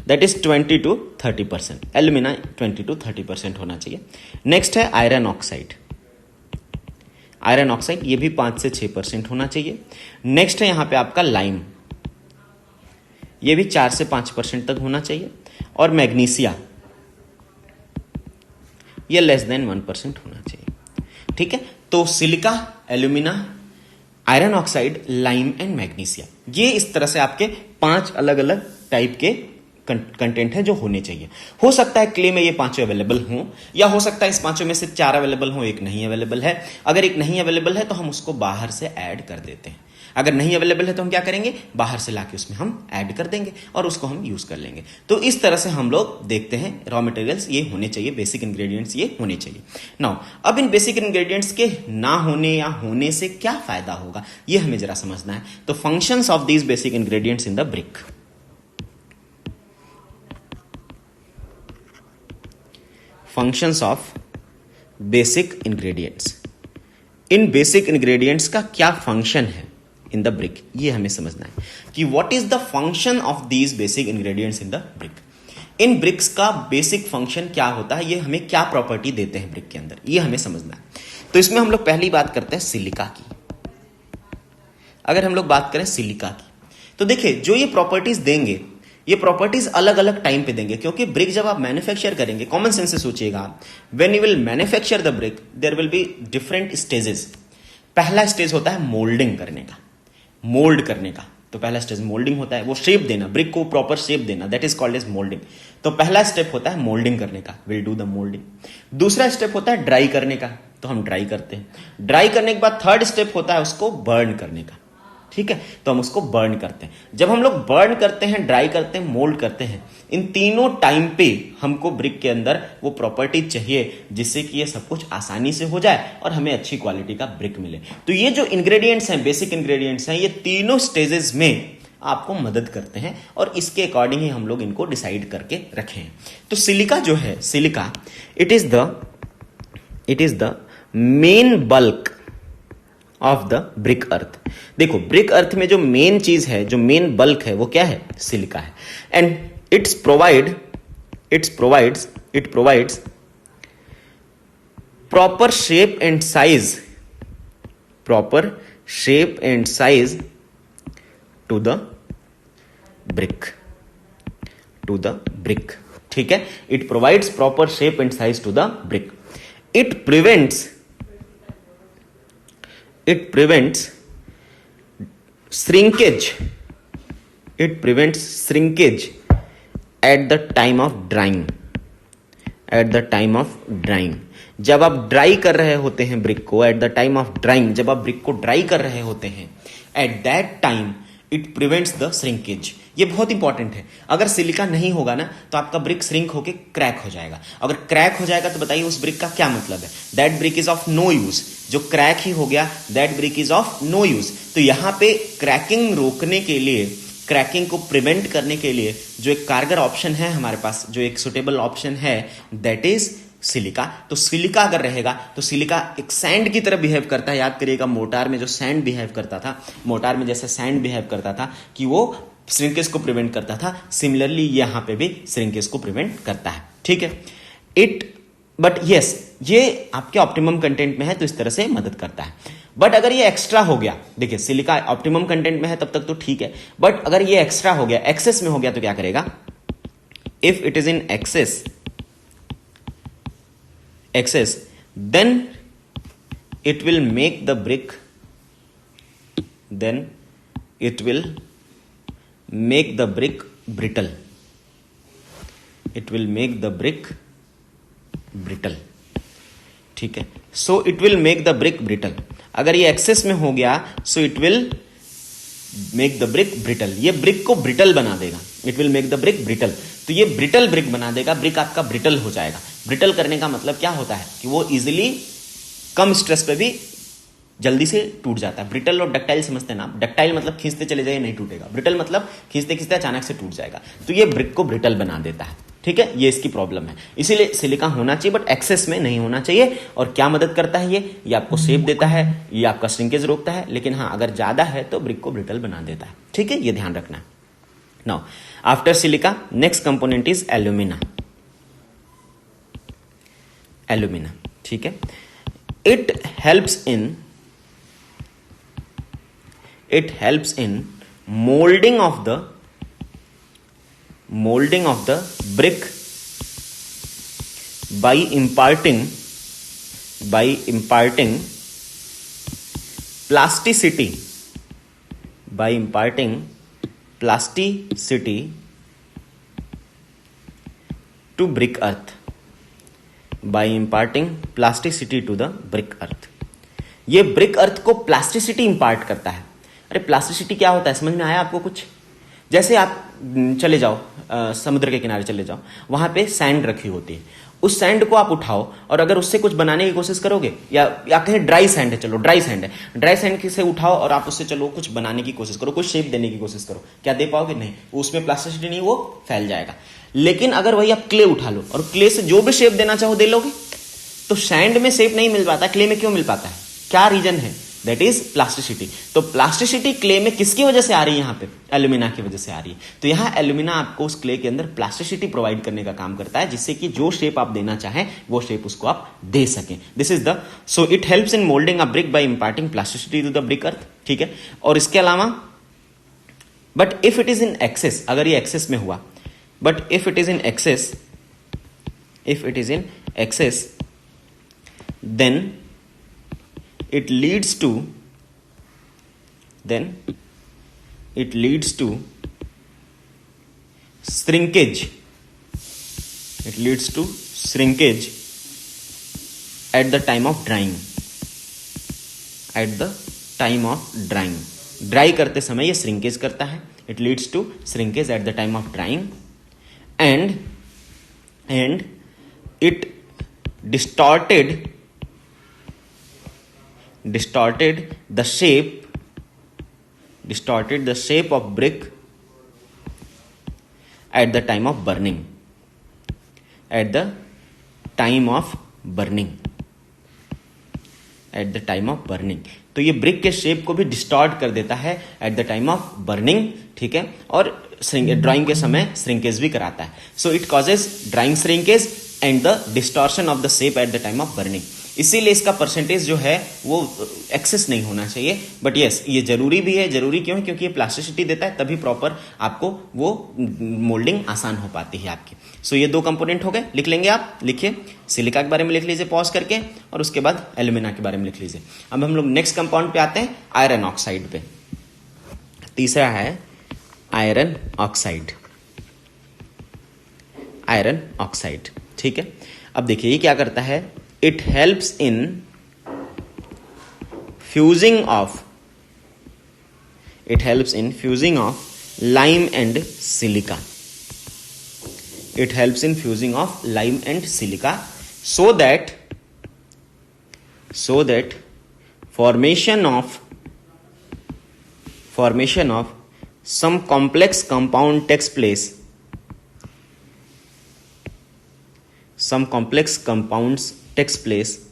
that is 20 to 30%। Alumina 20 to 30% होना चाहिए। नेक्स्ट है आयरन ऑक्साइड, ये भी 5 से 6% होना चाहिए। नेक्स्ट है यहां पे आपका लाइम, ये भी 4 से 5% तक होना चाहिए। और मैग्नीशिया, ये लेस देन 1% होना चाहिए, ठीक है। तो silica, alumina, iron oxide, lime and magnesia, ये इस तरह से आपके 5 अलग अलग टाइप के कंटेंट है जो होने चाहिए। हो सकता है क्ले में ये 5 अवेलेबल हों, या हो सकता है इस 5 में से 4 अवेलेबल हों, एक नहीं अवेलेबल है। अगर एक नहीं अवेलेबल है तो हम उसको बाहर से ऐड कर देते हैं। अगर नहीं अवेलेबल है तो हम क्या करेंगे, बाहर से लाके उसमें हम ऐड कर देंगे और उसको हम यूज कर लेंगे। तो इस तरह से हम लोग देखते हैं रॉ मटेरियल्स ये होने चाहिए, बेसिक इंग्रेडिएंट्स ये होने चाहिए। नाउ अब इन बेसिक इंग्रेडिएंट्स के ना होने या होने से क्या फायदा होगा, ये हमें जरा समझना है। तो functions of these basic ingredients in the brick. Functions of basic ingredients, in basic ingredients का क्या फंक्शन है इन द ब्रिक, ये हमें समझना है कि what is the function of these basic ingredients in the brick. इन ब्रिक्स का बेसिक फंक्शन क्या होता है, ये हमें क्या प्रॉपर्टी देते हैं ब्रिक के अंदर, ये हमें समझना है। तो इसमें हम लोग पहली बात करते हैं सिलिका की। अगर हम लोग बात करें सिलिका की, तो देखिए जो ये प्रॉपर्टीज देंगे, ये प्रॉपर्टीज अलग अलग टाइम पे देंगे, क्योंकि ब्रिक जब आप मैन्युफैक्चर करेंगे, कॉमन सेंस से सोचिएगा आप, when you will manufacture the brick there will be different stages. पहला स्टेज होता है मोल्डिंग करने का, मोल्ड करने का। तो पहला स्टेज मोल्डिंग होता है, वो शेप देना, ब्रिक को प्रॉपर शेप देना, that is called as moulding. तो पहला स्टेप होता है मोल्डिंग करने का, विल डू द मोल्डिंग। दूसरा स्टेप होता है ड्राई करने का, तो हम ड्राई करते हैं। ड्राई करने के बाद थर्ड स्टेप होता है उसको बर्न करने का, ठीक है, तो हम उसको बर्न करते हैं। जब हम लोग बर्न करते हैं, ड्राई करते हैं, मोल्ड करते हैं, इन तीनों टाइम पे हमको ब्रिक के अंदर वो प्रॉपर्टी चाहिए जिससे कि ये सब कुछ आसानी से हो जाए और हमें अच्छी क्वालिटी का ब्रिक मिले। तो ये जो इंग्रेडिएंट्स हैं, बेसिक इंग्रेडिएंट्स हैं, ये तीनों स्टेजेस में आपको मदद करते हैं और इसके अकॉर्डिंग ही हम लोग इनको डिसाइड करके रखे हैं। तो सिलिका जो है, silica it is the main bulk of the brick earth. देखो ब्रिक अर्थ में जो मेन चीज है, जो मेन बल्क है, वो क्या है? सिलिका है। And it provides proper shape and size to the brick, ठीक है। it provides proper shape and size to the brick. it prevents shrinkage at the time of drying, जब आप ड्राई कर रहे होते हैं ब्रिक को, eight the time of drawing, जब आप ब्रिक को ड्राई कर रहे होते हैं, at that time it prevents the shrinkage. ये बहुत इंपॉर्टेंट है। अगर सिलिका नहीं होगा ना तो आपका ब्रिक श्रिंक होके क्रैक हो जाएगा। अगर क्रैक हो जाएगा तो बताइए उस ब्रिक का क्या मतलब है? That brick is of no use. जो क्रैक ही हो गया, that brick is of no use. तो यहां पे क्रैकिंग रोकने के लिए, क्रैकिंग को प्रिवेंट करने के लिए जो एक कारगर ऑप्शन है हमारे पास, जो एक सुटेबल ऑप्शन है, दैट इज सिलिका। तो सिलिका अगर रहेगा तो सिलिका एक सैंड की तरह बिहेव करता है। याद करिएगा मोटार में जो सैंड बिहेव करता था, मोटार में जैसे सैंड बिहेव करता था कि वो श्रिंकेज को प्रिवेंट करता था, सिमिलरली यहां पे भी श्रिंकेज को प्रिवेंट करता है। ठीक है, बट यस, ये आपके ऑप्टिमम कंटेंट में है तो इस तरह से मदद करता है। बट अगर ये एक्स्ट्रा हो गया, देखिए सिलिका ऑप्टिमम कंटेंट में है तब तक तो ठीक है, बट अगर ये एक्स्ट्रा हो गया, एक्सेस में हो गया तो क्या करेगा? If it is in excess, then it will make the brick brittle. It will make the brick brittle. ठीक है, so it will make the brick brittle. अगर ये एक्सेस में हो गया so it will make the brick brittle. ये ब्रिक को ब्रिटल बना देगा. It will make the brick brittle. तो ये ब्रिटल ब्रिक बना देगा, ब्रिक आपका ब्रिटल हो जाएगा। ब्रिटल करने का मतलब क्या होता है कि वो इजीली कम स्ट्रेस पे भी जल्दी से टूट जाता है। ब्रिटल और डक्टाइल समझते हैं ना? डक्टाइल मतलब खींचते चले जाइए नहीं टूटेगा, ब्रिटल मतलब खींचते खींचते अचानक से टूट जाएगा। तो ये ब्रिक को ब्रिटल बना देता है। ठीक है, ये इसकी प्रॉब्लम है। इसीलिए सिलिका होना चाहिए बट एक्सेस में नहीं होना चाहिए। और क्या मदद करता है ये आपको शेप देता है, ये आपका श्रिंकेज रोकता है, लेकिन हाँ अगर ज्यादा है तो ब्रिक को ब्रिटल बना देता है। ठीक है, ये ध्यान रखना है। Now after silica next component is alumina. Alumina, ठीक है, it helps in moulding of the brick by imparting plasticity to brick earth. By imparting plasticity to the brick earth. ये ब्रिक अर्थ को प्लास्टिसिटी इंपार्ट करता है। अरे प्लास्टिसिटी क्या होता है समझ में आया आपको कुछ? जैसे आप चले जाओ समुद्र के किनारे चले जाओ, वहां पे सैंड रखी होती है, उस सैंड को आप उठाओ और अगर उससे कुछ बनाने की कोशिश करोगे, या कहें ड्राई सैंड है, चलो ड्राई सैंड से उठाओ और आप उससे चलो कुछ बनाने की कोशिश करो, कुछ शेप देने की कोशिश करो, क्या दे पाओगे? नहीं, उसमें प्लास्टिसिटी नहीं, वो फैल जाएगा। लेकिन अगर वही आप क्ले उठा लो और क्ले से जो भी शेप देना चाहो दे लोगे, तो सैंड में शेप नहीं मिल पाता, क्ले में क्यों मिल पाता है? क्या रीजन है? That is plasticity. तो प्लास्टिसिटी क्ले में किसकी वजह से आ रही है? यहां पे एल्यूमिना की वजह से आ रही है। तो यहां एल्यूमिना आपको उस क्ले के अंदर प्लास्टिसिटी प्रोवाइड करने का काम करता है, जिससे कि जो शेप आप देना चाहें वो शेप उसको आप दे सकें। This is the so it helps in moulding a brick by imparting plasticity to the brick earth. ठीक है, और इसके अलावा but if it is in excess, अगर ये एक्सेस में हुआ, but if it is in excess then it leads to shrinkage. It leads to shrinkage at the time of drying. Dry करते समय ये श्रिंकेज करता है. It leads to shrinkage at the time of drying, and it distorted the shape of brick at the time of burning. तो ये ब्रिक के शेप को भी डिस्टॉर्ट कर देता है eight the time of burning. ठीक है, और ड्राइंग के समय श्रिंकेज भी कराता है. So it causes drawing shrinkage and the distortion of the shape eight the time of burning. इसीलिए इसका परसेंटेज जो है वो एक्सेस नहीं होना चाहिए. बट यस, ये जरूरी भी है. जरूरी क्यों है? क्योंकि ये प्लास्टिसिटी देता है, तभी प्रॉपर आपको वो मोल्डिंग आसान हो पाती है आपकी. सो ये दो कंपोनेंट हो गए. लिख लेंगे आप, लिखिए. सिलिका के बारे में लिख लीजिए पॉज करके, और उसके बाद एल्यूमिना के बारे में लिख लीजिए. अब हम लोग नेक्स्ट कंपाउंड पे आते हैं, आयरन ऑक्साइड पे. तीसरा है आयरन ऑक्साइड. आयरन ऑक्साइड, ठीक है. अब देखिए ये क्या करता है. it helps in fusing of lime and silica. It helps in fusing of lime and silica so that formation of some complex compound takes place. Some complex compounds takes place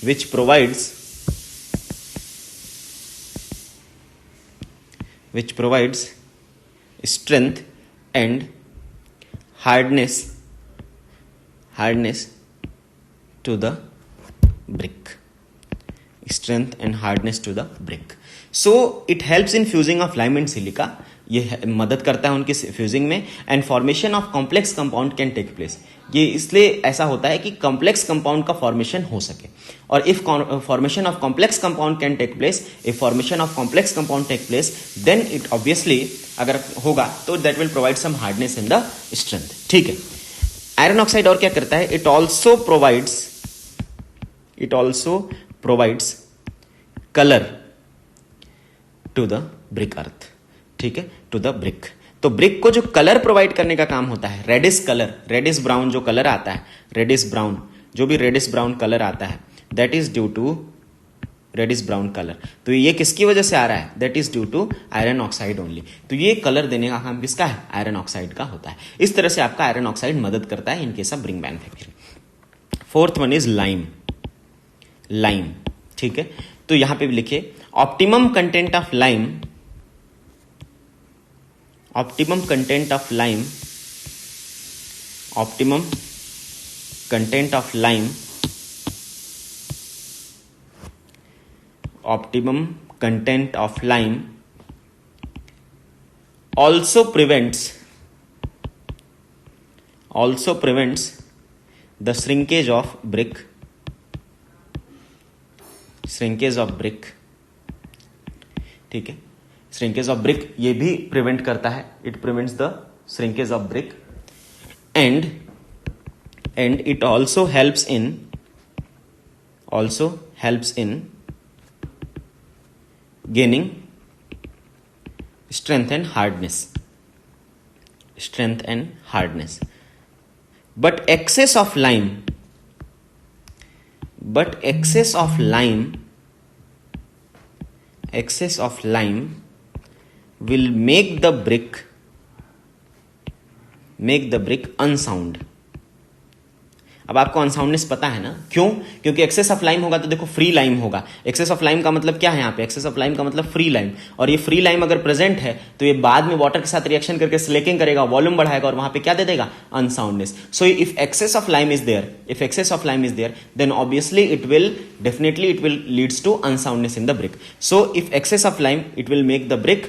which provides strength and hardness to the brick. So it helps in fusing of lime and silica. ये मदद करता है उनकी फ्यूजिंग में. And formation of complex compound can take place. ये इसलिए ऐसा होता है कि कॉम्प्लेक्स कंपाउंड का फॉर्मेशन हो सके. और if formation of complex compound can take place, if formation of complex compound take place, then it obviously अगर होगा तो that will provide some hardness in the strength. ठीक है. आयरन ऑक्साइड और क्या करता है? It also provides colour to the brick earth. ठीक है, टू द ब्रिक. तो ब्रिक को जो कलर प्रोवाइड करने का काम होता है, रेडिश ब्राउन जो कलर आता है, रेडिश ब्राउन कलर आता है, that is due to reddish brown colour. तो ये किसकी वजह से आ रहा है? That is due to iron oxide only. तो ये कलर देने का काम किसका है? आयरन ऑक्साइड का होता है. इस तरह से आपका आयरन ऑक्साइड मदद करता है in case of brick manufacturing. Fourth one is lime. ठीक है, तो यहां पे भी लिखिए optimum content of lime optimum content of lime also prevents the shrinkage of brick. ठीक है, श्रिंकेज ऑफ ब्रिक ये भी प्रिवेंट करता है. It prevents the shrinkage of brick and it also helps in gaining strength and hardness. But excess of lime will make the brick unsound. अब आपको अनसाउंडनेस पता है ना, क्यों? क्योंकि एक्सेस ऑफ लाइम होगा तो देखो फ्री लाइम होगा. एक्सेस ऑफ लाइम का मतलब क्या है यहाँ पे? एक्सेस ऑफ लाइम का मतलब फ्री लाइम. और ये फ्री लाइम अगर प्रेजेंट है तो ये बाद में वाटर के साथ रिएक्शन करके स्लेकिंग करेगा, वॉल्यूम बढ़ाएगा और वहां पे क्या दे देगा? Unsoundness. So if excess of lime is there then obviously it will leads to unsoundness in the brick. So if excess of lime, it will make the brick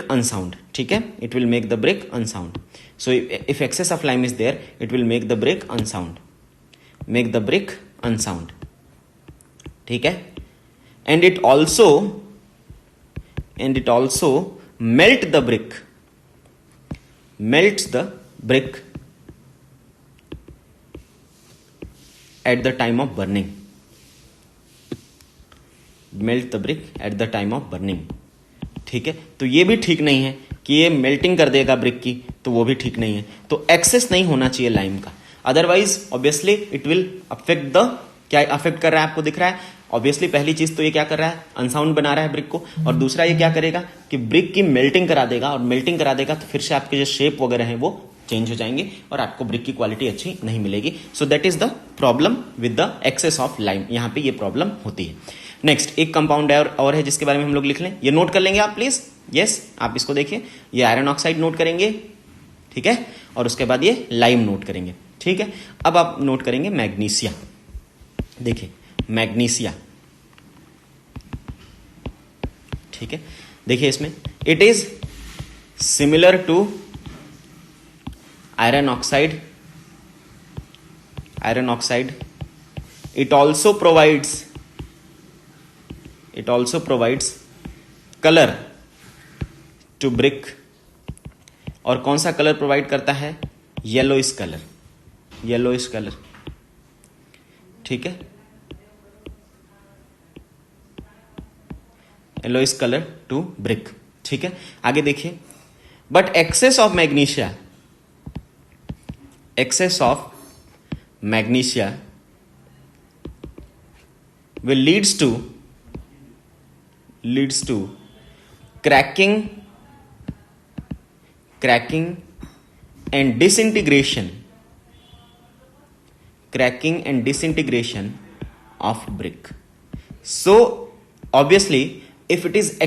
unsound. ठीक है, it will make the brick unsound. So if excess of lime is there, it will make the brick unsound. ठीक है, and it also melts the brick at the time of burning. ठीक है, तो ये भी ठीक नहीं है कि ये मेल्टिंग कर देगा ब्रिक की, तो वो भी ठीक नहीं है. तो एक्सेस नहीं होना चाहिए लाइम का, otherwise obviously it will affect the. क्या अफेक्ट कर रहा है आपको दिख रहा है? ऑब्वियसली पहली चीज तो ये क्या कर रहा है? अनसाउंड बना रहा है ब्रिक को. और दूसरा ये क्या करेगा कि ब्रिक की मेल्टिंग करा देगा, और मेल्टिंग करा देगा तो फिर से आपके जो शेप वगैरह है वो चेंज हो जाएंगे और आपको ब्रिक की क्वालिटी अच्छी नहीं मिलेगी. So that is the problem with the excess of lime. यहां पे ये प्रॉब्लम होती है. नेक्स्ट एक कंपाउंड और है जिसके बारे में हम लोग लिख लें. ये नोट कर लेंगे आप प्लीज. यस, आप इसको देखिए. ये आयरन ऑक्साइड नोट करेंगे, ठीक है, और उसके बाद ये लाइम नोट करेंगे. ठीक है, अब आप नोट करेंगे मैग्नीशिया. देखिए मैग्नीशिया, ठीक है, देखिए इसमें it is similar to iron oxide. It also provides color to brick, और कौन सा कलर प्रोवाइड करता है? येलोइश कलर, येलोइश कलर, ठीक है, येलोइश कलर टू ब्रिक, ठीक है। आगे देखिए, but excess of magnesia, excess of magnesia will leads to cracking and disintegration of brick. So obviously if it is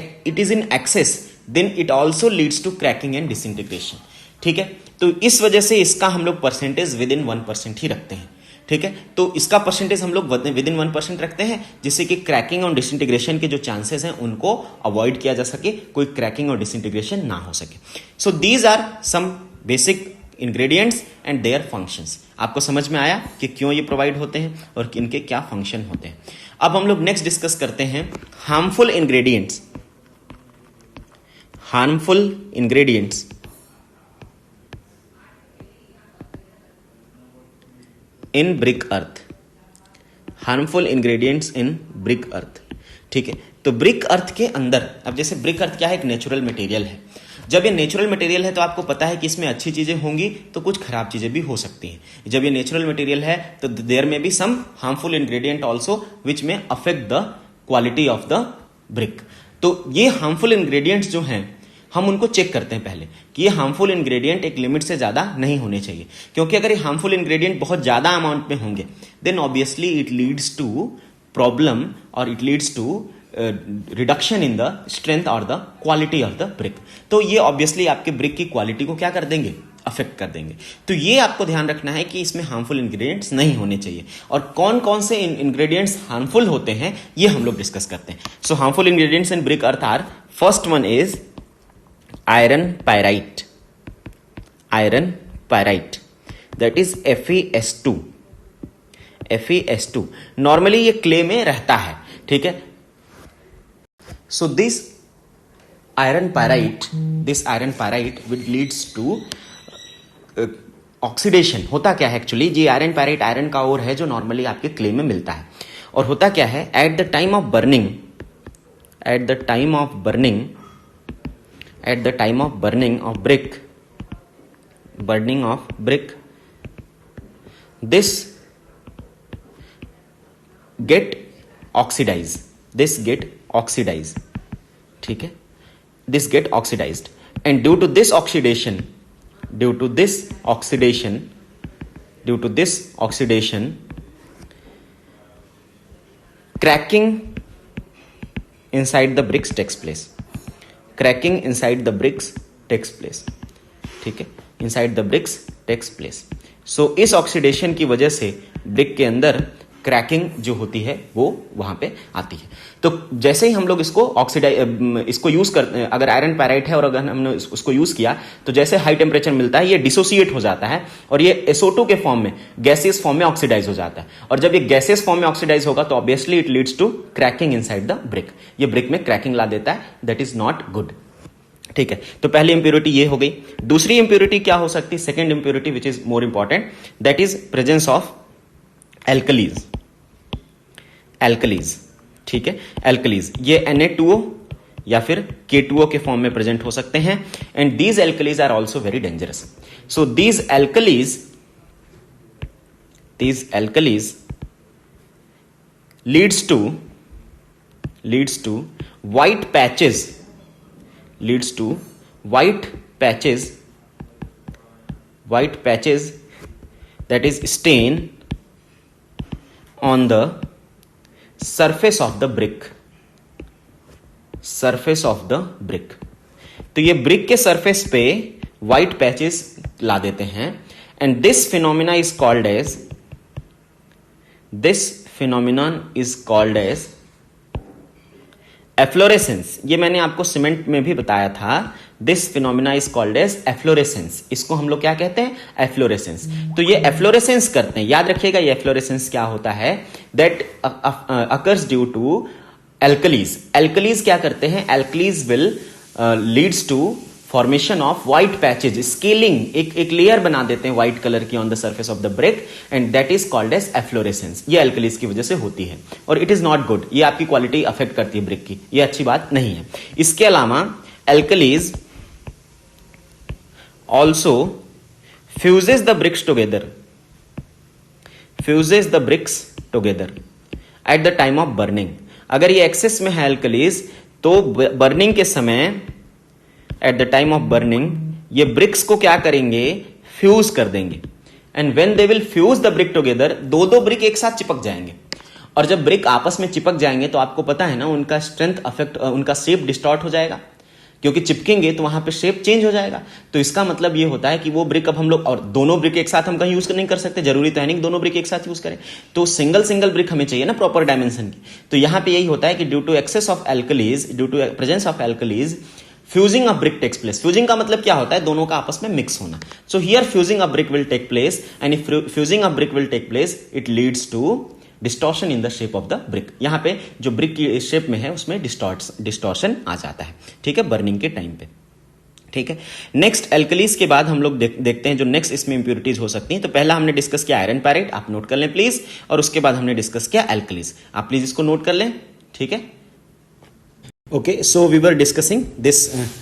in excess, then it also leads to cracking and disintegration, ठीक है। तो इस वजह से इसका हम लोग परसेंटेज विद इन 1% ही रखते हैं, ठीक है। तो इसका परसेंटेज हम लोग विद इन 1% रखते हैं, जिससे कि क्रैकिंग और डिसइंटीग्रेशन के जो चांसेस हैं उनको अवॉइड किया जा सके, कोई क्रैकिंग और डिसइंटीग्रेशन ना हो सके। So these are some basic ingredients and their functions. आपको समझ में आया कि क्यों ये प्रोवाइड होते हैं और इनके क्या फंक्शन होते हैं। अब हम लोग नेक्स्ट डिस्कस करते हैं harmful ingredients. Harmful ingredients in brick earth, harmful ingredients in brick earth, ठीक है। तो ब्रिक अर्थ के अंदर, अब जैसे ब्रिक अर्थ क्या है, एक नेचुरल मटेरियल है। जब ये नेचुरल मटेरियल है तो आपको पता है कि इसमें अच्छी चीजें होंगी तो कुछ खराब चीजें भी हो सकती हैं। जब ये नेचुरल मटेरियल है तो there may be some harmful ingredient also which may affect the quality of the brick. तो ये हार्मफुल इंग्रेडिएंट्स जो हैं हम उनको चेक करते हैं पहले कि ये हार्मफुल इंग्रेडिएंट एक लिमिट से ज्यादा नहीं होने चाहिए, क्योंकि अगर ये हार्मफुल इंग्रेडिएंट बहुत ज्यादा अमाउंट में होंगे then obviously it leads to problem और it leads to reduction in the strength और the quality of the brick. तो ये ऑब्वियसली आपके ब्रिक की क्वालिटी को क्या कर देंगे, अफेक्ट कर देंगे। तो ये आपको ध्यान रखना है कि इसमें हार्मफुल इंग्रेडिएंट्स नहीं होने चाहिए। और कौन कौन से इंग्रेडिएंट्स हार्मफुल होते हैं ये हम लोग डिस्कस करते हैं। So harmful ingredients in brick earth are, first one is iron pyrite, iron pyrite, that is FeS2, FeS2 normally ये क्ले में रहता है, ठीक है। So this iron pyrite which leads to oxidation. होता क्या है एक्चुअली, ये आयरन पायराइट आयरन का ओर है जो नॉर्मली आपके क्ले में मिलता है। और होता क्या है, eight the time of burning of brick, this get oxidized, ठीक है, this get oxidized, and due to this oxidation cracking inside the bricks takes place, ठीक है, inside the bricks takes place। so इस ऑक्सीडेशन की वजह से ब्रिक के अंदर क्रैकिंग जो होती है वो वहां पे आती है। तो जैसे ही हम लोग इसको यूज करते हैं, अगर आयरन पायराइट है और अगर हमने उसको यूज किया तो जैसे हाई टेम्परेचर मिलता है ये डिसोसिएट हो जाता है और ये SO2 के फॉर्म में, गैसियस फॉर्म में ऑक्सीडाइज हो जाता है। और जब ये गैसियस फॉर्म में ऑक्सीडाइज होगा तो obviously it leads to cracking inside the brick. ये ब्रिक में क्रैकिंग ला देता है, दैट इज नॉट गुड, ठीक है। तो पहली इंप्योरिटी ये हो गई। दूसरी इंप्योरिटी क्या हो सकती है, second impurity which is more important, that is presence of alkalis, ठीक है। एल्कलीज ये Na2O या फिर K2O के फॉर्म में प्रेजेंट हो सकते हैं, and these alkalis are also very dangerous. So these alkalis leads to white patches that is stain on the surface of the brick, तो ये ब्रिक के सरफेस पे व्हाइट पैचेस ला देते हैं, and this phenomena is called as efflorescence. ये मैंने आपको सीमेंट में भी बताया था, this phenomena is called as efflorescence. इसको हम लोग क्या कहते हैं, एफ्लोरेसेंस। तो ये एफ्लोरेसेंस करते हैं, याद रखिएगा ये एफ्लोरेसेंस क्या होता है, that occurs due to alkalis. Alkalis क्या करते हैं, alkalis will leads to formation of white patches, scaling, एक लेयर बना देते हैं व्हाइट कलर की on the surface of the brick, and that is called as efflorescence. ये एल्कलीज की वजह से होती है और इट इज नॉट गुड, ये आपकी क्वालिटी अफेक्ट करती है ब्रिक की, ये अच्छी बात नहीं है। इसके अलावा alkalis also fuses the bricks together, fuses the bricks together at the time of burning. अगर ये एक्सेस में है एल्कलीज तो बर्निंग के समय, eight the time of burning, ये ब्रिक्स को क्या करेंगे, फ्यूज कर देंगे, and when they will fuse the brick together, दो दो ब्रिक एक साथ चिपक जाएंगे, और जब ब्रिक आपस में चिपक जाएंगे तो आपको पता है ना उनका स्ट्रेंथ अफेक्ट, उनका शेप डिस्टॉर्ट हो जाएगा, क्योंकि चिपकेंगे तो वहां पे शेप चेंज हो जाएगा। तो इसका मतलब ये होता है कि वो ब्रिक अब हम लोग, और दोनों ब्रिक एक साथ हम कहीं यूज नहीं कर सकते, जरूरी तो है नहीं कि दोनों ब्रिक एक साथ यूज करें, तो सिंगल सिंगल ब्रिक हमें चाहिए ना प्रॉपर डायमेंशन की। तो यहां पे यही होता है कि due to excess of alkalis, due to presence of alkalis, fusing of brick takes place. Fusing का मतलब क्या होता है, दोनों का आपस में मिक्स होना। So here fusing of brick will take place, and if fusing of brick will take place, it leads to distortion in the shape of the brick. यहां पे जो ब्रिक की शेप में है उसमें डिस्टॉर्शन आ जाता है, ठीक है, बर्निंग के टाइम पे, ठीक है। नेक्स्ट एल्कलीज के बाद हम लोग देखते हैं जो नेक्स्ट इसमें इंप्योरिटीज हो सकती हैं। तो पहला हमने डिस्कस किया आयरन पैरेट, आप नोट कर लें प्लीज, और उसके बाद हमने डिस्कस किया एल्कलीज, आप प्लीज इसको नोट कर लें, ठीक है। Okay, so we were discussing this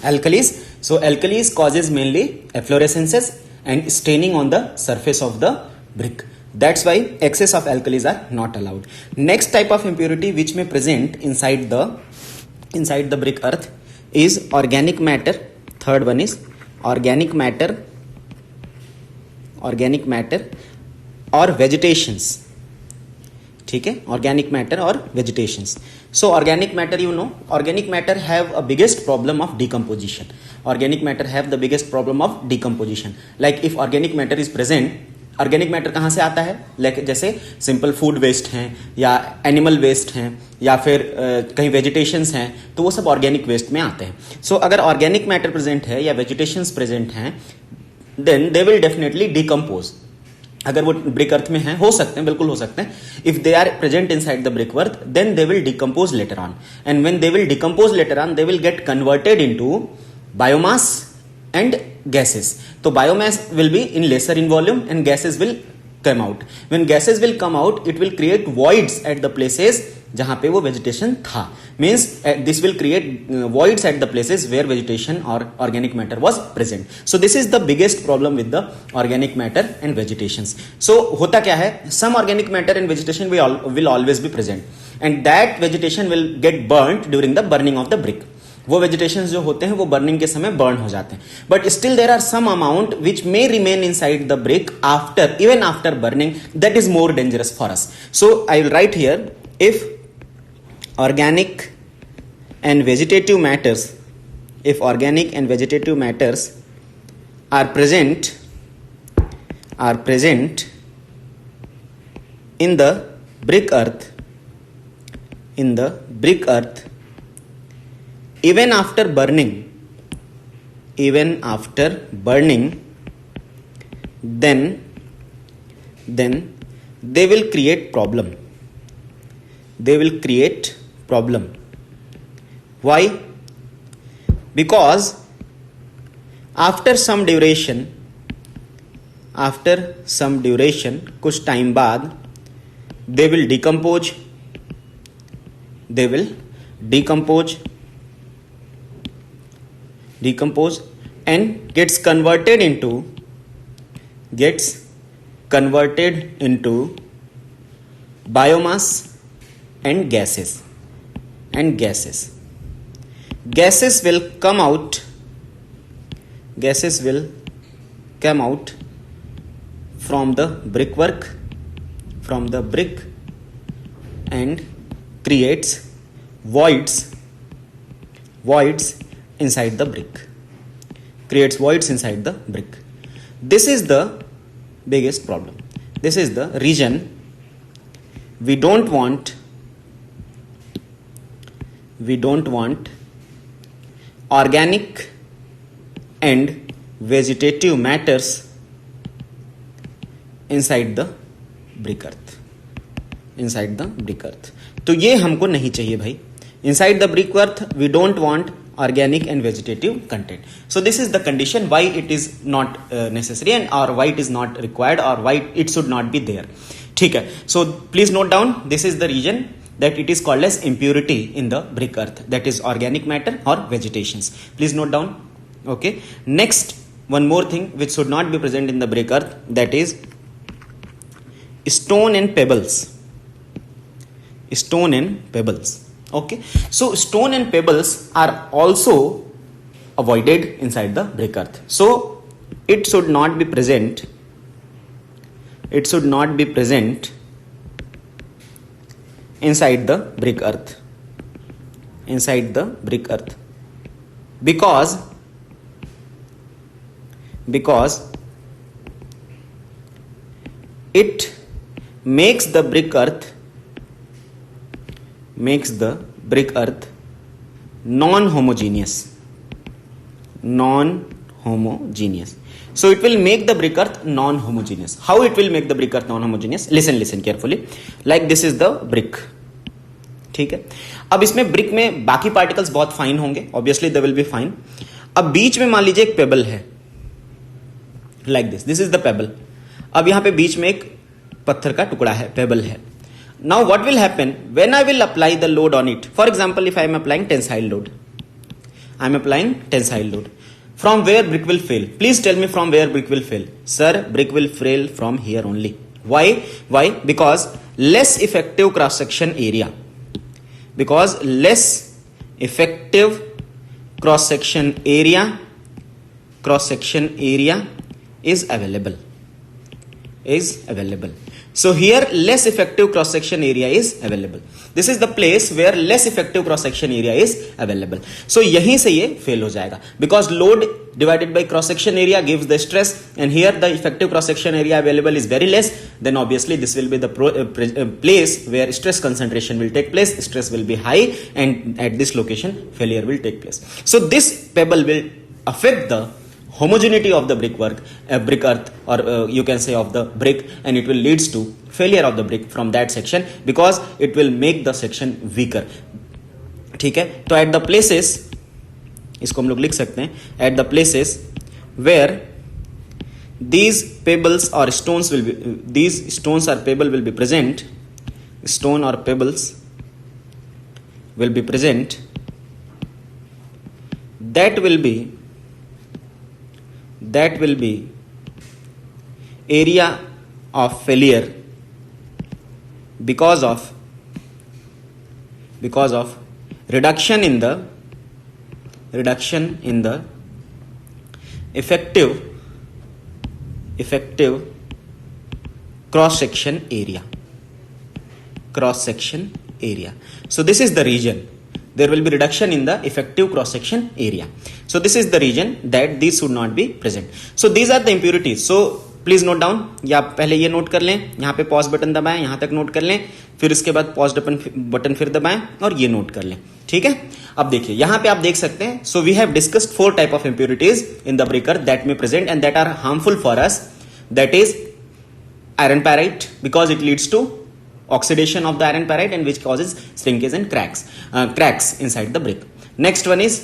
alkalis. So alkalis causes mainly efflorescences and staining on the surface of the brick. That's why excess of alkalis are not allowed. Next type of impurity which may present inside the brick earth is organic matter. Third one is organic matter or vegetations. ठीक है, ऑर्गेनिक मैटर और vegetations. So organic matter, you know, organic matter have a biggest problem of decomposition. Organic matter have the biggest problem of decomposition. Like if organic matter is present, organic matter कहाँ से आता है, लाइक जैसे सिंपल फूड वेस्ट हैं या एनिमल वेस्ट हैं या फिर कहीं वेजिटेशंस हैं, तो वो सब ऑर्गेनिक वेस्ट में आते हैं। सो अगर ऑर्गेनिक मैटर प्रेजेंट है या वेजिटेशंस प्रेजेंट हैं, then they will definitely decompose. अगर वो ब्रिक अर्थ में है, हो सकते हैं, बिल्कुल हो सकते हैं। If they are present inside the brick earth, then they will decompose later on, and when they will decompose later on, they will get converted into biomass and gases. तो biomass will be in lesser in volume and gases will come out. When gases will come out, it will create voids at the places जहां पे वो vegetation था. Means this will create voids at the places where vegetation or organic matter was present. So this is the biggest problem with the organic matter and vegetations. So होता क्या है, some organic matter and vegetation will always be present, and that vegetation will get burnt during the burning of the brick. वो वेजिटेशन जो होते हैं वो बर्निंग के समय बर्न हो जाते हैं, but still there are some amount which may remain inside the brick after, even after burning, that is more dangerous for us. So I will write here, if organic and vegetative matters, if organic and vegetative matters are present in the brick earth, even after burning, then they will create problem. Why? Because after some duration, कुछ टाइम बाद they will decompose and gets converted into biomass and gases. Gases will come out from the brickwork, and creates voids inside the brick. This is the biggest problem. This is the reason we don't want organic and vegetative matters inside the brick earth. तो ये हमको नहीं चाहिए भाई. Inside the brick earth we don't want organic and vegetative content. So this is the condition why it is not necessary and or why it is not required or why it should not be there. ठीक है. So please note down, this is the region that it is called as impurity in the brick earth, that is organic matter or vegetations. Please note down. Okay. Next, one more thing which should not be present in the brick earth, that is stone and pebbles. Stone and pebbles. Okay, so stone and pebbles are also avoided inside the brick earth. So it should not be present. It should not be present inside the brick earth. Inside the brick earth, because it makes the brick earth non-homogeneous. So it will make the brick earth non-homogeneous. How it will make the brick earth non-homogeneous? Listen carefully. Like this is the brick. ठीक है. अब इसमें ब्रिक में बाकी पार्टिकल्स बहुत फाइन होंगे, obviously they will be fine. अब बीच में मान लीजिए एक पेबल है, like this is the payable. अब यहां पे बीच में एक पत्थर का टुकड़ा है, पेबल है. Now what will happen when I will apply the load on it? For example, if I am applying tensile load, from where brick will fail? Please tell me from where brick will fail. Sir, brick will fail from here only. Why? Because less effective cross section area. Because less effective cross section area is available. So here less effective cross section area is available. This is the place where less effective cross section area is available. So यहीं से ये fail हो जाएगा, because load divided by cross section area gives the stress, and here the effective cross section area available is very less. Then obviously this will be the place where stress concentration will take place. Stress will be high, and at this location failure will take place. So this pebble will affect the homogeneity of the brick earth, or you can say of the brick, and it will leads to failure of the brick from that section, because it will make the section weaker. ठीक है. तो at the places, इसको हम लोग लिख सकते हैं, at the places where these pebbles or stones will be, these stones or pebble will be present, stone or pebbles will be present, that will be area of failure because of reduction in the effective cross section area. So this is the region. There will be reduction in the effective cross section area. So this is the region that these should not be present. So these are the impurities. So please note down, या पहले ये नोट कर लें, यहाँ पे पॉज बटन दबाएं, यहाँ तक नोट कर लें, फिर उसके बाद पॉज बटन फिर दबाएं और ये नोट कर लें. ठीक है. अब देखिए यहाँ पे आप देख सकते हैं. So we have discussed 4 type of impurities in the breaker that may present and that are harmful for us. That is iron pyrite, because it leads to oxidation of the iron pyrite and which causes shrinkage and cracks inside the brick. Next one is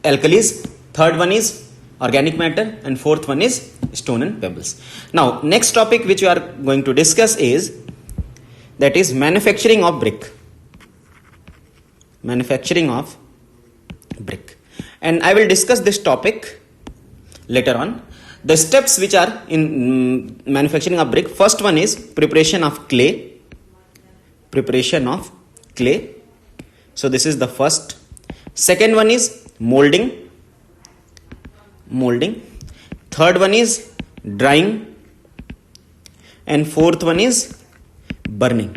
alkalis, third one is organic matter, and fourth one is stone and pebbles. Now next topic which we are going to discuss is that is manufacturing of brick, and I will discuss this topic later on. The steps which are in manufacturing of brick, first one is preparation of clay. So this is the first. Second one is molding. Third one is drying, and fourth one is burning.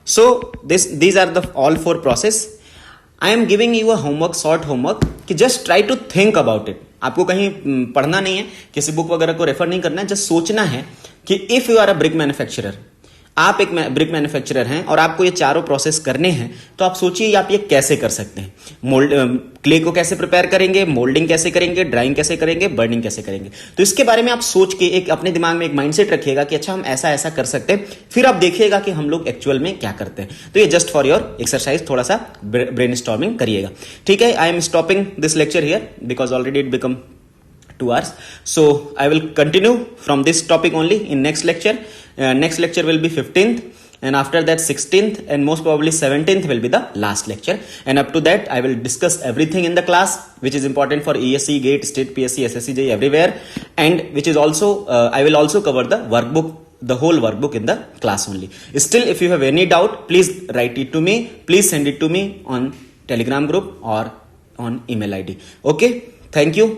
So these are the all 4 process. I am giving you a homework, short homework, कि just try to think about it. आपको कहीं पढ़ना नहीं है, किसी बुक वगैरह को रेफर नहीं करना है, जस्ट सोचना है कि if you are a brick manufacturer, आप एक ब्रिक मैन्युफैक्चरर हैं और आपको ये चारों प्रोसेस करने हैं, तो आप सोचिए आप ये कैसे कर सकते हैं। मोल्ड क्ले को कैसे प्रिपेयर करेंगे, मोल्डिंग कैसे करेंगे, ड्राइंग कैसे करेंगे, बर्निंग कैसे करेंगे। तो इसके बारे में आप सोच के एक अपने दिमाग में एक माइंडसेट रखिएगा कि अच्छा हम ऐसा ऐसा कर सकते हैं, फिर आप देखिएगा कि हम लोग एक्चुअल में क्या करते हैं। तो ये जस्ट फॉर योर एक्सरसाइज, थोड़ा सा ब्रेनस्टॉर्मिंग करिएगा, ठीक है। I am stopping this lecture here because already it become 2 hours. So I will continue from this topic only in next lecture. Next lecture will be 15th, and after that 16th, and most probably 17th will be the last lecture. And up to that I will discuss everything in the class which is important for ESE, GATE, State, PSC, SSC, JEE, everywhere, and which is also I will also cover the workbook, the whole workbook in the class only. Still, if you have any doubt, please write it to me. Please send it to me on Telegram group or on email ID. Okay, thank you.